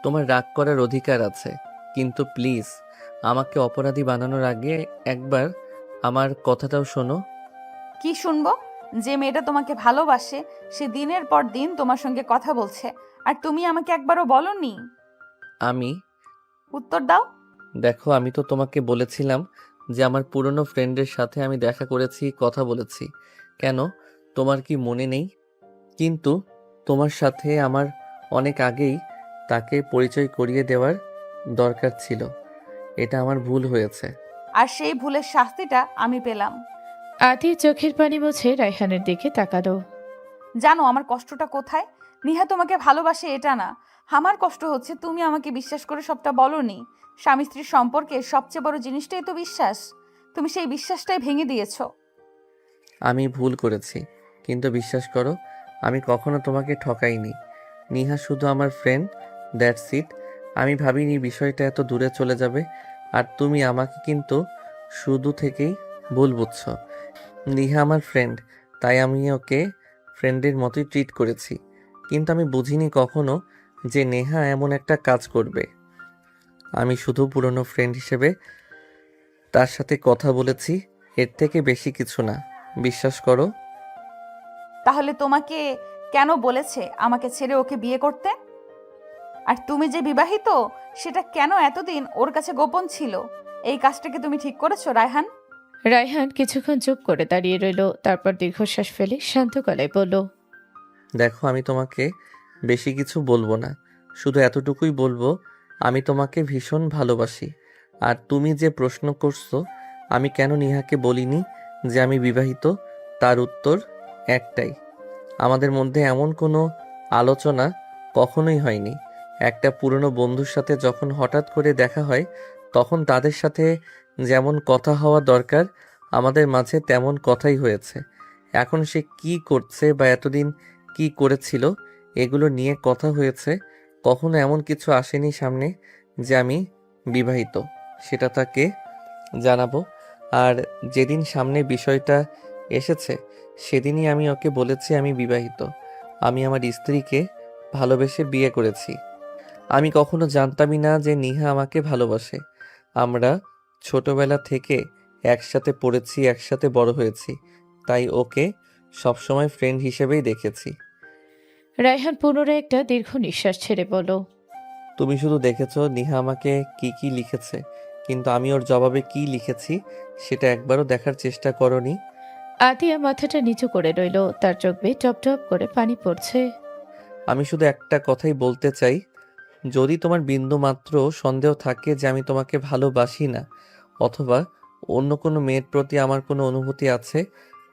তোমার রাগ করার অধিকার আছে, কিন্তু প্লিজ আমাকে অপরাধী বানানোর আগে একবার আমার কথাটাও শোনো। কি শুনবো? যে মেয়েটা তোমাকে ভালোবাসে সে দিনের পর দিন তোমার সঙ্গে কথা বলছে, আর তুমি আমাকে একবারও বলনি। আমি উত্তর দাও। দেখো, আমি তো তোমাকে বলেছিলাম যে আমার পুরনো ফ্রেন্ডের সাথে আমি দেখা করেছি, কথা বলেছি। কেন, তোমার কি মনে নেই? কিন্তু তোমার সাথে আমার অনেক আগেই তাকে পরিচয় করিয়ে দেওয়ার দরকার ছিল। এটা আমার ভুল হয়েছে। আর সেই ভুলের শাস্তিটা আমি পেলাম। আদি চোখের পানি মুছে রায়হানের দিকে তাকালো। জানো আমার কষ্টটা কোথায়? নিহা তোমাকে ভালোবাসে এটা না, আমার কষ্ট হচ্ছে তুমি আমাকে বিশ্বাস করে সবটা বলনি। স্বামী স্ত্রীর সম্পর্কে সবচেয়ে বড় জিনিসটাই তো বিশ্বাস। তুমি সেই বিশ্বাসটাই ভেঙে দিয়েছো। আমি ভুল করেছি, কিন্তু বিশ্বাস করো আমি কখনো তোমাকে ঠকাইনি। নিহা শুধু আমার ফ্রেন্ড, দ্যাটস ইট। আমি ভাবিনি বিষয়টা এত দূরে চলে যাবে। আর তুমি আমাকে কিন্তু শুধু থেকেই ভুল বুঝছো। নিহা আমার ফ্রেন্ড, তাই আমি ওকে ফ্রেন্ডের মতোই ট্রিট করেছি, কিন্তু আমি বুঝিনি কখনো যে নেহা এমন একটা কাজ করবে। আমি শুধু পুরনো ফ্রেন্ড হিসেবে তার সাথে কথা বলেছি, এর থেকে বেশি কিছু না। বিশ্বাস করো। তাহলে তোমাকে কেন বলেছে আমাকে ছেড়ে ওকে বিয়ে করতে? আর তুমি যে বিবাহিত সেটা কেন এতদিন ওর কাছে গোপন ছিল? এই কাজটাকে তুমি ঠিক করেছো রায়হান? রায়হান কিছুক্ষণ চুপ করে দাঁড়িয়ে রইল, তারপর দীর্ঘশ্বাস ফেলে শান্ত গলায় বলল, দেখো, আমি তোমাকে বেশি কিছু বলবো না, শুধু এতটুকুই বলবো আমি তোমাকে ভীষণ ভালোবাসি। আর তুমি যে প্রশ্ন করছো আমি কেন নিহাকে বলিনি যে আমি বিবাহিত, তার উত্তর একটাই, আমাদের মধ্যে এমন কোনো আলোচনা কখনোই হয়নি। একটা পুরনো বন্ধুর সাথে যখন হঠাৎ করে দেখা হয় তখন তাদের সাথে যেমন কথা হওয়া দরকার আমাদের মাঝে তেমন কথাই হয়েছে। এখন সে কি করছে বা এতদিন কি করেছিল এগুলো নিয়ে কথা হয়েছে, কখনো এমন কিছু আসেনি সামনে যে আমি বিবাহিত সেটা তাকে জানাবো। আর যেদিন সামনে বিষয়টা এসেছে সেদিনই আমি ওকে বলেছি আমি বিবাহিত, আমি আমার স্ত্রীকে ভালোবেসে বিয়ে করেছি। আমি কখনো জানতামই না যে নিহা আমাকে ভালোবাসে। আমরা ছোটবেলা থেকে একসাথে পড়েছি, একসাথে বড় হয়েছি, তাই ওকে সবসময় ফ্রেন্ড হিসেবেই দেখেছি। রায়হান পুনরায় একটা দীর্ঘ নিঃশ্বাস ছেড়ে বলল, তুমি শুধু দেখেছো নিহা আমাকে কি কি লিখেছে, কিন্তু আমি ওর জবাবে কি লিখেছি সেটা একবারও দেখার চেষ্টা করনি। আতিয়া মাথাটা নিচু করে রইল, তার চোখ বেয়ে টপ টপ করে পানি পড়ছে। আমি শুধু একটা কথাই বলতে চাই, যদি তোমার বিন্দু মাত্র সন্দেহ থাকে যে আমি তোমাকে ভালোবাসি না অথবা অন্য কোনো মেয়ের প্রতি আমার কোনো অনুভূতি আছে,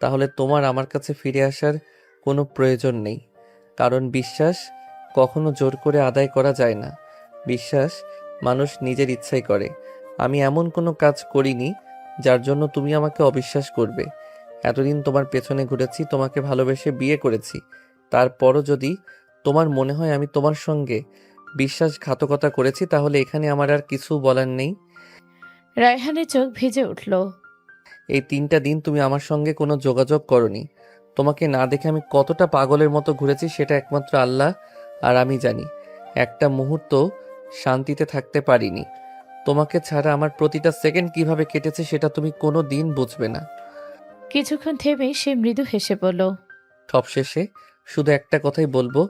তাহলে তোমার আমার কাছে ফিরে আসার কোনো প্রয়োজন নেই। কারণ বিশ্বাস কখনো জোর করে আদায় করা যায় না, বিশ্বাস মানুষ নিজের ইচ্ছাই করে। আমি এমন কোনো কাজ করিনি যার জন্য তুমি আমাকে অবিশ্বাস করবে। এতদিন তোমার পেছনে ঘুরেছি, তোমাকে ভালোবেসে বিয়ে করেছি, তারপরও যদি তোমার মনে হয় আমি তোমার সঙ্গে বিশ্বাসঘাতকতা করেছি তাহলে এখানে আমার আর কিছু বলার নেই। রায়হানের চোখ ভিজে উঠল। এই 3টা দিন তুমি আমার সঙ্গে কোনো যোগাযোগ করনি। তোমাকে না দেখে আমি কতটা পাগলের মতো ঘুরেছি সেটা একমাত্র আল্লাহ আর আমি জানি। একটা মুহূর্ত শান্তিতে থাকতে পারিনি। তোমাকে ছাড়া আমার প্রতিটা সেকেন্ড কিভাবে কেটেছে সেটা তুমি কোনো দিন বুঝবে না। কিছুক্ষণ থেমে সে মৃদু হেসে বলল, সবশেষে শুধু একটা কথাই বলবো,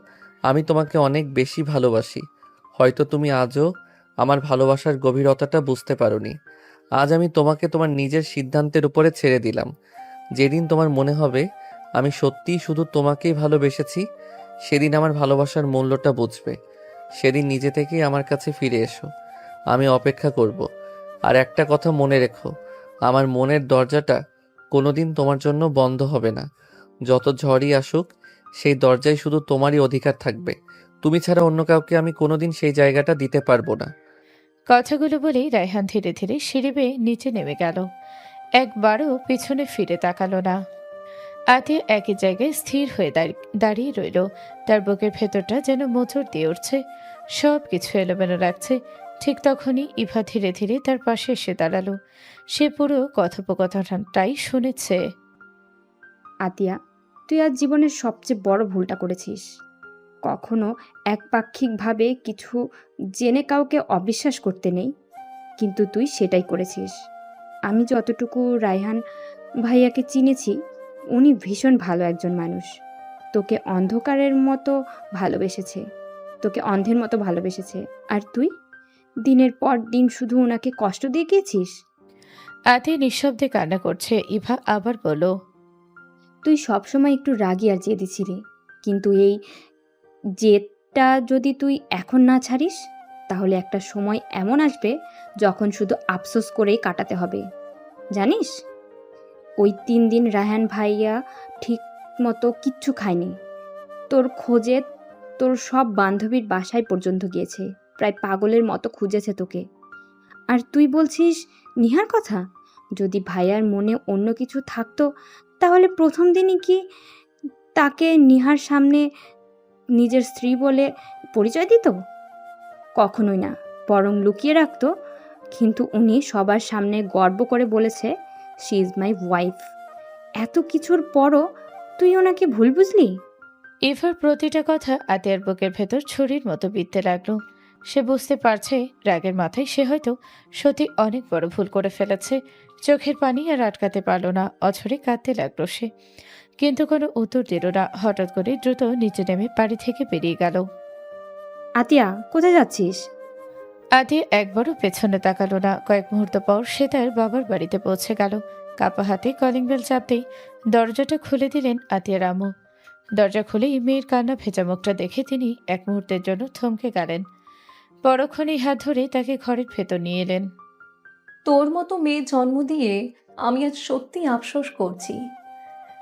আমি তোমাকে অনেক বেশি ভালোবাসি। হয়তো তুমি আজও আমার ভালোবাসার গভীরতাটা বুঝতে পারোনি। আজ আমি তোমাকে তোমার নিজের সিদ্ধান্তের উপরে ছেড়ে দিলাম। যেদিন তোমার মনে হবে আমি সত্যিই শুধু তোমাকেই ভালোবেসেছি, সেদিন আমার ভালোবাসার মূল্যটা বুঝবে। সেদিন নিজে থেকেই আমার কাছে ফিরে এসো, আমি অপেক্ষা করব। আর একটা কথা মনে রেখো, আমার মনের দরজাটা কোনোদিন তোমার জন্য বন্ধ হবে না। যত ঝড়ই আসুক, সেই দরজায় শুধু তোমারই অধিকার থাকবে। তুমি ছাড়া অন্য কাউকে আমি কোনোদিন সেই জায়গাটা দিতে পারবো না। কথাগুলো বলেই রায়হান ধীরে ধীরে সিঁড়ি বেয়ে নিচে নেমে গেল। একবারও পিছনে ফিরে তাকালো না। আতিয়া একই জায়গায় স্থির হয়ে দাঁড়িয়ে রইল। তার বুকের ভেতরটা যেন মোচড় দিয়ে উঠছে, সব কিছু এলোমেলো লাগছে। ঠিক তখনই ইভা ধীরে ধীরে তার পাশে এসে দাঁড়ালো। সে পুরো কথোপকথনটাই শুনেছে। আতিয়া, তুই আজ জীবনের সবচেয়ে বড় ভুলটা করেছিস। কখনো একপাক্ষিকভাবে কিছু জেনে কাউকে অবিশ্বাস করতে নেই, কিন্তু তুই সেটাই করেছিস। আমি যতটুকু রায়হান ভাইয়াকে চিনেছি, উনি ভীষণ ভালো একজন মানুষ। তোকে অন্ধকারের মতো ভালোবেসেছে, তোকে অন্ধের মতো ভালোবেসেছে, আর তুই দিনের পর দিন শুধু ওনাকে কষ্ট দিয়ে গিয়েছিস। আতিয়া নিঃশব্দে কান্না করছে। ইভা আবার বলল, তুই সবসময় একটু রাগী আর জেদি ছিলি, কিন্তু এই জেদটা যদি তুই এখন না ছাড়িস, তাহলে একটা সময় এমন আসবে যখন শুধু আফসোস করেই কাটাতে হবে। জানিস, ওই 3 দিন রায়হান ভাইয়া ঠিক মতো কিচ্ছু খায়নি। তোর খোঁজে তোর সব বান্ধবীর বাসায় পর্যন্ত গিয়েছে, প্রায় পাগলের মতো খুঁজেছে তোকে। আর তুই বলছিস নিহার কথা? যদি ভাইয়ার মনে অন্য কিছু থাকতো, তাহলে প্রথম দিনই কি তাকে নিহার সামনে নিজের স্ত্রী বলে পরিচয় দিত? কখনোই না, বরং লুকিয়ে রাখতো। কিন্তু উনি সবার সামনে গর্ব করে বলেছে, শি ইজ মাই ওয়াইফ। এত কিছুর পরও তুই ওনাকে ভুল বুঝলি? ইভার প্রতিটা কথা আতিয়ার বুকের ভেতর ছুরির মতো বিঁধতে লাগলো। সে বুঝতে পারছে রাগের মাথায় সে হয়তো সত্যি অনেক বড় ভুল করে ফেলেছে। চোখের পানি আর আটকাতে পারল না, অঝরে কাঁদতে লাগলো সে। কিন্তু কোনো উত্তর দিল না। হঠাৎ করে দ্রুত নিচে নেমে বাড়ি থেকে বেরিয়ে গেল। আতিয়া, কোথায় যাচ্ছিস? আতিয়া একবারও পেছনে তাকালো না। কয়েক মুহূর্ত পর সে তার বাবার বাড়িতে পৌঁছে গেল। কাপা হাতে কলিং বেল চাপতেই দরজাটা খুলে দিলেন আতিয়ার আম্মু। দরজা খুলেই মেয়ের কান্না ভেজা মুখটা দেখে তিনি এক মুহূর্তের জন্য থমকে গেলেন। পরক্ষণেই হাত ধরে তাকে ঘরের ভেতর নিয়ে এলেন। তোর মতো মেয়ে জন্ম দিয়ে আমি আজ সত্যি আফসোস করছি।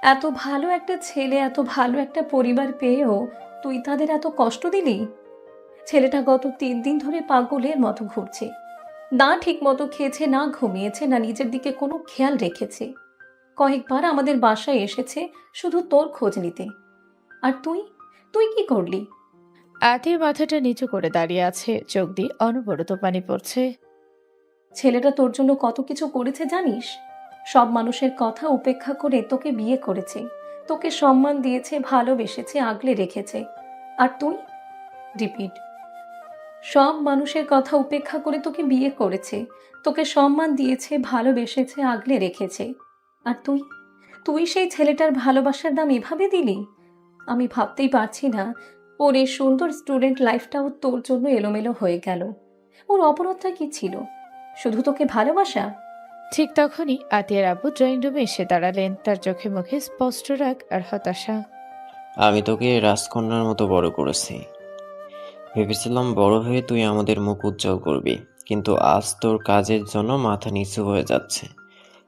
এত ভালো একটা ছেলে, এত ভালো একটা পরিবার পেয়েও তুই তাদের এত কষ্ট দিলি। ছেলেটা গত 3 দিন ধরে পাগলের মতো ঘুরছে, না ঠিক মতো খেয়েছে, না ঘুমিয়েছে, না নিজের দিকে কোনো খেয়াল রেখেছে। কয়েকবার আমাদের বাসায় এসেছে শুধু তোর খোঁজ নিতে। আর তুই তুই কি করলি? আতিয়া মাথাটা নিচু করে দাঁড়িয়ে আছে, চোখ দিয়ে অনবরত পানি পড়ছে। ছেলেটা তোর জন্য কত কিছু করেছে জানিস? সব মানুষের কথা উপেক্ষা করে তোকে বিয়ে করেছে, তোকে সম্মান দিয়েছে, ভালোবেসেছে, আগলে রেখেছে। আর তুই, রিপিট, সব মানুষের কথা উপেক্ষা করে তোকে বিয়ে করেছে, তোকে সম্মান দিয়েছে, ভালোবেসেছে, আগলে রেখেছে। আর তুই তুই সেই ছেলেটার ভালোবাসার দাম এভাবে দিলি? আমি ভাবতেই পারছি না ওর এই সুন্দর স্টুডেন্ট লাইফটাও তোর জন্য এলোমেলো হয়ে গেল। ওর অপরাধটা কি ছিল? শুধু তোকে ভালোবাসা? ঠিক তখনই আতিয়ার আব্বু ড্রয়িং রুমে এসে দাঁড়ালেন। তার চোখে মুখে স্পষ্ট রাগ আর হতাশা। আমি তোকে রাজকন্যার মতো বড় করেছি। ভেবেছিলাম বড় হয়ে তুই আমাদের মুখ উজ্জ্বল করবি, কিন্তু আজ তোর কাজের জন্য মাথা নিচু হয়ে যাচ্ছে।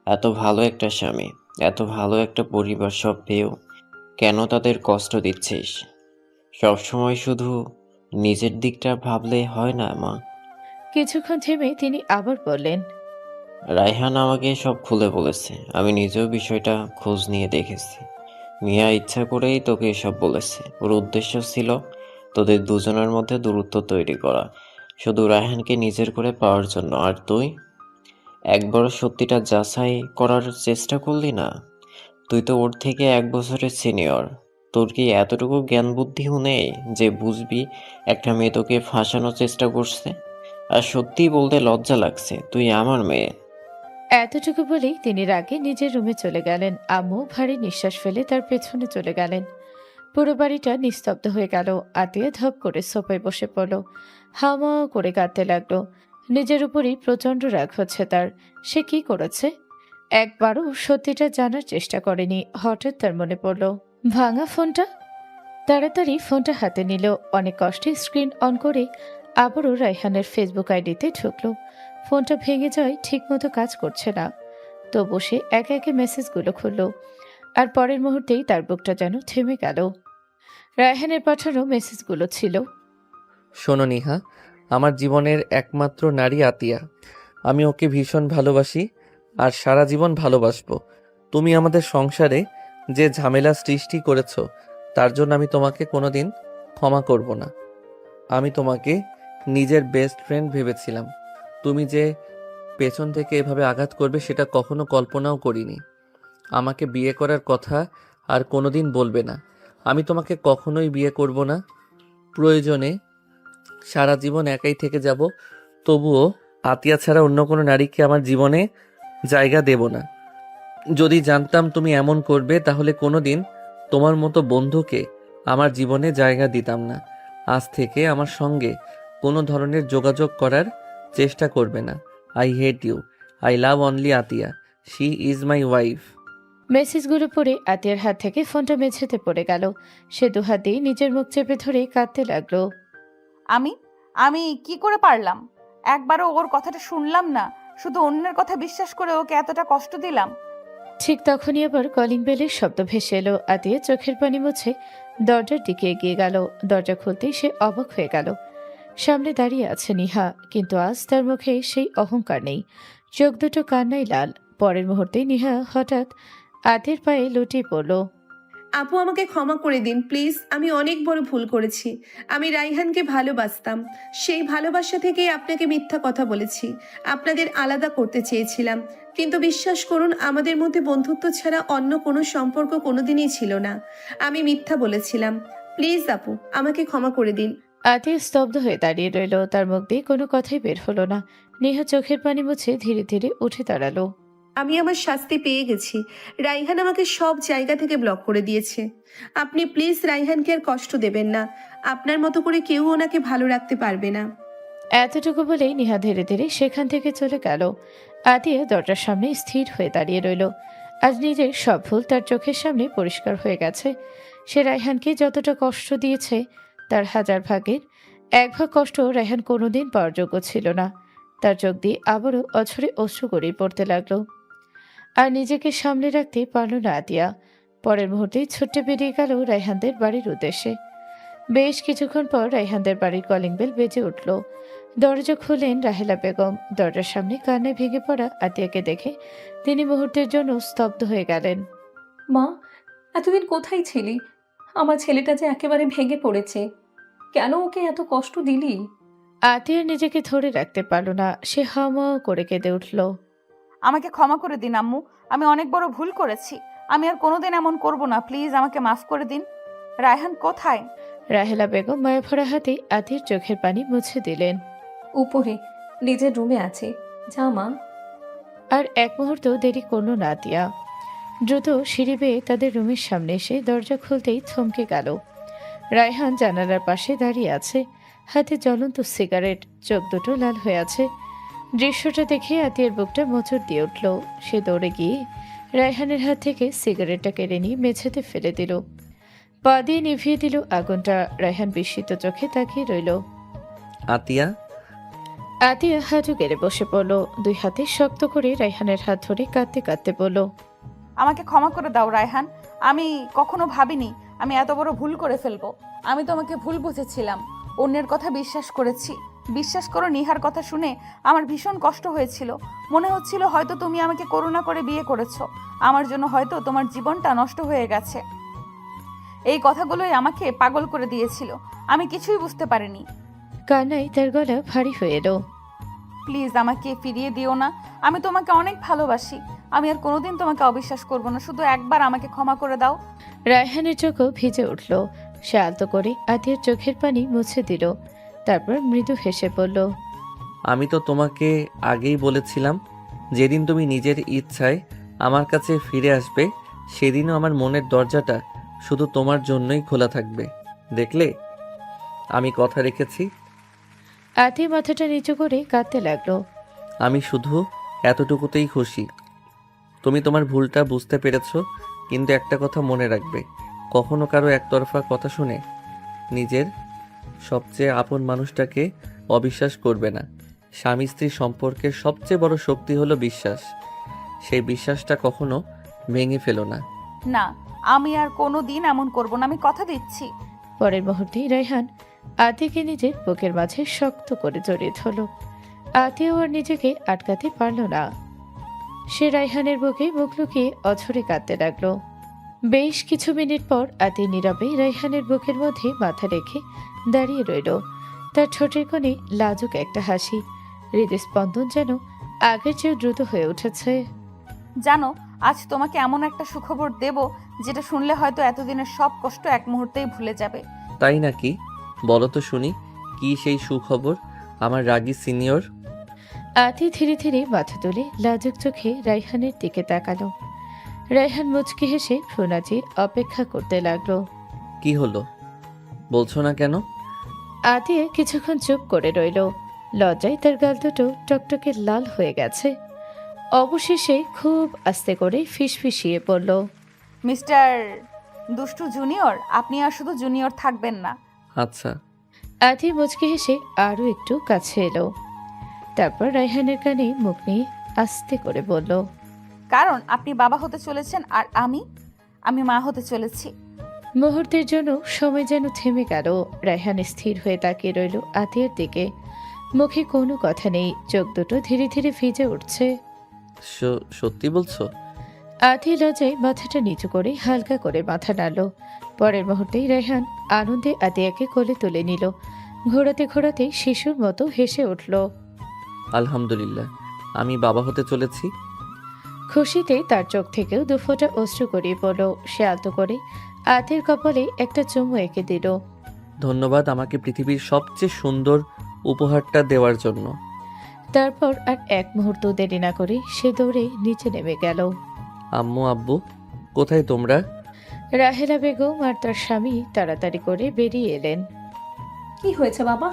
এত ভালো একটা স্বামী, এত ভালো একটা পরিবার সব পেয়েও কেন তাদের কষ্ট দিচ্ছিস? সবসময় শুধু নিজের দিকটা ভাবলে হয় না মা। কিছুক্ষণ থেমে তিনি আবার বললেন, রায়হান আমাকে সব খুলে বলেছে, আমি নিজেও বিষয়টা খোঁজ নিয়ে দেখেছি। মিয়া ইচ্ছা করেই তোকে এসব বলেছে। ওর উদ্দেশ্য ছিল তোদের দুজনের মধ্যে দূরত্ব তৈরি করা, শুধু রায়হানকে নিজের করে পাওয়ার জন্য। আর তুই একবারও সত্যিটা যাচাই করার চেষ্টা করলি না? তুই তো ওর থেকে 1 বছরের সিনিয়র। তোর কি এতটুকু জ্ঞান বুদ্ধিও নেই যে বুঝবি একটা মেয়ে তোকে ফাঁসানোর চেষ্টা করছে? আর সত্যিই বলতে লজ্জা লাগছে, তুই আমার মেয়ে। এতটুকু বলেই তিনি রাগে নিজের রুমে চলে গেলেন। আম্মু ভারী নিঃশ্বাস ফেলে তার পেছনে চলে গেলেন। পুরো বাড়িটা নিস্তব্ধ হয়ে গেল। আতিয়া ধপ করে সোফায় বসে পড়ল, হামা করে কাঁদতে লাগলো। নিজের উপরই প্রচণ্ড রাগ হচ্ছে তার। সে কি করেছে? একবারও সত্যিটা জানার চেষ্টা করেনি। হঠাৎ তার মনে পড়ল ভাঙা ফোনটা। তাড়াতাড়ি ফোনটা হাতে নিল। অনেক কষ্টে স্ক্রিন অন করে আবারও রায়হানের ফেসবুক আইডিতে ঢুকলো। ফোনটা ভেঙে যায়, ঠিকমতো কাজ করছে না। তো বসে একে একে মেসেজগুলো খুলল। আর পরের মুহূর্তেই তার বুকটা যেন থেমে গেল। রায়হানের পাঠানো মেসেজগুলো ছিল, শোনো নিহা, আমার জীবনের একমাত্র নারী আতিয়া। আমি ওকে ভীষণ ভালোবাসি আর সারা জীবন ভালোবাসবো। তুমি আমাদের সংসারে যে ঝামেলা সৃষ্টি করেছো তার জন্য আমি তোমাকে কোনোদিন ক্ষমা করব না। আমি তোমাকে নিজের বেস্ট ফ্রেন্ড ভেবেছিলাম। তুমি যে পেছন থেকে এভাবে আঘাত করবে সেটা কখনো কল্পনাও করিনি। আমাকে বিয়ে করার কথা আর কোনোদিন বলবে না। আমি তোমাকে কখনোই বিয়ে করব না। প্রয়োজনে সারা জীবন একাই থেকে যাব, তবুও আতিয়া ছাড়া অন্য কোনো নারীকে আমার জীবনে জায়গা দেব না। যদি জানতাম তুমি এমন করবে তাহলে কোনোদিন তোমার মতো বন্ধুকে আমার জীবনে জায়গা দিতাম না। আজ থেকে আমার সঙ্গে কোনো ধরনের যোগাযোগ করার চেষ্টা করবে না। I hate you. I love only Atiya. She is my wife. মেসেজগুলো পড়ে আতিয়ার হাত থেকে ফোনটা মেঝেতে পড়ে গেল। সে দুহাত দিয়ে নিজের মুখ চেপে ধরে কাঁদতে লাগলো। আমি আমি কি করে পারলাম? একবারও ওর কথাটা শুনলাম না, শুধু অন্যের কথা বিশ্বাস করে ওকে এতটা কষ্ট দিলাম। ঠিক তখনই আবার কলিং বেলের শব্দ ভেসে এলো। আতিয়া চোখের পানি মুছে দরজার দিকে এগিয়ে গেল। দরজা খুলতেই সে অবাক হয়ে গেল। সামনে দাঁড়িয়ে আছে নিহা, কিন্তু আজ তার মুখে সেই অহংকার নেই। চোখ দুটো কান্নাই লাল। পরের মুহূর্তেই নিহা হঠাৎ আতির পায়ে লুটিয়ে পড়ল। আপু, আমাকে ক্ষমা করে দিন প্লিজ। আমি অনেক বড় ভুল করেছি। আমি রাইহানকে ভালোবাসতাম। সেই ভালোবাসা থেকেই আপনাকে মিথ্যা কথা বলেছি। আপনাদের আলাদা করতে চেয়েছিলাম, কিন্তু বিশ্বাস করুন আমাদের মধ্যে বন্ধুত্ব ছাড়া অন্য কোনো সম্পর্ক কোনোদিনই ছিল না। আমি মিথ্যা বলেছিলাম। প্লিজ আপু, আমাকে ক্ষমা করে দিন। আতিয়া স্তব্ধ হয়ে দাঁড়িয়ে রইল। তার মুখ দিয়ে কোনো কথাই বের হলো না। নেহা চোখের পানি মুছে ধীরে ধীরে উঠে দাঁড়ালো। আমি আমার শাস্তি পেয়ে গেছি। রাইহান আমাকে সব জায়গা থেকে ব্লক করে দিয়েছে। আপনি প্লিজ রাইহানকে আর কষ্ট দেবেন না। আপনার মতো করে কেউ ওনাকে ভালো রাখতে পারবে না। এতটুকু বলেই নিহা ধীরে ধীরে সেখান থেকে চলে গেল। আতিয়া দরজার সামনে স্থির হয়ে দাঁড়িয়ে রইল। আজ নিজের সব ভুল তার চোখের সামনে পরিষ্কার হয়ে গেছে। সে রায়হানকে যতটা কষ্ট দিয়েছে তার হাজার ভাগের এক ভাগ কষ্ট রায়হান কোনোদিন পাওয়ার যোগ্য ছিল না। তার চোখ দিয়ে আবারও অঝরে অশ্রু গড়িয়ে পড়তে লাগলো। আর নিজেকে সামলে রাখতে পারল না আতিয়া। পরের মুহূর্তেই ছুটে বেরিয়ে গেল রায়হানদের বাড়ির উদ্দেশ্যে। বেশ কিছুক্ষণ পর রায়হানদের বাড়ির কলিং বেল বেজে উঠল। দরজা খুলেন রাহেলা বেগম। দরজার সামনে কান্নায় ভেঙে পড়া আতিয়াকে দেখে তিনি মুহূর্তের জন্য স্তব্ধ হয়ে গেলেন। মা, এতদিন কোথায় ছিলি? আমার ছেলেটা যে একেবারে ভেঙে পড়েছে। কেন ওকে এত কষ্ট দিলি? আতিয়া নিজেকে ধরে রাখতে পারল না। সে হামা করে কেঁদে উঠল। আমাকে ক্ষমা করে দিন আম্মু, আমি অনেক বড় ভুল করেছি। আমি আর কোনোদিন এমন করব না, প্লিজ আমাকে মাফ করে দিন। রায়হান কোথায়? রাহেলা বেগম মায়াভরা হাতে আতির চোখের পানি মুছে দিলেন। উপরে নিজের রুমে আছে, যা মা। আর এক মুহূর্ত দেরি করল না আতিয়া। দ্রুত সিঁড়ি বেয়ে তাদের রুমের সামনে এসে দরজা খুলতেই থমকে গেল। রায়হান জানালার পাশে দাঁড়িয়ে আছে, হাতে জ্বলন্ত সিগারেট, চোখ দুটো লাল হয়ে আছে। দৃশ্যটা দেখে আতিয়ার বুকটা মোচড় দিয়ে উঠল। সে দৌড়ে গিয়ে রায়হানের হাত থেকে সিগারেটটা কেড়ে নিয়ে মেঝেতে ফেলে দিল। পা দিয়ে নিভিয়ে দিল আগুনটা। রায়হান বিস্মিত চোখে তাকিয়ে রইল। আতিয়া। আতিয়া হাঁটু গেড়ে বসে পড়ল। দুই হাতে শক্ত করে রায়হানের হাত ধরে কাঁদতে কাঁদতে বলল, আমাকে ক্ষমা করে দাও রায়হান। আমি কখনো ভাবিনি আমি এত বড় ভুল করে ফেলবো। আমি তোমাকে ভুল বুঝেছিলাম, অন্যের কথা বিশ্বাস করেছি। বিশ্বাস করো, নিহার কথা শুনে আমার ভীষণ কষ্ট হয়েছিল। মনে হচ্ছিল হয়তো তুমি আমাকে করুণা করে বিয়ে করেছো। আমার জন্য হয়তো তোমার জীবনটা নষ্ট হয়ে গেছে। এই কথাগুলোই আমাকে পাগল করে দিয়েছিল। আমি কিছুই বুঝতে পারিনি। কান্নায় তার গলা ভারী হয়ে এলো। প্লিজ আমাকে ফিরিয়ে দিও না। আমি তোমাকে অনেক ভালোবাসি। আমি আর কোনোদিন তোমাকে অবিশ্বাস করব না। শুধু একবার আমাকে ক্ষমা করে দাও। রায়হানের চোখও ভিজে উঠল। সে আলতো করে আতিয়ার চোখের পানি মুছে দিল। তারপর মৃদু হেসে বলল, আমি তো তোমাকে আগেই বলেছিলাম যেদিন তুমি নিজের ইচ্ছায় আমার কাছে ফিরে আসবে সেদিনও আমার মনের দরজাটা শুধু তোমার জন্যই খোলা থাকবে। দেখলে আমি কথা রেখেছি। আতি মাথাটা নিচু করে কাঁদতে লাগলো। আমি শুধু এতটুকুতেই খুশি। তুমি তোমার ভুলটা বুঝতে পেরেছো, কিন্তু একটা কথা মনে রাখবে, কখনো কারো একতরফা কথা শুনে নিজের সবচেয়ে আপন মানুষটাকে অবিশ্বাস করবে না। স্বামী স্ত্রী সম্পর্কের সবচেয়ে বড় শক্তি হলো বিশ্বাস। সেই বিশ্বাসটা কখনো ভেঙে ফেলো না। না, আমি আর কোনো দিন এমন করব না, আমি কথা দিচ্ছি। পরের মুহূর্তেই রায়হান আতিকে নিজের বুকের মাঝে শক্ত করে জড়িয়ে ধরল। আতিও আর নিজেকে আটকাতে পারল না। সে রায়হানের বুকে মুখ লুকিয়ে অঝরে কাঁদতে লাগলো। বেশ কিছু মিনিট পর আতি নীরবে রায়হানের বুকের মধ্যে মাথা রেখে দাঁড়িয়ে রইল। তার ঠোঁটের কোণে লাজুক একটা হাসি। হৃদস্পন্দন যেন আগের চেয়ে দ্রুত হয়ে উঠেছে। জানো, আজ তোমাকে এমন একটা সুখবর দেব যেটা শুনলে হয়তো এতদিনের সব কষ্ট এক মুহূর্তেই ভুলে যাবে। তাই নাকি? বলো তো শুনি, কি সেই সুখবর আমার রাগী সিনিয়র? আতি ধীরে ধীরে মাথা তুলে লাজুক চোখে রায়হানের দিকে তাকালো। রায়হান মুচকি হেসে ফোনাচি অপেক্ষা করতে লাগলো। কি হলো বলছো না কেন? আতি কিছুক্ষণ চুপ করে রইল। লজ্জায় তার গাল দুটো টকটকে লাল হয়ে গেছে। অবশেষে খুব আস্তে করে ফিসফিসিয়ে পড়ল। মিস্টার দুষ্টু জুনিয়র, আপনি আর শুধু জুনিয়র থাকবেন না। আচ্ছা। আতি মুচকি হেসে আরো একটু কাছে এলো। তারপর রায়হানের কানে মুখ নিয়ে আস্তে করে বলল, কারণ আপনি বাবা হতে চলেছেন আর আমি মা হতে চলেছি। মুহূর্তের জন্য সময় যেন থেমে গেল। রায়হান স্থির হয়ে তাকিয়ে রইল আতিয়ার দিকে। মুখে কোনো কথা নেই, চোখ দুটো ধীরে ধীরে ভিজে উঠছে। সত্যি বলছো? আতি লজ্জায় মাথাটা নিচু করে হালকা করে মাথা নাড়ল। পরের মুহূর্তেই রায়হান আনন্দে আতিয়াকে কোলে তুলে নিল। ঘোরাতে ঘোরাতে শিশুর মতো হেসে উঠল। আলহামদুলিল্লাহ, আমি বাবা হতে চলেছি। খুশিতে তার চোখ থেকেও দুফোঁটা অশ্রু গড়িয়ে পড়ল। সে আলতো করে আতির কপালে একটা চুমু এঁকে দিল। ধন্যবাদ আমাকে পৃথিবীর সবচেয়ে সুন্দর উপহারটা দেওয়ার জন্য। তারপর আর এক মুহূর্ত দেরি না করে সে দৌড়ে নিচে নেমে গেল। আম্মু আব্বু কোথায় তোমরা? রাহেলা বেগম আর তার স্বামী তাড়াতাড়ি করে বেরিয়ে এলেন। কি হয়েছে বাবা,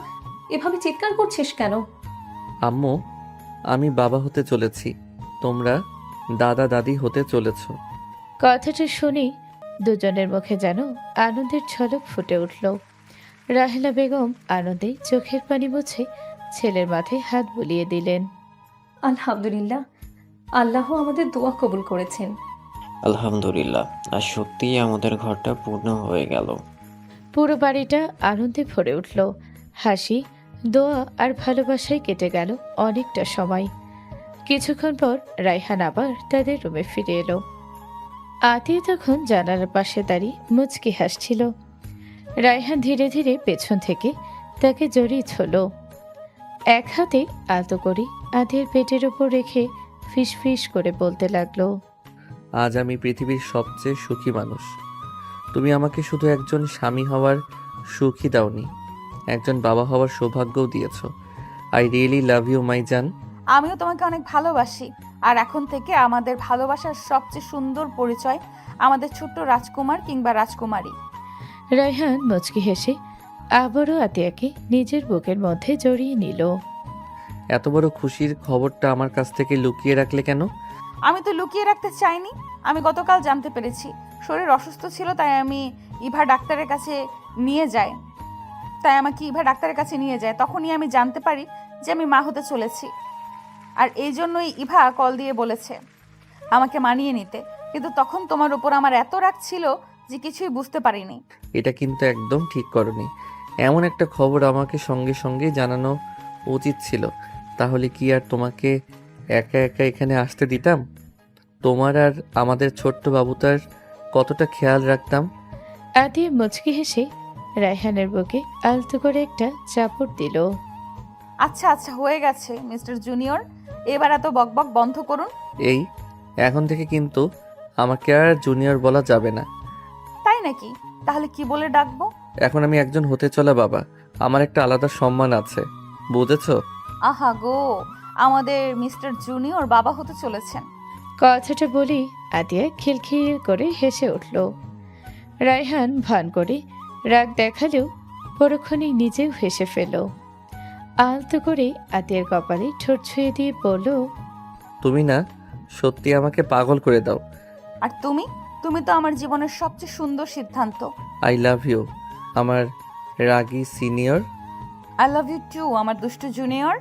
এভাবে চিৎকার করছিস কেন? আম্মু, আমি বাবা হতে চলেছি, তোমরা দাদা দাদি হতে চলেছ। কথাটা শুনি দুজনের মুখে যেন আনন্দের ঝলক ফুটে উঠল। রাহেলা বেগম আনন্দে চোখের পানি মুছে ছেলের মাথায় হাত বুলিয়ে দিলেন। আলহামদুলিল্লাহ, আল্লাহ আমাদের দোয়া কবুল করেছেন। আলহামদুলিল্লাহ, আর সত্যিই আমাদের ঘরটা পূর্ণ হয়ে গেল। পুরো বাড়িটা আনন্দে ভরে উঠল। হাসি, দোয়া আর ভালোবাসায় কেটে গেল অনেকটা সময়। কিছুক্ষণ পর রায়হান আবার তাদের রুমে ফিরে এলো। আতি তখন জানালার পাশে দাঁড়িয়ে মুচকি হাসছিল। রায়হান ধীরে ধীরে পেছন থেকে তাকে জড়িয়ে ধরল। এক হাতে আলতো করে আতির পেটের উপর রেখে ফিসফিস করে বলতে লাগলো, আজ আমি পৃথিবীর সবচেয়ে সুখী মানুষ। তুমি আমাকে শুধু একজন স্বামী হওয়ার সুখই দাওনি, একজন বাবা হওয়ার সৌভাগ্যও দিয়েছ। I really love you my জান। আমিও তোমাকে অনেক ভালোবাসি। আর এখন থেকে আমাদের ভালোবাসার সবচেয়ে সুন্দর পরিচয় আমাদের ছোট্ট রাজকুমার কিংবা রাজকুমারী। রায়হান মুচকি হেসে আবারও আতিয়াকে নিজের বুকের মধ্যে জড়িয়ে নিল। এত বড় খুশির খবরটা আমার কাছ থেকে লুকিয়ে রাখলে কেন? আমি তো লুকিয়ে রাখতে চাইনি। আমি গতকাল জানতে পেরেছি শরীর অসুস্থ ছিল, তাই ইভা ডাক্তারের কাছে নিয়ে যায়। তখনই আমি জানতে পারি যে আমি মা হতে চলেছি। আর এই জন্যই ইভা কল দিয়ে বলেছে আমাকে মানিয়ে নিতে। কিন্তু তখন তোমার উপর আমার এত রাগ ছিল যে কিছুই বুঝতে পারিনি। এটা কিন্তু একদম ঠিক করনি। এমন একটা খবর আমাকে সঙ্গে সঙ্গে জানানো উচিত ছিল। তাহলে কি আর তোমাকে একা একা এখানে আসতে দিতাম? তোমার আর আমাদের ছোট্ট বাবুটার কতটা খেয়াল রাখতাম। আতি মুচকি হেসে রায়হানের বুকে আলতো করে একটা চাপড় দিল। আচ্ছা আচ্ছা, হয়ে গেছে মিস্টার জুনিয়র, এবার এত বকবক বন্ধ করুন। এই এখন থেকে কিন্তু আমাকে আর জুনিয়র বলা যাবে না। তাই নাকি? তাহলে কি বলে ডাকবো? এখন আমি একজন হতে চলা বাবা, আমার একটা আলাদা সম্মান আছে, বুঝেছো? আহা গো, আমাদের মিস্টার জুনিয়র বাবা হতে চলেছেন। কথাটা বলি আতিয়া খিলখিল করে হেসে উঠল। রায়হান ভান করে রাগ দেখালেও পরক্ষণেই নিজেও হেসে ফেল। আলতো করে আতিয়ার কপালে ঠোঁট ছুঁয়ে দিয়ে বলল, তুমি না সত্যি আমাকে পাগল করে দাও। আর তুমি তুমি তো আমার জীবনের সবচেয়ে সুন্দর সিদ্ধান্ত। আই লাভ ইউ আমার রাগী সিনিয়র। আই লাভ ইউ টু আমার দুষ্টু জুনিয়র।